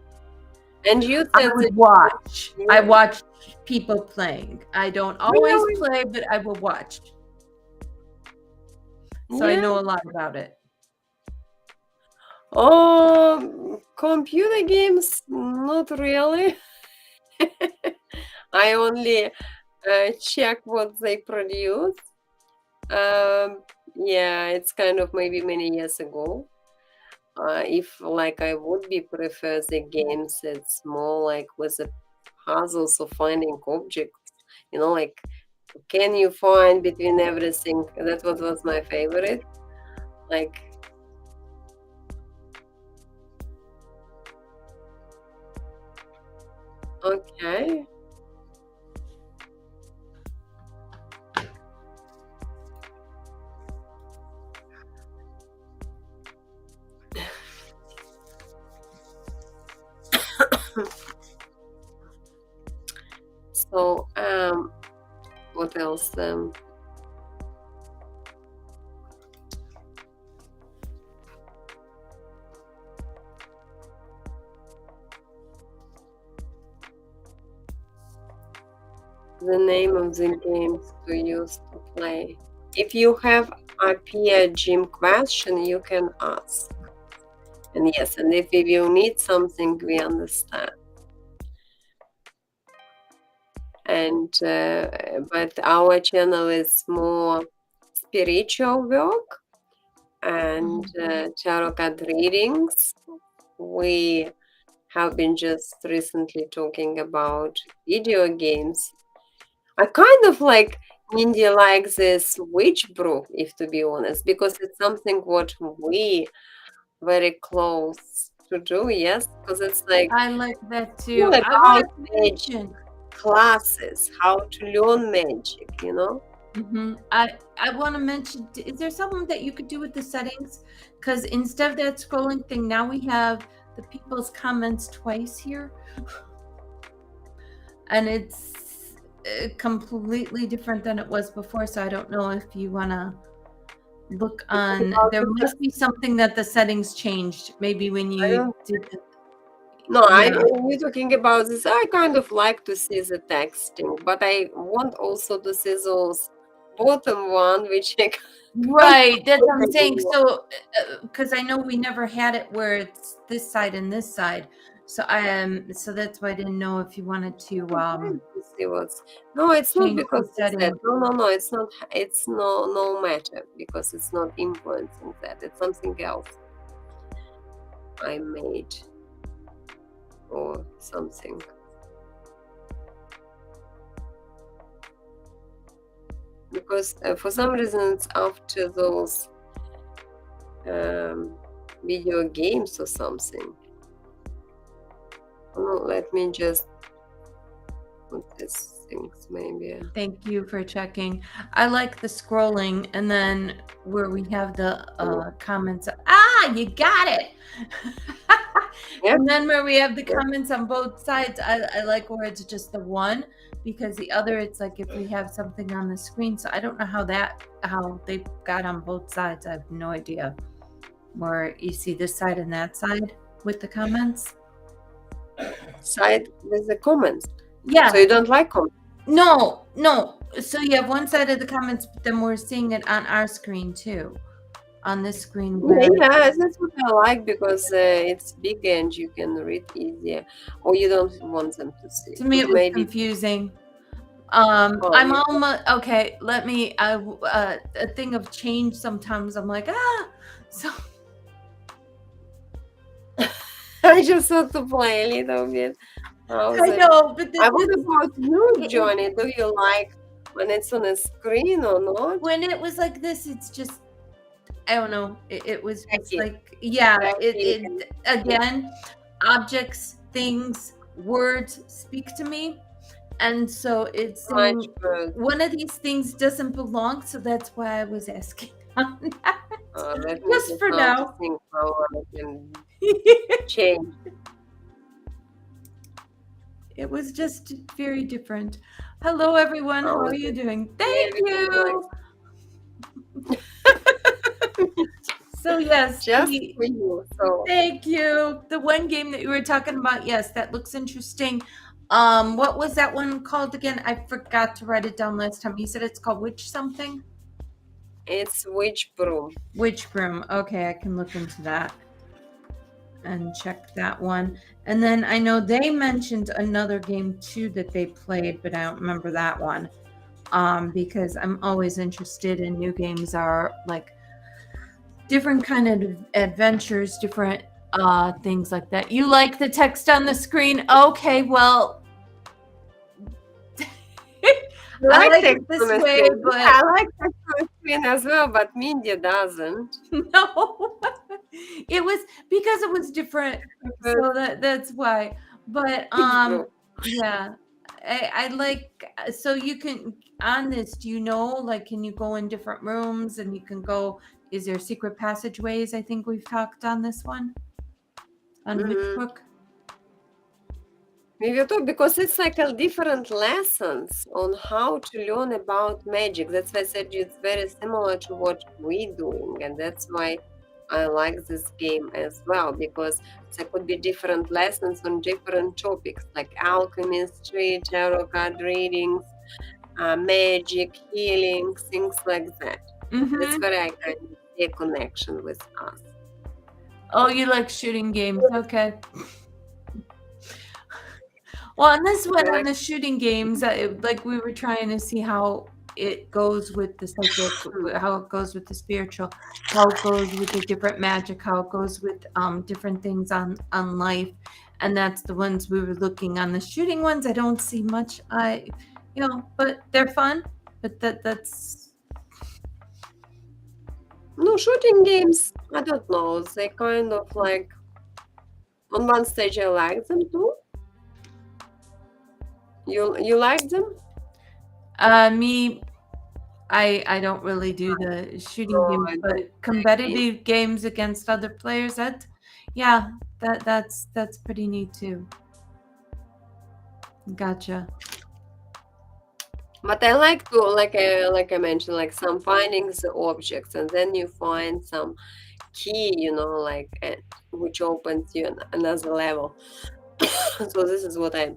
And you said I would watch. I watch people playing. I don't always Really? play, but I will watch. So I know a lot about it. Computer games, not really. I only check what they produce. Yeah, it's kind of maybe many years ago. If like I would be prefer the games, it's more like with the puzzles of finding objects. You know, like can you find between everything? That's what was my favorite. Like. Okay. So, what else? The name of the games to use to play. If you have a peer gym question, you can ask. And yes, and if you need something, we understand. And but our channel is more spiritual work and tarot card readings. We have been just recently talking about video games. I kind of like Mindy likes this witch brew, if to be honest, because it's something what we very close to do, yes, because it's like I like that too. about magic classes, how to learn magic, you know. I want to mention, is there something that you could do with the settings? Because instead of that scrolling thing, now we have the people's comments twice here, and it's completely different than it was before. So I don't know if you want to look on. There must be something that the settings changed. Maybe when you did. No, we're talking about this. I kind of like to see the texting, but I want also to see those bottom one, which I Right, that's what I'm saying. So, because I know we never had it where it's this side and this side. So so that's why I didn't know if you wanted to see what's. No, it's not Change the because it's that. setting. No, it's not. It's no matter because it's not influencing that. It's something else I made or something. Because for some reason it's after those video games or something. Oh, let me just put these things maybe. Thank you for checking. I like the scrolling, and then where we have the comments. You got it. And then where we have the comments on both sides, I like where it's just the one, because the other, it's like if we have something on the screen. So I don't know how they got on both sides. I have no idea. Where you see this side and that side with the comments. Side with the comments. Yeah. So you don't like comments? No. So you have one side of the comments, but then we're seeing it on our screen too. On this screen. Yeah, that's what I like because it's big and you can read easier, or you don't want them to see. To me, it was confusing. I'm almost okay. Let me. A thing of change. Sometimes I'm like So I just want to play a little bit. I know, but what about you, Johnny? Do you like when it's on a screen or not? When it was like this, it's just. I don't know. It was just like, it again, objects, things, words speak to me. And so it's saying one of these things doesn't belong. So that's why I was asking. Just for now. Think how I can change. It was just very different. Hello, everyone. How are you doing? Thank you. So yes, just for you. So thank you. The one game that you were talking about, yes, that looks interesting. What was that one called again? I forgot to write it down last time. You said it's called Witch something? It's Witch Broom. Witch Broom. Okay, I can look into that and check that one. And then I know they mentioned another game too that they played, but I don't remember that one. Because I'm always interested in new games are like different kind of adventures, different things like that. You like the text on the screen? Okay, well, I like it this way, but I like text on the screen as well, but Mindy doesn't. No, it was because it was different, so that's why. But yeah. I like, so you can on this, do you know, like, can you go in different rooms and you can go, is there secret passageways? I think we've talked on this one on Witchbook. Maybe too, because it's like a different lessons on how to learn about magic. That's why I said it's very similar to what we're doing, and that's why I like this game as well, because there could be different lessons on different topics like alchemistry, tarot card readings, magic, healing, things like that. That's where I can see a connection with us. Oh, you like shooting games? Okay. Well, on this one, on the shooting games, like we were trying to see how it goes with the psychic, how it goes with the spiritual, how it goes with the different magic, how it goes with different things on life, and that's the ones we were looking on. The shooting ones, I don't see much. But they're fun. But that's no shooting games. I don't know. They kind of like on one stage I like them too. You like them? Me, I don't really do the shooting games, but competitive games against other players. That's pretty neat too. Gotcha. But I like to, like I mentioned, like some findings the objects, and then you find some key, which opens you another level. So this is what I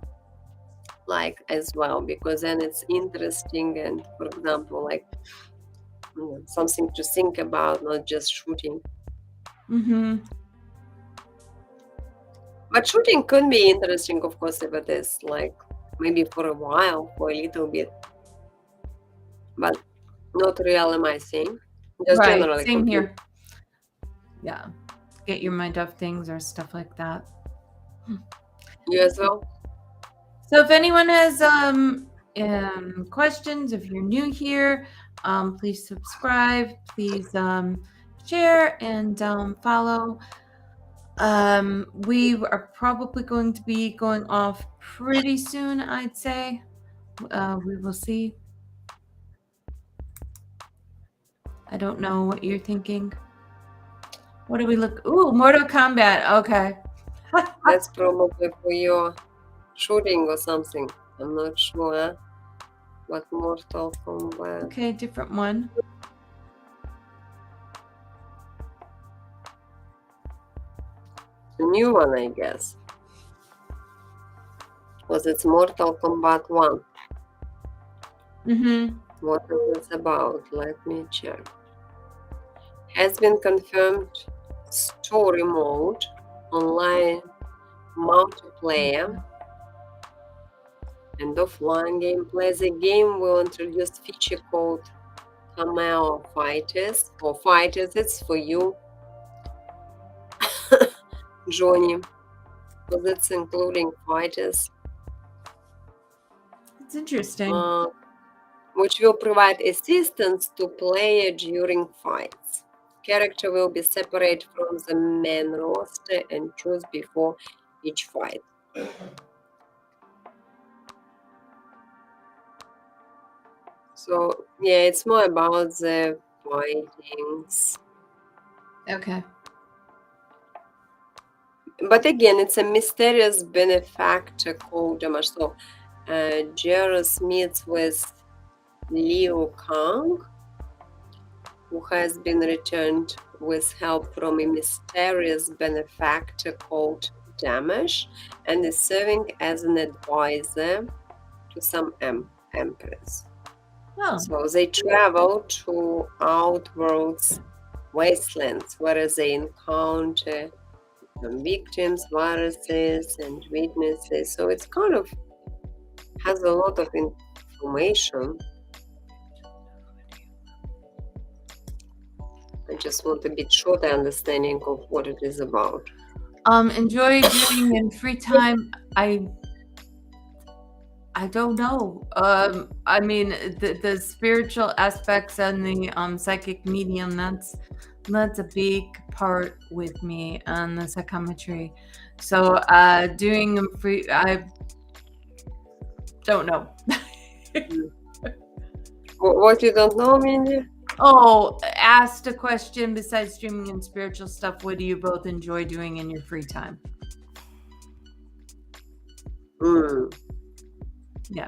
like as well, because then it's interesting, and for example, like something to think about, not just shooting. But shooting could be interesting, of course, if it is like maybe for a while, for a little bit, but not really my thing. Just Right, generally same computer. here. Yeah, get your mind off things or stuff like that. You as well? So if anyone has questions, if you're new here, please subscribe, please share and follow. We are probably going to be going off pretty soon, I'd say. We will see. I don't know what you're thinking. What do we look? Ooh, Mortal Kombat. Okay. That's probably for your shooting or something. I'm not sure what Mortal Kombat. Okay, different one. The new one, I guess. Was it Mortal Kombat 1? Mm-hmm. What is it about? Let me check. Has been confirmed story mode, online multiplayer, and offline gameplay. The game will introduce feature called Cameo Fighters. For fighters, it's for you, Johnny. Because it's including fighters. It's interesting. Which will provide assistance to player during fights. Character will be separate from the main roster and choose before each fight. So yeah, it's more about the fightings. Okay. But again, it's a mysterious benefactor called Damage. So Jairus meets with Liu Kang, who has been returned with help from a mysterious benefactor called Damage, and is serving as an advisor to some emperors. Oh. So they travel to Outworld's wastelands, where they encounter some victims, viruses, and witnesses. So it's kind of has a lot of information. I just want a bit shorter understanding of what it is about. Enjoy doing in free time. I don't know. I mean, the spiritual aspects and the psychic medium, that's a big part with me and the psychometry. So doing them free, I don't know. What you don't know, Mindy? Oh, asked a question besides streaming and spiritual stuff. What do you both enjoy doing in your free time? Yeah.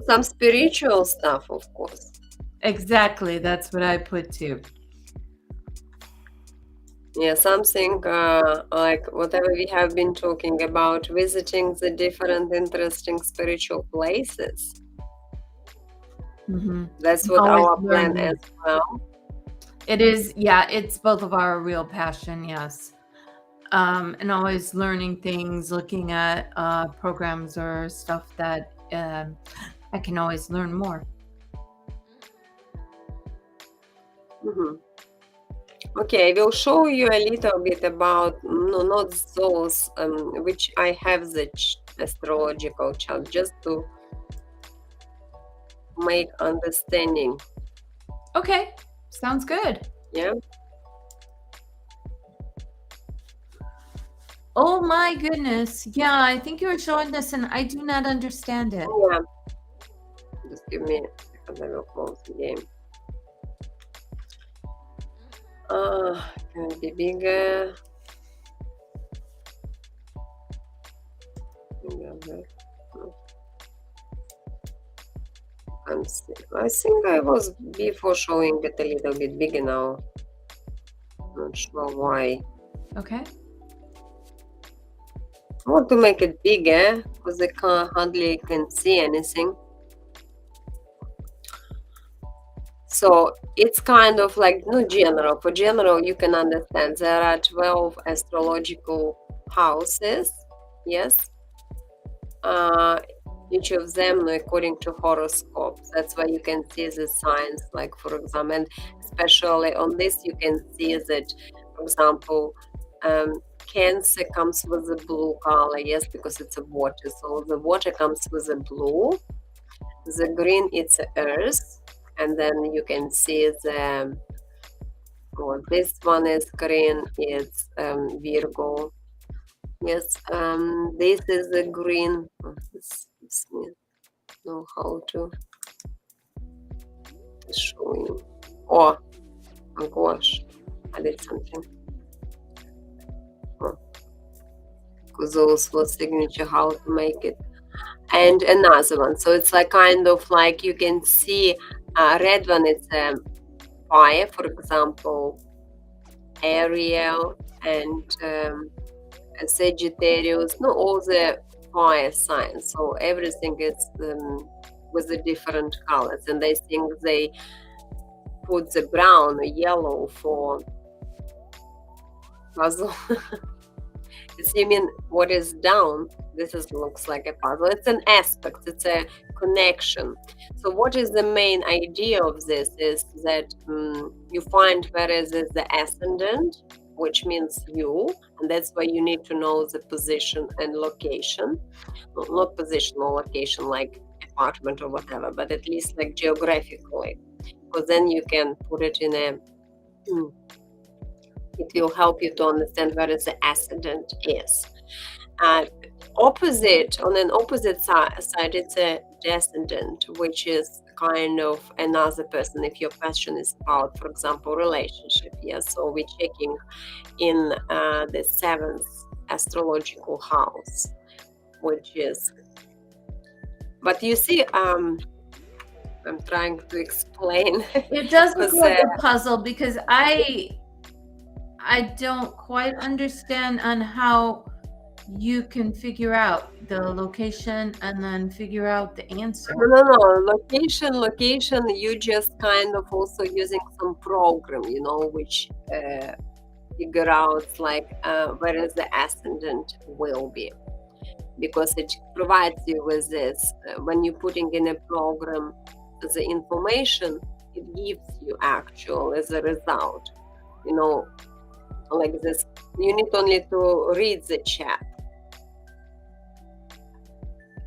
Some spiritual stuff, of course. Exactly. That's what I put too. Yeah, something like whatever we have been talking about, visiting the different interesting spiritual places. Mm-hmm. That's what Always our plan learning. as well. It is, yeah, it's both of our real passion, yes. And always learning things, looking at programs or stuff that I can always learn more. Mm-hmm. Okay, I will show you a little bit about, no, not those, which I have the astrological chart, just to make understanding. Okay, sounds good. Yeah. Oh my goodness. Yeah, I think you were showing this and I do not understand it. Yeah. Just give me a second, I will close the game. Can it be bigger? I think I was before showing it a little bit bigger now. Not sure why. Okay. I want to make it bigger because I hardly can see anything. So it's kind of like no general. For general, you can understand there are 12 astrological houses. Yes. each of them according to horoscopes. That's why you can see the signs, like for example, and especially on this you can see that, for example, Cancer comes with the blue color, yes, because it's a water. So the water comes with the blue. The green, it's earth, and then you can see the. Well, this one is green. It's Virgo. Yes, this is the green. This know how to show you. Oh gosh, I did something. Because those was signature, how to make it. And another one. So it's like kind of like you can see red one, it's fire, for example, Ariel and Sagittarius, no, all the fire signs. So everything is with the different colors, and I think they put the brown or yellow for puzzle. You mean what is down? This looks like a puzzle. It's an aspect, it's a connection. So what is the main idea of this is that you find where is the ascendant, which means you, and that's why you need to know the position and location. Well, not position or location like apartment or whatever, but at least like geographically, because then you can put it in a it will help you to understand where the ascendant is. Opposite, on an opposite side, it's a descendant, which is kind of another person. If your question is about, for example, relationship, yes, so we're checking in the 7th astrological house, which is. But you see, I'm trying to explain. It does look like a puzzle because I don't quite understand on how you can figure out the location and then figure out the answer. No. Location, you just kind of also using some program, which figure out like where is the ascendant will be. Because it provides you with this. When you're putting in a program the information, it gives you actual as a result. Like this, you need only to read the chat.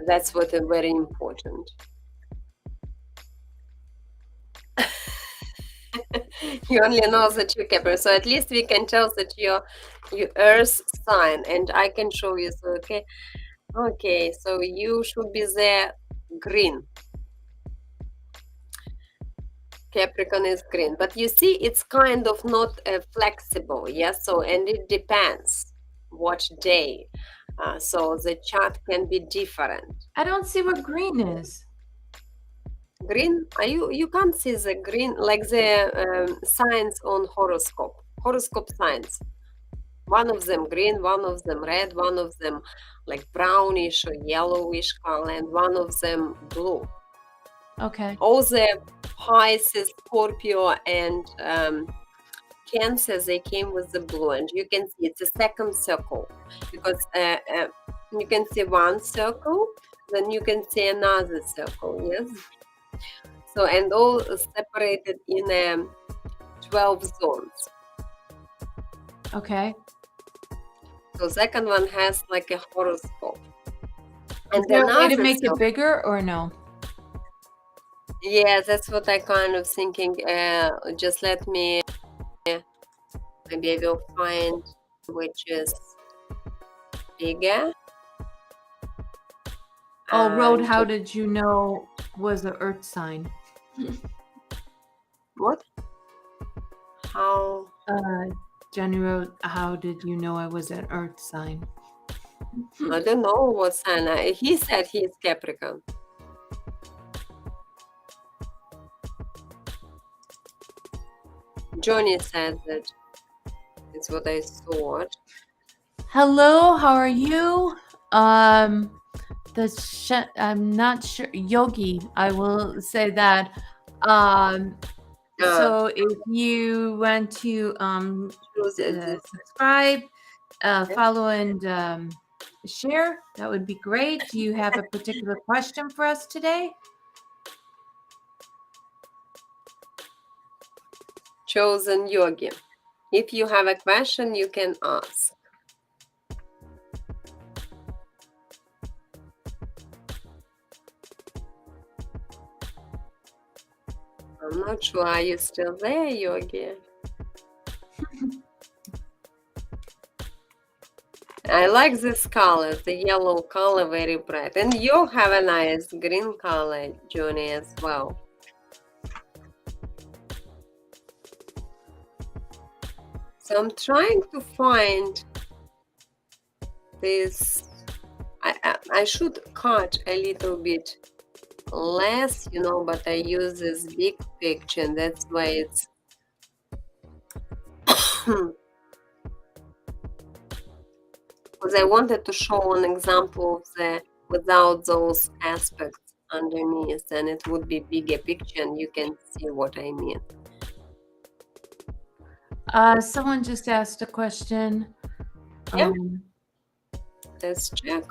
That's what is very important. You only know that you're Capricorn, so at least we can tell that you're Earth sign, and I can show you. So okay, so you should be the green. Capricorn is green, but you see it's kind of not flexible, yes, so and it depends what day, so the chart can be different. I don't see what green is. Green? You can't see the green like the signs on horoscope signs. One of them green, one of them red, one of them like brownish or yellowish color, and one of them blue. Okay. All the Pisces, Scorpio, and Cancer, they came with the blue, and you can see it's a second circle because you can see one circle, then you can see another circle, yes. So and all separated in 12 zones. Okay. So second one has like a horoscope. And is there a way to make it bigger or no? Yeah, that's what I kind of thinking. Just let me, maybe I will find which is bigger. Oh, Road, how did you know was an earth sign? What? How? Jenny wrote, how did you know I was an earth sign? I don't know what sign. He said he is Capricorn. Johnny said that it's what I thought. Hello, how are you? I'm not sure. Yogi, I will say that. So if you want to subscribe, follow, and share, that would be great. Do you have a particular question for us today? Chosen Yogi. If you have a question, you can ask. I'm not sure. Are you still there, Yogi? I like this color, the yellow color, very bright. And you have a nice green color, Johnny, as well. So I'm trying to find this. I should cut a little bit less, you know, but I use this big picture, and that's why it's because I wanted to show an example of the without those aspects underneath, and it would be bigger picture and you can see what I mean. Someone just asked a question. Yeah. Let's check.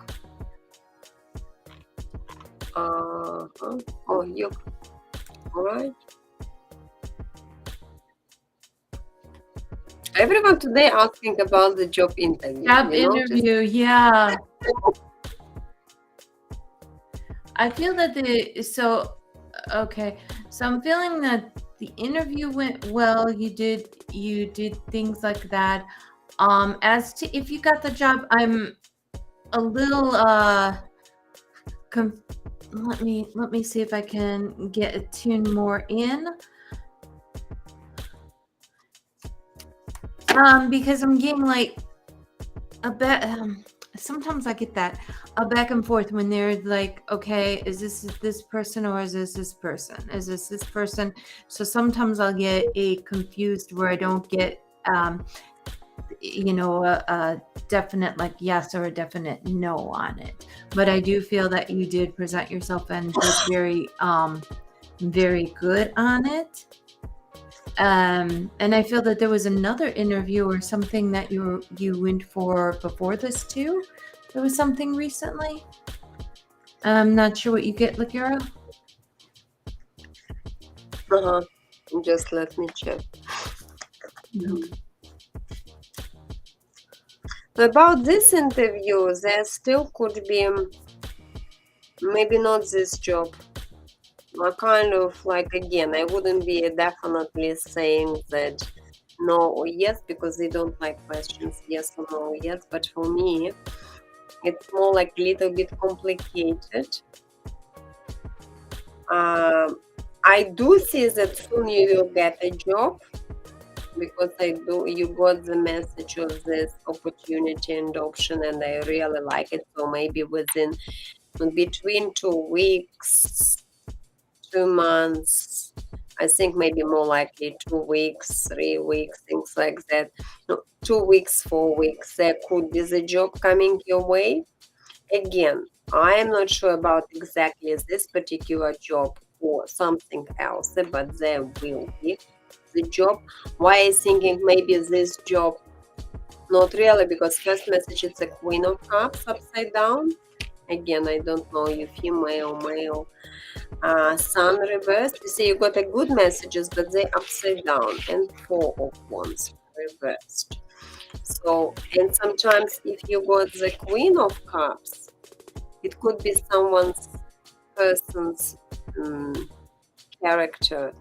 Oh, you all right? Everyone today asking about the job interview. Job you interview, yeah. I feel that okay. So I'm feeling that the interview went well. You did things like that. As to if you got the job, I'm a little let me see if I can get a tune more in. Because I'm getting like a bit sometimes I get that a back and forth when they're like, okay, is this person or is this person? Is this person? So sometimes I'll get confused where I don't get a definite like yes or a definite no on it. But I do feel that you did present yourself and did very good on it. And I feel that there was another interview or something that you went for before this too. There was something recently. I'm not sure what you get, Lakira. Just let me check. About this interview, there still could be maybe not this job. I kind of like, again, I wouldn't be definitely saying that no or yes, because they don't like questions yes or no or yes. But for me, it's more like a little bit complicated. I do see that soon you will get a job, because you got the message of this opportunity and option, and I really like it. So maybe between 2 weeks, 2 months, I think maybe more likely 2 weeks, 3 weeks, things like that. No, 2 weeks, 4 weeks, there could be the job coming your way. Again, I am not sure about exactly this particular job or something else, but there will be the job. Why I thinking maybe this job, not really, because first message it's a Queen of Cups upside down. Again, I don't know if female, male. Sun reversed. You see, you got a good messages, but they upside down, and 4 of Wands reversed. So, and sometimes if you got the Queen of Cups, it could be person's character.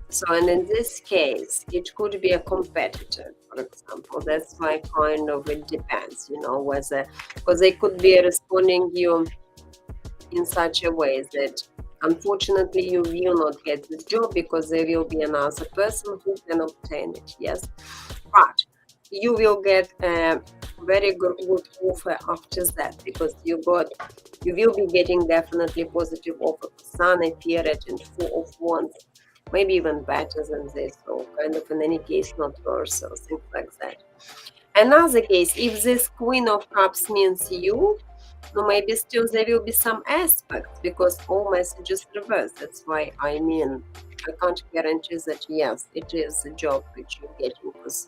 So, and in this case, it could be a competitor, for example. That's why kind of it depends, whether, because they could be responding you in such a way that unfortunately you will not get this job because there will be another person who can obtain it, yes. But you will get a very good offer after that, because you will be getting definitely positive offer. Sun appeared in 4 of Wands. Maybe even better than this, so kind of in any case not worse or things like that. Another case, if this Queen of Cups means you, maybe still there will be some aspects, because all messages reverse. That's why I can't guarantee that yes, it is the job which you're getting, because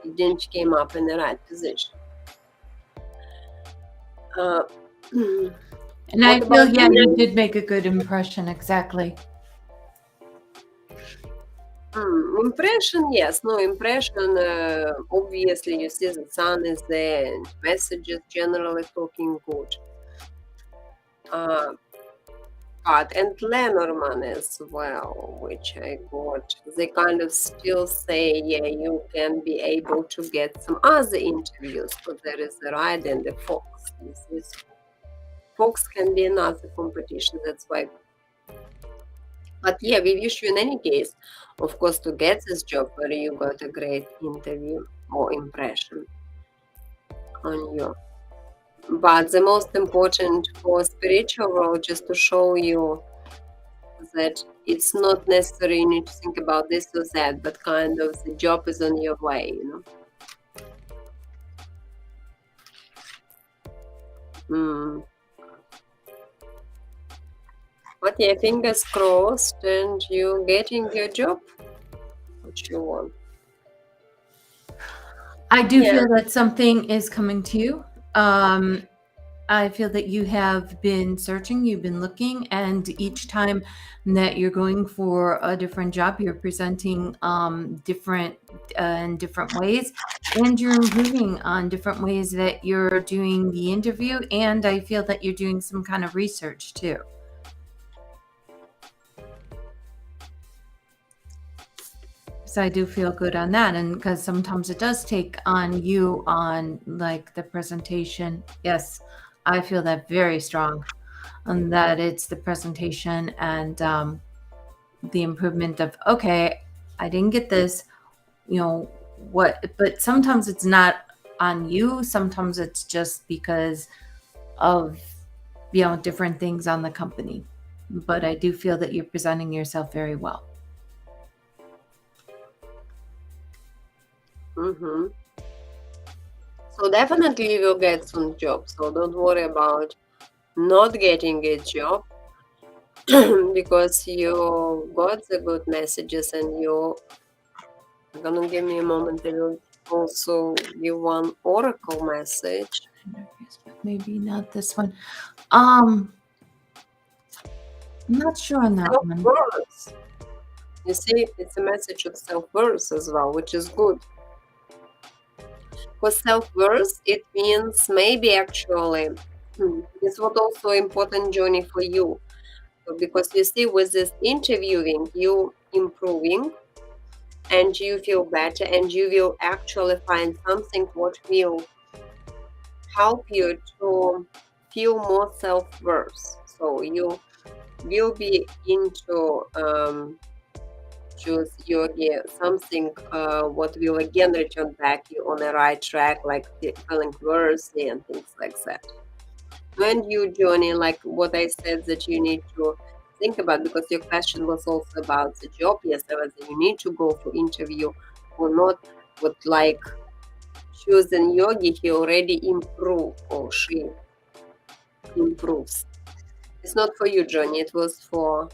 it didn't came up in the right position. Uh, And I what feel, about yeah, you you? did make a good impression. Exactly. Impression, yes. No impression. Obviously, you see the sun is there, and messages generally talking good. But and Lenormand as well, which I got. They kind of still say, yeah, you can be able to get some other interviews, but there is the Ride and the Fox. Fox can be another competition. That's why. But yeah, we wish you in any case, of course, to get this job where you got a great interview or impression on you. But the most important for spiritual world just to show you that it's not necessary you need to think about this or that, but kind of the job is on your way, But yeah, fingers crossed, and you getting your job, what you want. I do Yeah. feel that something is coming to you. I feel that you have been searching, you've been looking, and each time that you're going for a different job, you're presenting different in different ways, and you're improving on different ways that you're doing the interview. And I feel that you're doing some kind of research too. So I do feel good on that, and because sometimes it does take on you on like the presentation. Yes, I feel that very strong on that. It's the presentation and the improvement of, okay, I didn't get this, what, but sometimes it's not on you. Sometimes it's just because of, different things on the company. But I do feel that you're presenting yourself very well. So definitely you will get some job. So don't worry about not getting a job because you got the good messages and you're gonna give me a moment. I will also give one oracle message. Maybe not this one. I'm not sure on that one. Self-worth. You see, it's a message of self-worth as well, which is good. For self-worth, it means maybe actually it's what also important journey for you. Because you see, with this interviewing, you improving and you feel better and you will actually find something what will help you to feel more self-worth. So you will be into choose yogi, something what will again return back you on the right track, like feeling worthy and things like that. When you journey, like what I said, that you need to think about, because your question was also about the job, yes, whether you need to go for interview or not, but like choosing yogi, he already improved or she improves. It's not for you, Johnny, it was for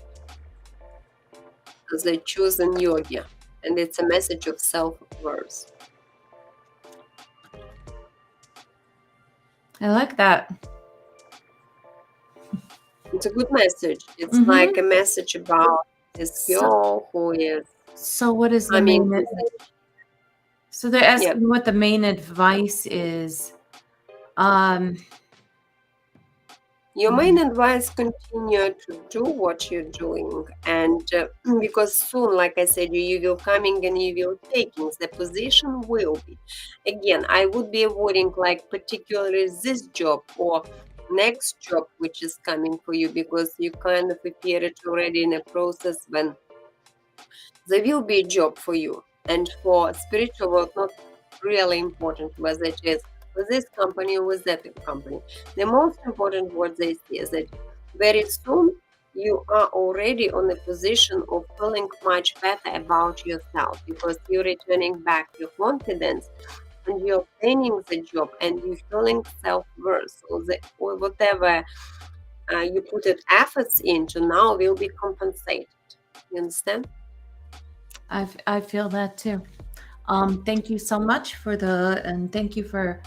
the chosen yogi, and it's a message of self-worth. I like that. It's a good message. It's like a message about this girl who is. So what is the main? So they're asking what the main advice is. Your main advice: continue to do what you're doing, and because soon, like I said, you will coming and you will taking the position will be. Again, I would be avoiding like particularly this job or next job which is coming for you, because you kind of appear it already in a process when there will be a job for you. And for spiritual work, not really important whether it is with this company or with that company. The most important what they see is that very soon you are already on a position of feeling much better about yourself, because you're returning back your confidence and you're obtaining the job and you're feeling self-worth, or whatever you put it efforts into now will be compensated. You understand? I feel that too. Thank you so much for and thank you for,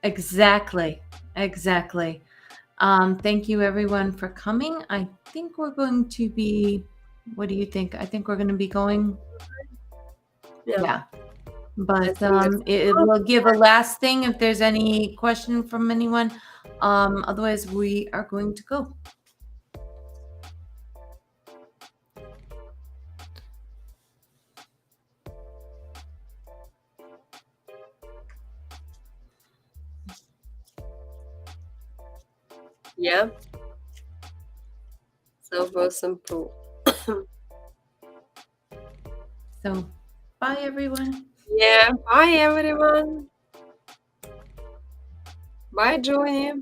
Exactly. Thank you everyone for coming. I think we're going to be, what do you think? I think we're going to be going. Yeah. But we'll give a last thing if there's any question from anyone. Otherwise, we are going to go. Yeah. So awesome proof. So, bye everyone. Yeah. Bye everyone. Bye, Johnny.